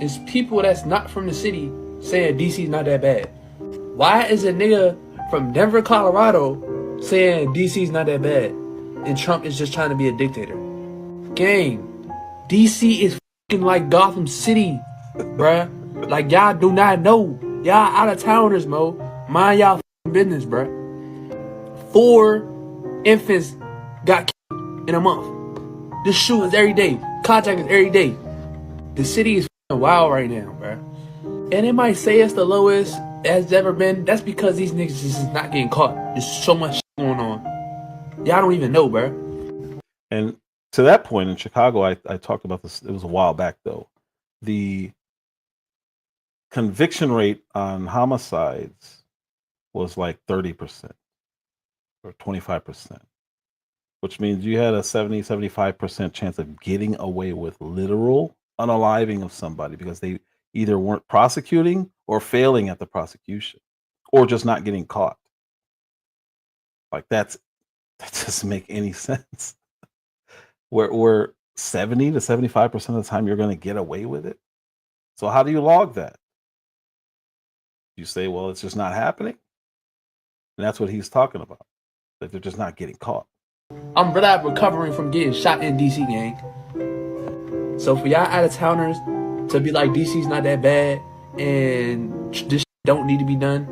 is people that's not from the city saying DC's not that bad? Why is a nigga from Denver, Colorado saying DC's not that bad and Trump is just trying to be a dictator? Gang, DC is fucking like Gotham City, bruh. Like, y'all do not know. Y'all out of towners, mo. Mind y'all business, bruh. 4 infants got killed in a month. This shootings every day. Carjackings every day. The city is wild right now, bruh. And it might say it's the lowest it's ever been. That's because these niggas is not getting caught. There's so much shit going on. Y'all don't even know, bruh. And to that point in Chicago, I talked about this. It was a while back, though. The conviction rate on homicides was like 30% or 25%, which means you had a 75% chance of getting away with literal unaliving of somebody because they either weren't prosecuting or failing at the prosecution or just not getting caught. Like that doesn't make any sense. Where 70 to 75% of the time you're going to get away with it. So how do you log that? You say, well, it's just not happening. And that's what he's talking about. That they're just not getting caught. I'm really recovering from getting shot in DC, gang. So for y'all out of towners to be like DC's not that bad and this don't need to be done,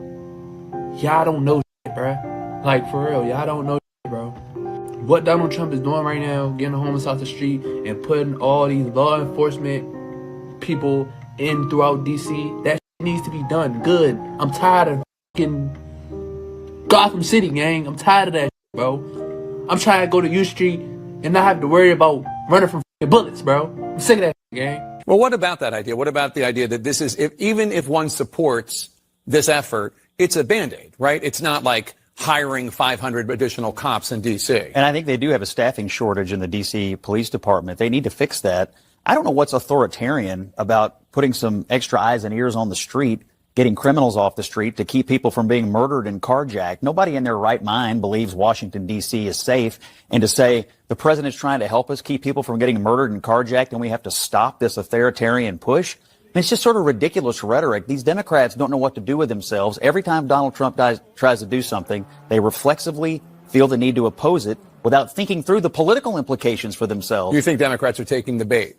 y'all don't know shit, bruh. Like for real, y'all don't know shit, bro. What Donald Trump is doing right now, getting the homeless off the street and putting all these law enforcement people in throughout DC, that needs to be done good. I'm tired of fucking Gotham City, gang. I'm tired of that shit, bro. I'm trying to go to U Street and not have to worry about running from bullets, bro. I'm sick of that shit, gang. Well, what about that idea? What about the idea that this is, even if one supports this effort, it's a Band-Aid, right? It's not like hiring 500 additional cops in D.C. And I think they do have a staffing shortage in the D.C. Police Department. They need to fix that. I don't know what's authoritarian about putting some extra eyes and ears on the street, getting criminals off the street to keep people from being murdered and carjacked. Nobody in their right mind believes Washington, D.C. is safe. And to say the president's trying to help us keep people from getting murdered and carjacked and we have to stop this authoritarian push, I mean, it's just sort of ridiculous rhetoric. These Democrats don't know what to do with themselves. Every time Donald Trump tries to do something, they reflexively feel the need to oppose it without thinking through the political implications for themselves. You think Democrats are taking the bait?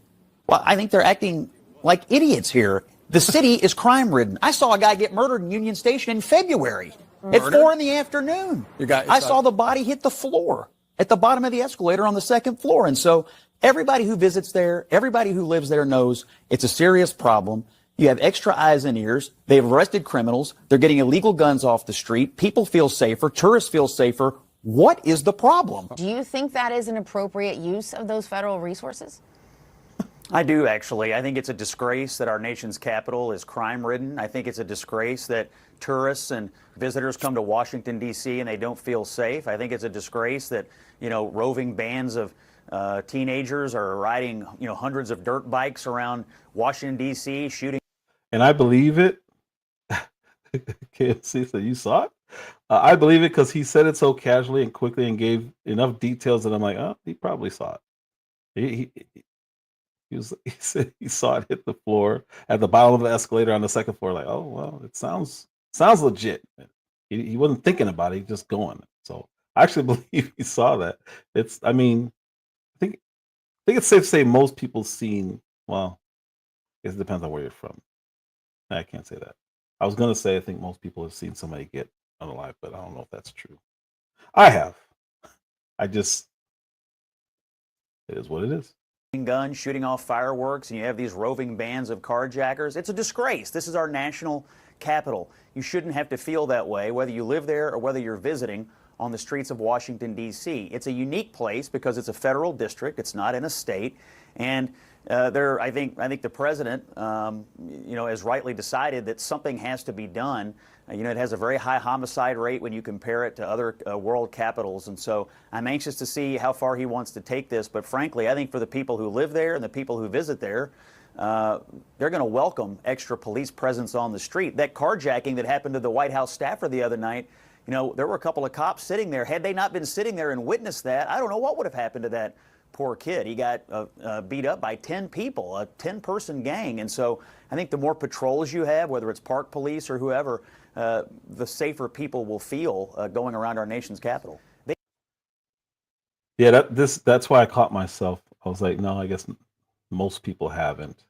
Well, I think they're acting like idiots here. The city is crime-ridden. I saw a guy get murdered in Union Station in February at 4 in the afternoon. I saw the body hit the floor. at the bottom of the escalator on the second floor. And so everybody who visits there, everybody who lives there knows it's a serious problem. You have extra eyes and ears. They've arrested criminals. They're getting illegal guns off the street. People feel safer. Tourists feel safer. What is the problem? Do you think that is an appropriate use of those federal resources? I do, actually. I think it's a disgrace that our nation's capital is crime-ridden. I think it's a disgrace that tourists and visitors come to Washington, D.C. and they don't feel safe. I think it's a disgrace that, roving bands of teenagers are riding, hundreds of dirt bikes around Washington, D.C., shooting. And I believe it. KFC said, you saw it? I believe it because he said it so casually and quickly and gave enough details that I'm like, oh, he probably saw it. He said he saw it hit the floor at the bottom of the escalator on the second floor. Like, oh well, it sounds legit. He wasn't thinking about it; he just going. So I actually believe he saw that. I think it's safe to say most people seen. Well, it depends on where you're from. I can't say that. I was gonna say I think most people have seen somebody get unalive, but I don't know if that's true. I have. It is what it is. Guns, shooting off fireworks, and you have these roving bands of carjackers. It's a disgrace. This is our national capital. You shouldn't have to feel that way, whether you live there or whether you're visiting on the streets of Washington, D.C. It's a unique place because it's a federal district. It's not in a state. And I think the president, has rightly decided that something has to be done. It has a very high homicide rate when you compare it to other world capitals. And so I'm anxious to see how far he wants to take this. But frankly, I think for the people who live there and the people who visit there, they're going to welcome extra police presence on the street. That carjacking that happened to the White House staffer the other night, there were a couple of cops sitting there. Had they not been sitting there and witnessed that, I don't know what would have happened to that poor kid. He got beat up by 10 people, a 10-person gang. And so I think the more patrols you have, whether it's park police or whoever, the safer people will feel going around our nation's capital. That's why I caught myself. I was like, no, I guess most people haven't.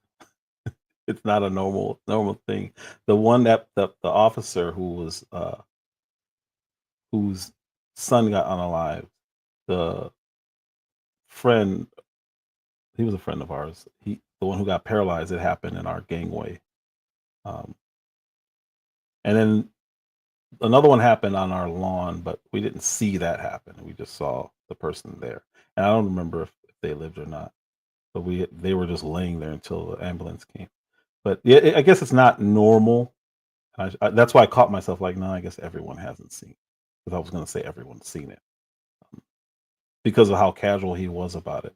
It's not a normal thing. The one that the officer whose son got unalive, the friend, he was a friend of ours. The one who got paralyzed, it happened in our gangway. And then another one happened on our lawn, but we didn't see that happen. We just saw the person there. And I don't remember if they lived or not, but they were just laying there until the ambulance came. But yeah, I guess it's not normal. That's why I caught myself like, no, I guess everyone hasn't seen it. Because I was going to say everyone's seen it. Because of how casual he was about it.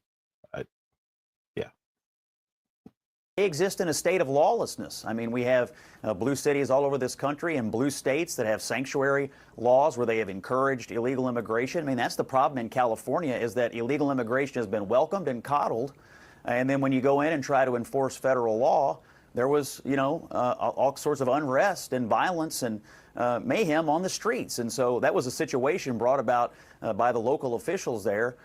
They exist in a state of lawlessness. I mean, we have blue cities all over this country and blue states that have sanctuary laws where they have encouraged illegal immigration. I mean, that's the problem in California, is that illegal immigration has been welcomed and coddled. And then when you go in and try to enforce federal law, there was, all sorts of unrest and violence and mayhem on the streets. And so that was a situation brought about by the local officials there.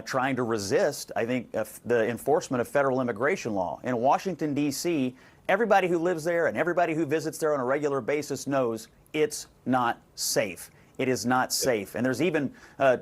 Trying to resist, I think, the enforcement of federal immigration law. In Washington, D.C., everybody who lives there and everybody who visits there on a regular basis knows it's not safe. It is not safe. And there's even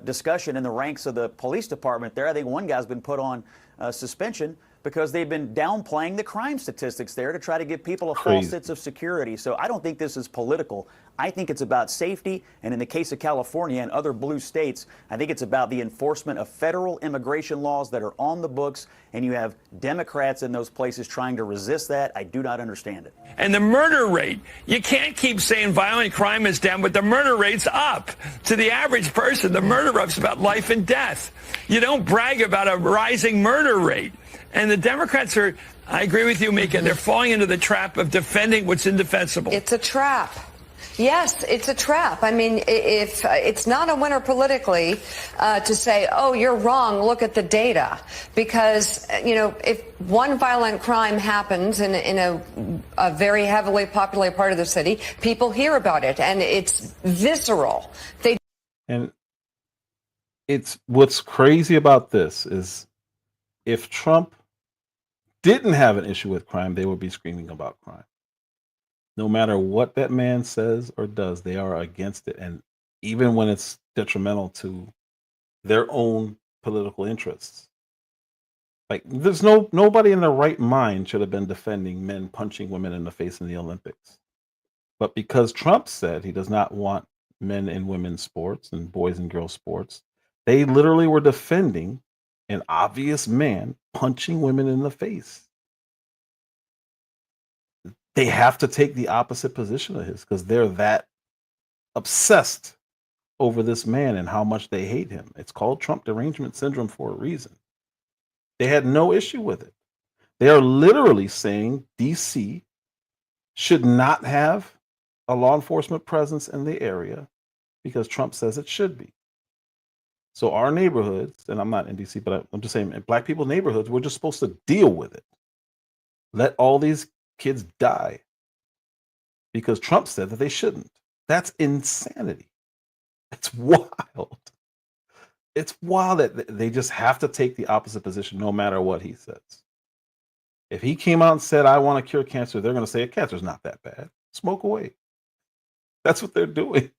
discussion in the ranks of the police department there. I think one guy's been put on suspension because they've been downplaying the crime statistics there to try to give people a false sense of security. So I don't think this is political. I think it's about safety, and in the case of California and other blue states, I think it's about the enforcement of federal immigration laws that are on the books, and you have Democrats in those places trying to resist that. I do not understand it. And the murder rate, you can't keep saying violent crime is down, but the murder rate's up. To the average person, the murder rate's about life and death. You don't brag about a rising murder rate. And the Democrats are, I agree with you, Mika, they're falling into the trap of defending what's indefensible. It's a trap. Yes, it's a trap. I mean, if it's not a winner politically to say, oh, you're wrong, look at the data. Because, if one violent crime happens in a very heavily populated part of the city, people hear about it, and it's visceral. And it's what's crazy about this is if Trump didn't have an issue with crime, they would be screaming about crime. No matter what that man says or does, they are against it. And even when it's detrimental to their own political interests. Like, there's nobody in their right mind should have been defending men punching women in the face in the Olympics. But because Trump said he does not want men and women's sports and boys and girls sports, they literally were defending an obvious man punching women in the face. They have to take the opposite position of his because they're that obsessed over this man and how much they hate him. It's called Trump derangement syndrome for a reason. They had no issue with it. They are literally saying DC should not have a law enforcement presence in the area because Trump says it should be. So our neighborhoods, and I'm not in DC, but I'm just saying in Black people neighborhoods, we're just supposed to deal with it. Let all these kids die because Trump said that they shouldn't. That's insanity. It's wild. It's wild that they just have to take the opposite position no matter what he says. If he came out and said, I want to cure cancer, they're going to say, cancer's not that bad. Smoke away. That's what they're doing.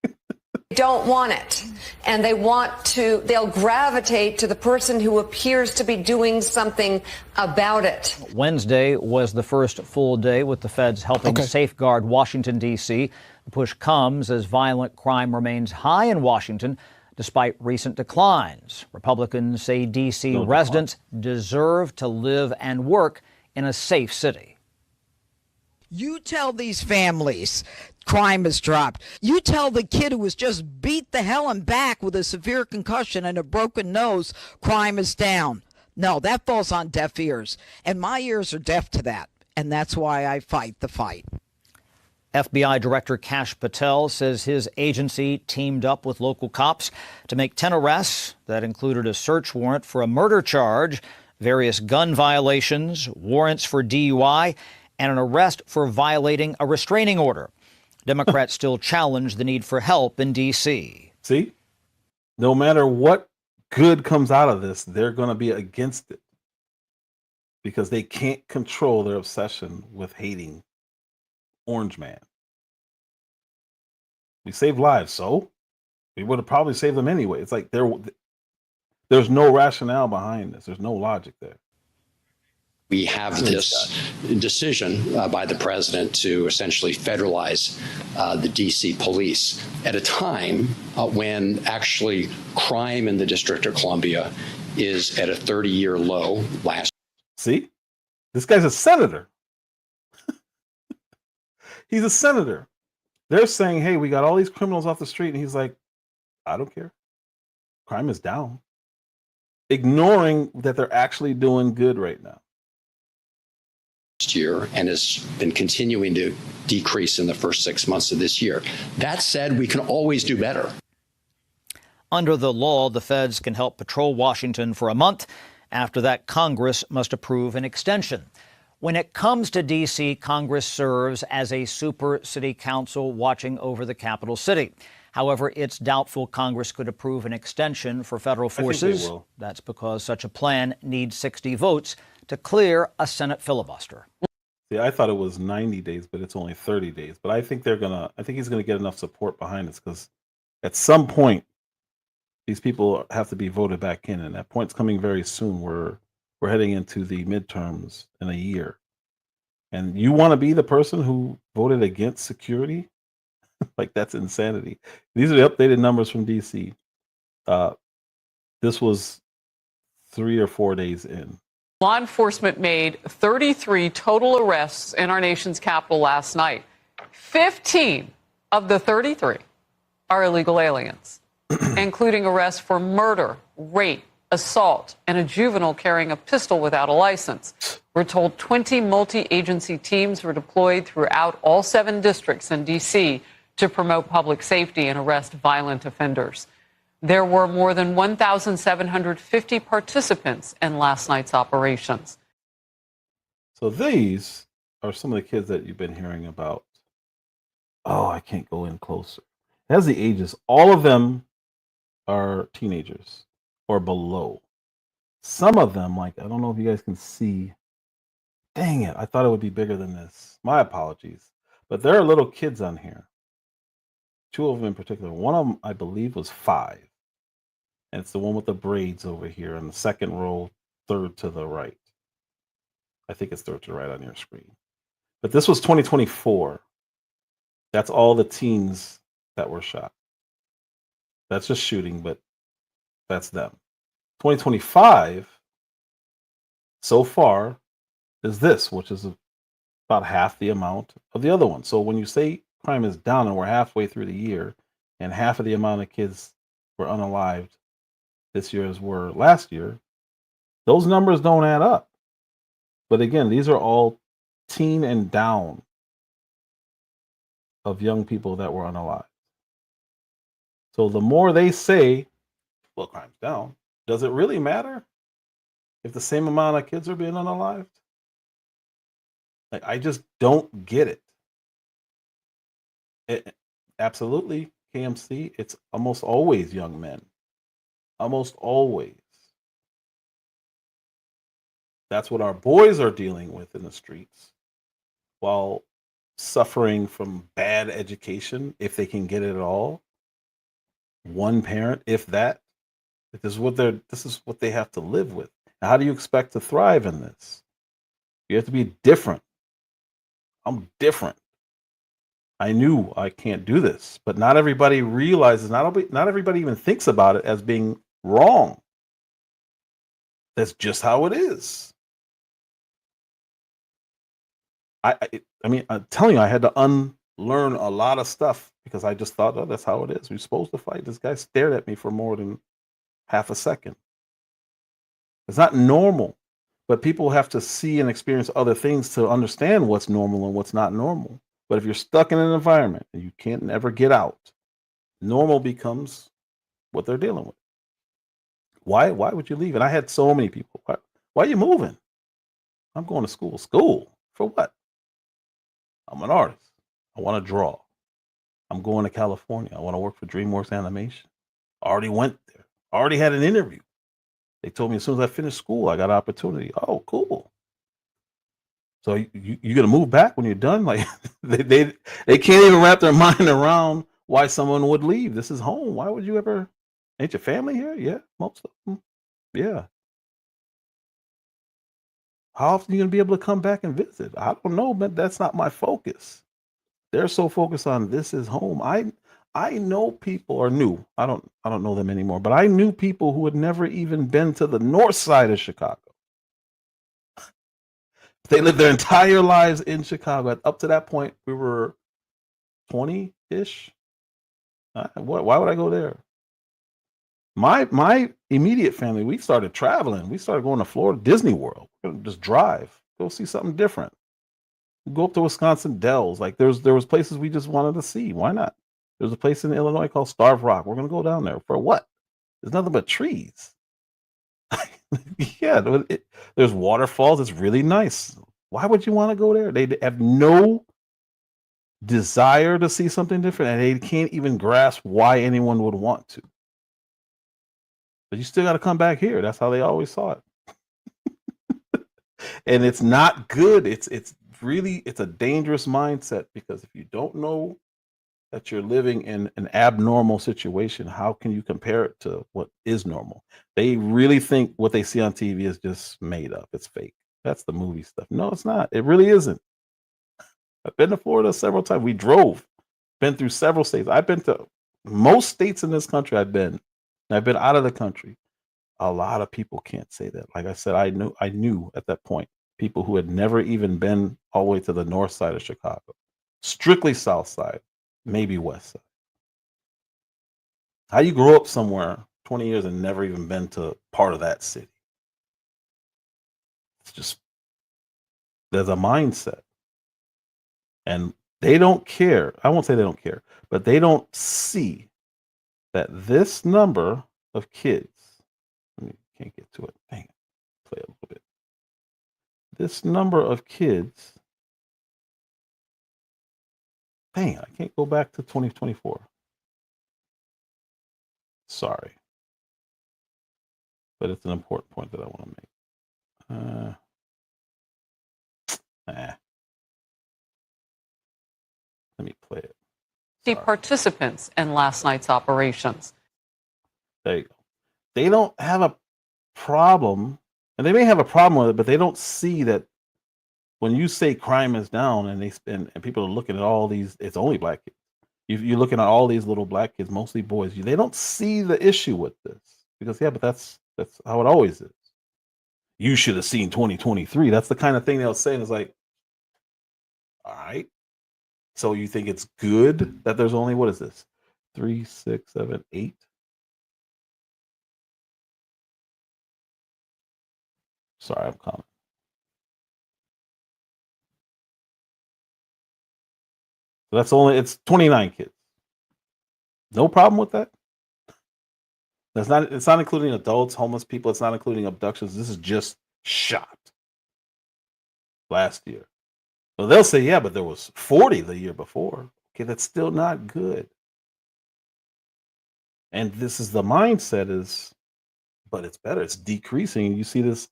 Don't want it. And they'll gravitate to the person who appears to be doing something about it. Wednesday was the first full day with the feds helping safeguard Washington, D.C. The push comes as violent crime remains high in Washington, despite recent declines. Republicans say D.C. residents deserve to live and work in a safe city. You tell these families crime has dropped. You tell the kid who was just beat the hell and back with a severe concussion and a broken nose, crime is down. No, that falls on deaf ears. And my ears are deaf to that. And that's why I fight the fight. FBI Director Kash Patel says his agency teamed up with local cops to make 10 arrests that included a search warrant for a murder charge, various gun violations, warrants for DUI, and an arrest for violating a restraining order. Democrats still challenge the need for help in D.C. See, no matter what good comes out of this, they're going to be against it because they can't control their obsession with hating Orange Man. We save lives, so we would have probably saved them anyway. It's like there's no rationale behind this. There's no logic there. We have this decision by the president to essentially federalize the D.C. police at a time when actually crime in the District of Columbia is at a 30-year low. See, this guy's a senator. He's a senator. They're saying, hey, we got all these criminals off the street. And he's like, I don't care. Crime is down. Ignoring that they're actually doing good right now. Year and has been continuing to decrease in the first 6 months of this year. That said, we can always do better. Under the law, the feds can help patrol Washington for a month. After that, Congress must approve an extension. When it comes to D.C., Congress serves as a super city council watching over the capital city. However, it's doubtful Congress could approve an extension for federal forces. That's because such a plan needs 60 votes to clear a Senate filibuster. See, I thought it was 90 days, but it's only 30 days. But I think he's gonna get enough support behind this because at some point these people have to be voted back in, and that point's coming very soon. We're heading into the midterms in a year. And you want to be the person who voted against security? Like, that's insanity. These are the updated numbers from DC. This was 3 or 4 days in. Law enforcement made 33 total arrests in our nation's capital last night. 15 of the 33 are illegal aliens, including arrests for murder, rape, assault, and a juvenile carrying a pistol without a license. We're told 20 multi-agency teams were deployed throughout all 7 districts in D.C. to promote public safety and arrest violent offenders. There were more than 1,750 participants in last night's operations. So these are some of the kids that you've been hearing about. Oh, I can't go in closer. It has the ages. All of them are teenagers or below. Some of them, like, I don't know if you guys can see. Dang it, I thought it would be bigger than this. My apologies. But there are little kids on here. 2 of them in particular. One of them, I believe, was 5. And it's the one with the braids over here in the second row, third to the right. I think it's third to the right on your screen. But this was 2024. That's all the teens that were shot. That's just shooting, but that's them. 2025, so far, is this, which is about half the amount of the other one. So when you say crime is down and we're halfway through the year, and half of the amount of kids were unalived this year as were last year, those numbers don't add up. But again, these are all teen and down of young people that were unalived. So the more they say, well, crime's down, does it really matter if the same amount of kids are being unalived? Like, I just don't get it. Absolutely, KMC, it's almost always young men. Almost always. That's what our boys are dealing with in the streets while suffering from bad education, if they can get it at all. One parent, if that. This is what they have to live with. Now, how do you expect to thrive in this? You have to be different. I'm different. I knew I can't do this, but not everybody realizes, not everybody even thinks about it as being wrong. That's just how it is. I mean, I'm telling you, I had to unlearn a lot of stuff because I just thought, oh, that's how it is. We're supposed to fight. This guy stared at me for more than half a second. It's not normal, but people have to see and experience other things to understand what's normal and what's not normal. But if you're stuck in an environment and you can't ever get out, normal becomes what they're dealing with. Why would you leave? And I had so many people. Why are you moving? I'm going to school. School? For what? I'm an artist. I want to draw. I'm going to California. I want to work for DreamWorks Animation. I already went there. I already had an interview. They told me as soon as I finished school, I got an opportunity. Oh, cool. So you're gonna move back when you're done? Like they can't even wrap their mind around why someone would leave. This is home. Why would you ever? Ain't your family here? Yeah, most of them. Yeah. How often are you gonna be able to come back and visit? I don't know, but that's not my focus. They're so focused on this is home. I know people, or knew. I don't know them anymore, but I knew people who had never even been to the north side of Chicago. They lived their entire lives in Chicago. Up to that point, we were 20-ish. Why would I go there? My immediate family, we started traveling. We started going to Florida, Disney World. We're gonna just drive, go see something different. Go up to Wisconsin Dells. Like there was places we just wanted to see. Why not? There's a place in Illinois called Starved Rock. We're gonna go down there for what? There's nothing but trees. Yeah, there's waterfalls. It's really nice. Why would you want to go there? They have no desire to see something different, and they can't even grasp why anyone would want to. But you still got to come back here. That's how they always saw it. And it's not good. It's a dangerous mindset, because if you don't know that you're living in an abnormal situation, how can you compare it to what is normal? They really think what they see on TV is just made up. It's fake. That's the movie stuff. No, it's not. It really isn't. I've been to Florida several times. We drove, been through several states. I've been to most states in this country. I've been out of the country. A lot of people can't say that. Like I said, I knew at that point people who had never even been all the way to the north side of Chicago, strictly south side, maybe west side. How you grow up somewhere 20 years and never even been to part of that city? It's just, there's a mindset. And they don't care. I won't say they don't care, but they don't see that this number of kids, can't get to it. Dang it. Play a little bit. This number of kids, dang, I can't go back to 2024. Sorry. But it's an important point that I want to make. Let me play it. The participants in last night's operations. There you go. they don't have a problem, and they may have a problem with it, but they don't see that when you say crime is down and and people are looking at all these, it's only black kids. You're looking at all these little black kids, mostly boys. They don't see the issue with this because but that's how it always is. You should have seen 2023. That's the kind of thing they'll say, and it's like, all right. So you think it's good that there's only, what is this? 3, 6, 7, 8. Sorry, I'm counting. So that's it's 29 kids. No problem with that. It's not including adults, homeless people. It's not including abductions. This is just shot last year. So they'll say, yeah, but there was 40 the year before. Okay, that's still not good. And this is the mindset but it's better. It's decreasing. You see this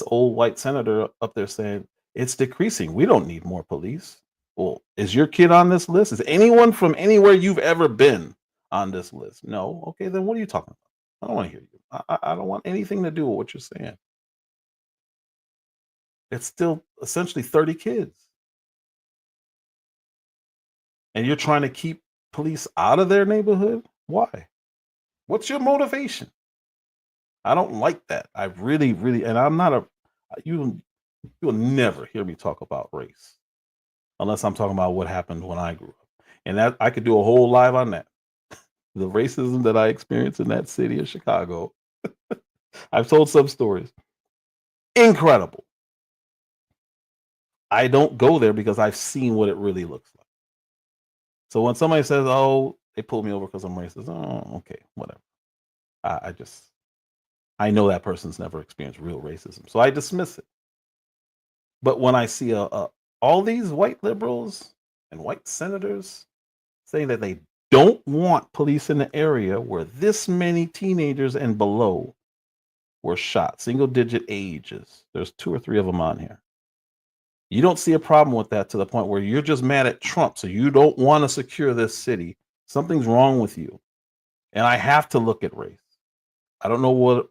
old white senator up there saying it's decreasing. We don't need more police. Well, is your kid on this list? Is anyone from anywhere you've ever been on this list? No. Okay, then what are you talking about? I don't want to hear you. I don't want anything to do with what you're saying. It's still essentially 30 kids. And you're trying to keep police out of their neighborhood? Why? What's your motivation? I don't like that. I really, and I'm not you'll never hear me talk about race unless I'm talking about what happened when I grew up. And that I could do a whole live on that. The racism that I experienced in that city of Chicago. I've told some stories. Incredible. I don't go there because I've seen what it really looks like. So when somebody says, oh, they pulled me over because I'm racist, oh, okay, whatever. I know that person's never experienced real racism, so I dismiss it. But when I see all these white liberals and white senators saying that they don't want police in the area where this many teenagers and below were shot, single-digit ages, there's 2 or 3 of them on here. You don't see a problem with that to the point where you're just mad at Trump, so you don't want to secure this city. Something's wrong with you. And I have to look at race. I don't know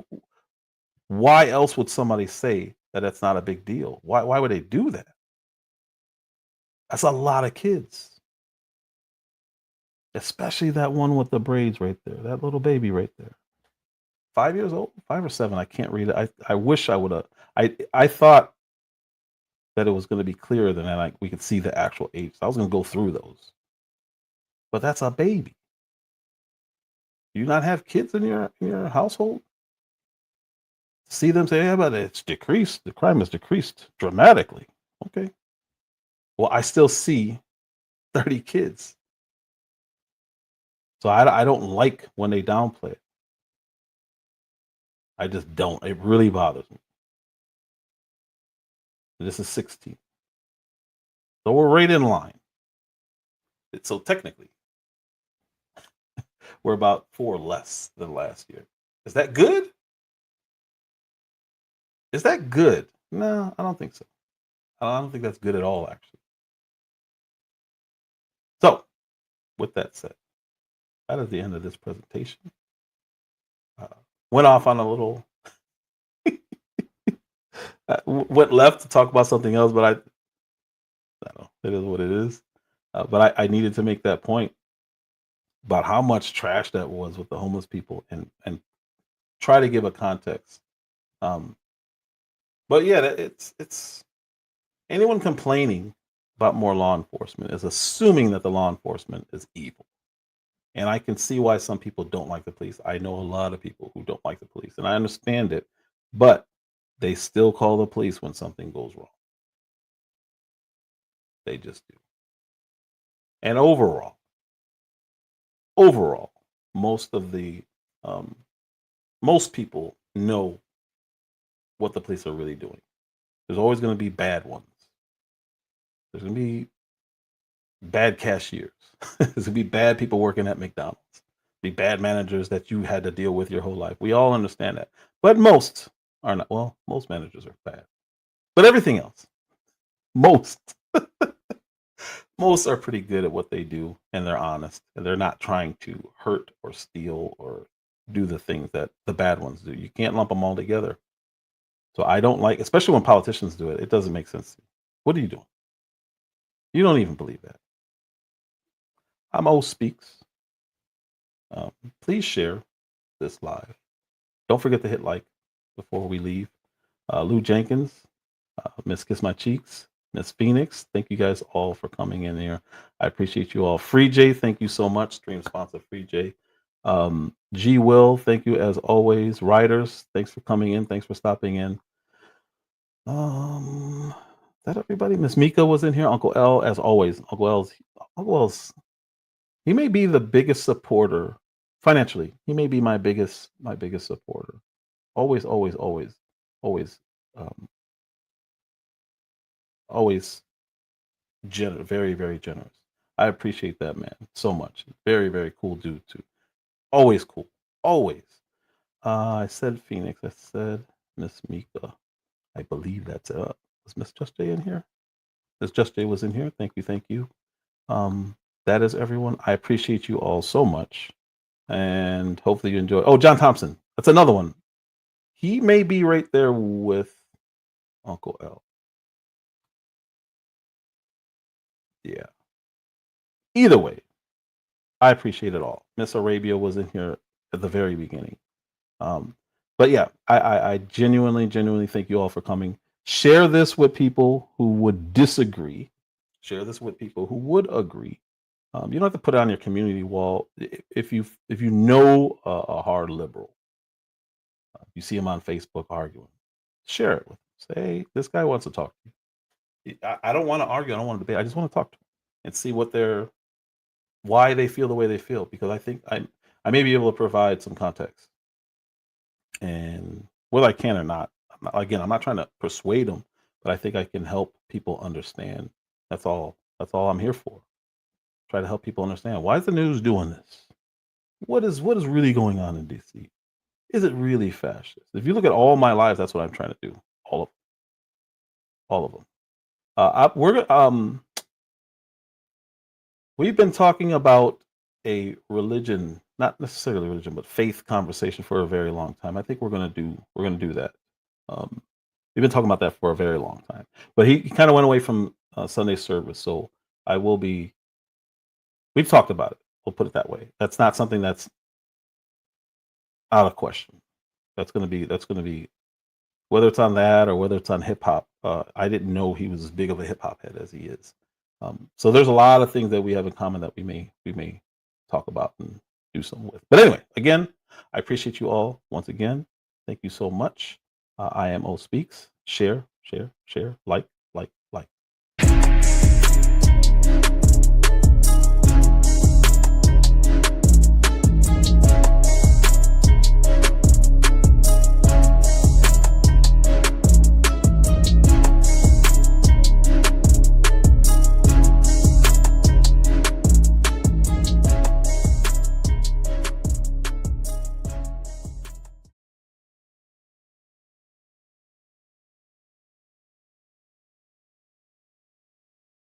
why else would somebody say that that's not a big deal? Why would they do that? That's a lot of kids. Especially that one with the braids right there, that little baby right there. 5 years old, 5 or 7, I can't read it. I wish I would have. I thought that it was going to be clearer than that. Like we could see the actual age. So I was going to go through those. But that's a baby. Do you not have kids in your household? See them say, yeah, but it's decreased. The crime has decreased dramatically. Okay. Well, I still see 30 kids. So I don't like when they downplay it. I just don't. It really bothers me. This is 16. So we're right in line. So technically, we're about 4 less than last year. Is that good? Is that good? No, I don't think so. I don't think that's good at all, actually. So, with that said, that is the end of this presentation. Went off on a little, went left to talk about something else, but I don't know, it is what it is. But I needed to make that point about how much trash that was with the homeless people and try to give a context. But yeah, it's anyone complaining about more law enforcement is assuming that the law enforcement is evil. And I can see why some people don't like the police. I know a lot of people who don't like the police, and I understand it, but they still call the police when something goes wrong. They just do. And overall, most people know what the police are really doing. There's always going to be bad ones. There's going to be bad cashiers. There's going to be bad people working at McDonald's. Be bad managers that you had to deal with your whole life. We all understand that. But most are not. Well, most managers are bad. But everything else, most are pretty good at what they do, and they're honest, and they're not trying to hurt or steal or do the things that the bad ones do. You can't lump them all together. So I don't like, especially when politicians do it. It doesn't make sense to me. What are you doing? You don't even believe that. I'm O Speaks. Please share this live. Don't forget to hit like before we leave. Lou Jenkins, Miss Kiss My Cheeks, Miss Phoenix, thank you guys all for coming in here. I appreciate you all. Free J, thank you so much. Stream sponsor Free J. G Will, thank you as always. Writers, thanks for coming in. Thanks for stopping in. Is that everybody? Miss Mika was in here. Uncle L, as always. Uncle L's. He may be the biggest supporter financially. He may be my biggest supporter. Always, always, always, always, always very, very generous. I appreciate that man so much. Very, very cool dude too. Always cool. Always. I said Phoenix. I said Miss Mika. I believe that's was Miss Just J in here? Miss Just J was in here. Thank you, thank you. That is everyone. I appreciate you all so much. And hopefully you enjoy. Oh, John Thompson. That's another one. He may be right there with Uncle L. Yeah. Either way, I appreciate it all. Miss Arabia was in here at the very beginning. But yeah, I genuinely thank you all for coming. Share this with people who would disagree. Share this with people who would agree. You don't have to put it on your community wall. If you know a hard liberal, you see him on Facebook arguing, share it with him. Say, hey, this guy wants to talk to you. I don't want to argue. I don't want to debate. I just want to talk to them and see why they feel the way they feel. Because I think I may be able to provide some context. And whether I can or not, I'm not trying to persuade them, but I think I can help people understand. That's all I'm here for. Try to help people understand, why is the news doing this? What is really going on in DC? Is it really fascist? If you look at all my lives, that's what I'm trying to do. All of them. We've been talking about a religion, not necessarily religion, but faith conversation for a very long time. I think we're gonna do that. We've been talking about that for a very long time. But he kind of went away from Sunday service, so I will be. We've talked about it. We'll put it that way. That's not something that's out of question. That's gonna be whether it's on that or whether it's on hip hop. I didn't know he was as big of a hip hop head as he is. So there's a lot of things that we have in common that we may talk about and do something with. But anyway, again, I appreciate you all once again. Thank you so much. I am O Speaks. Share, like,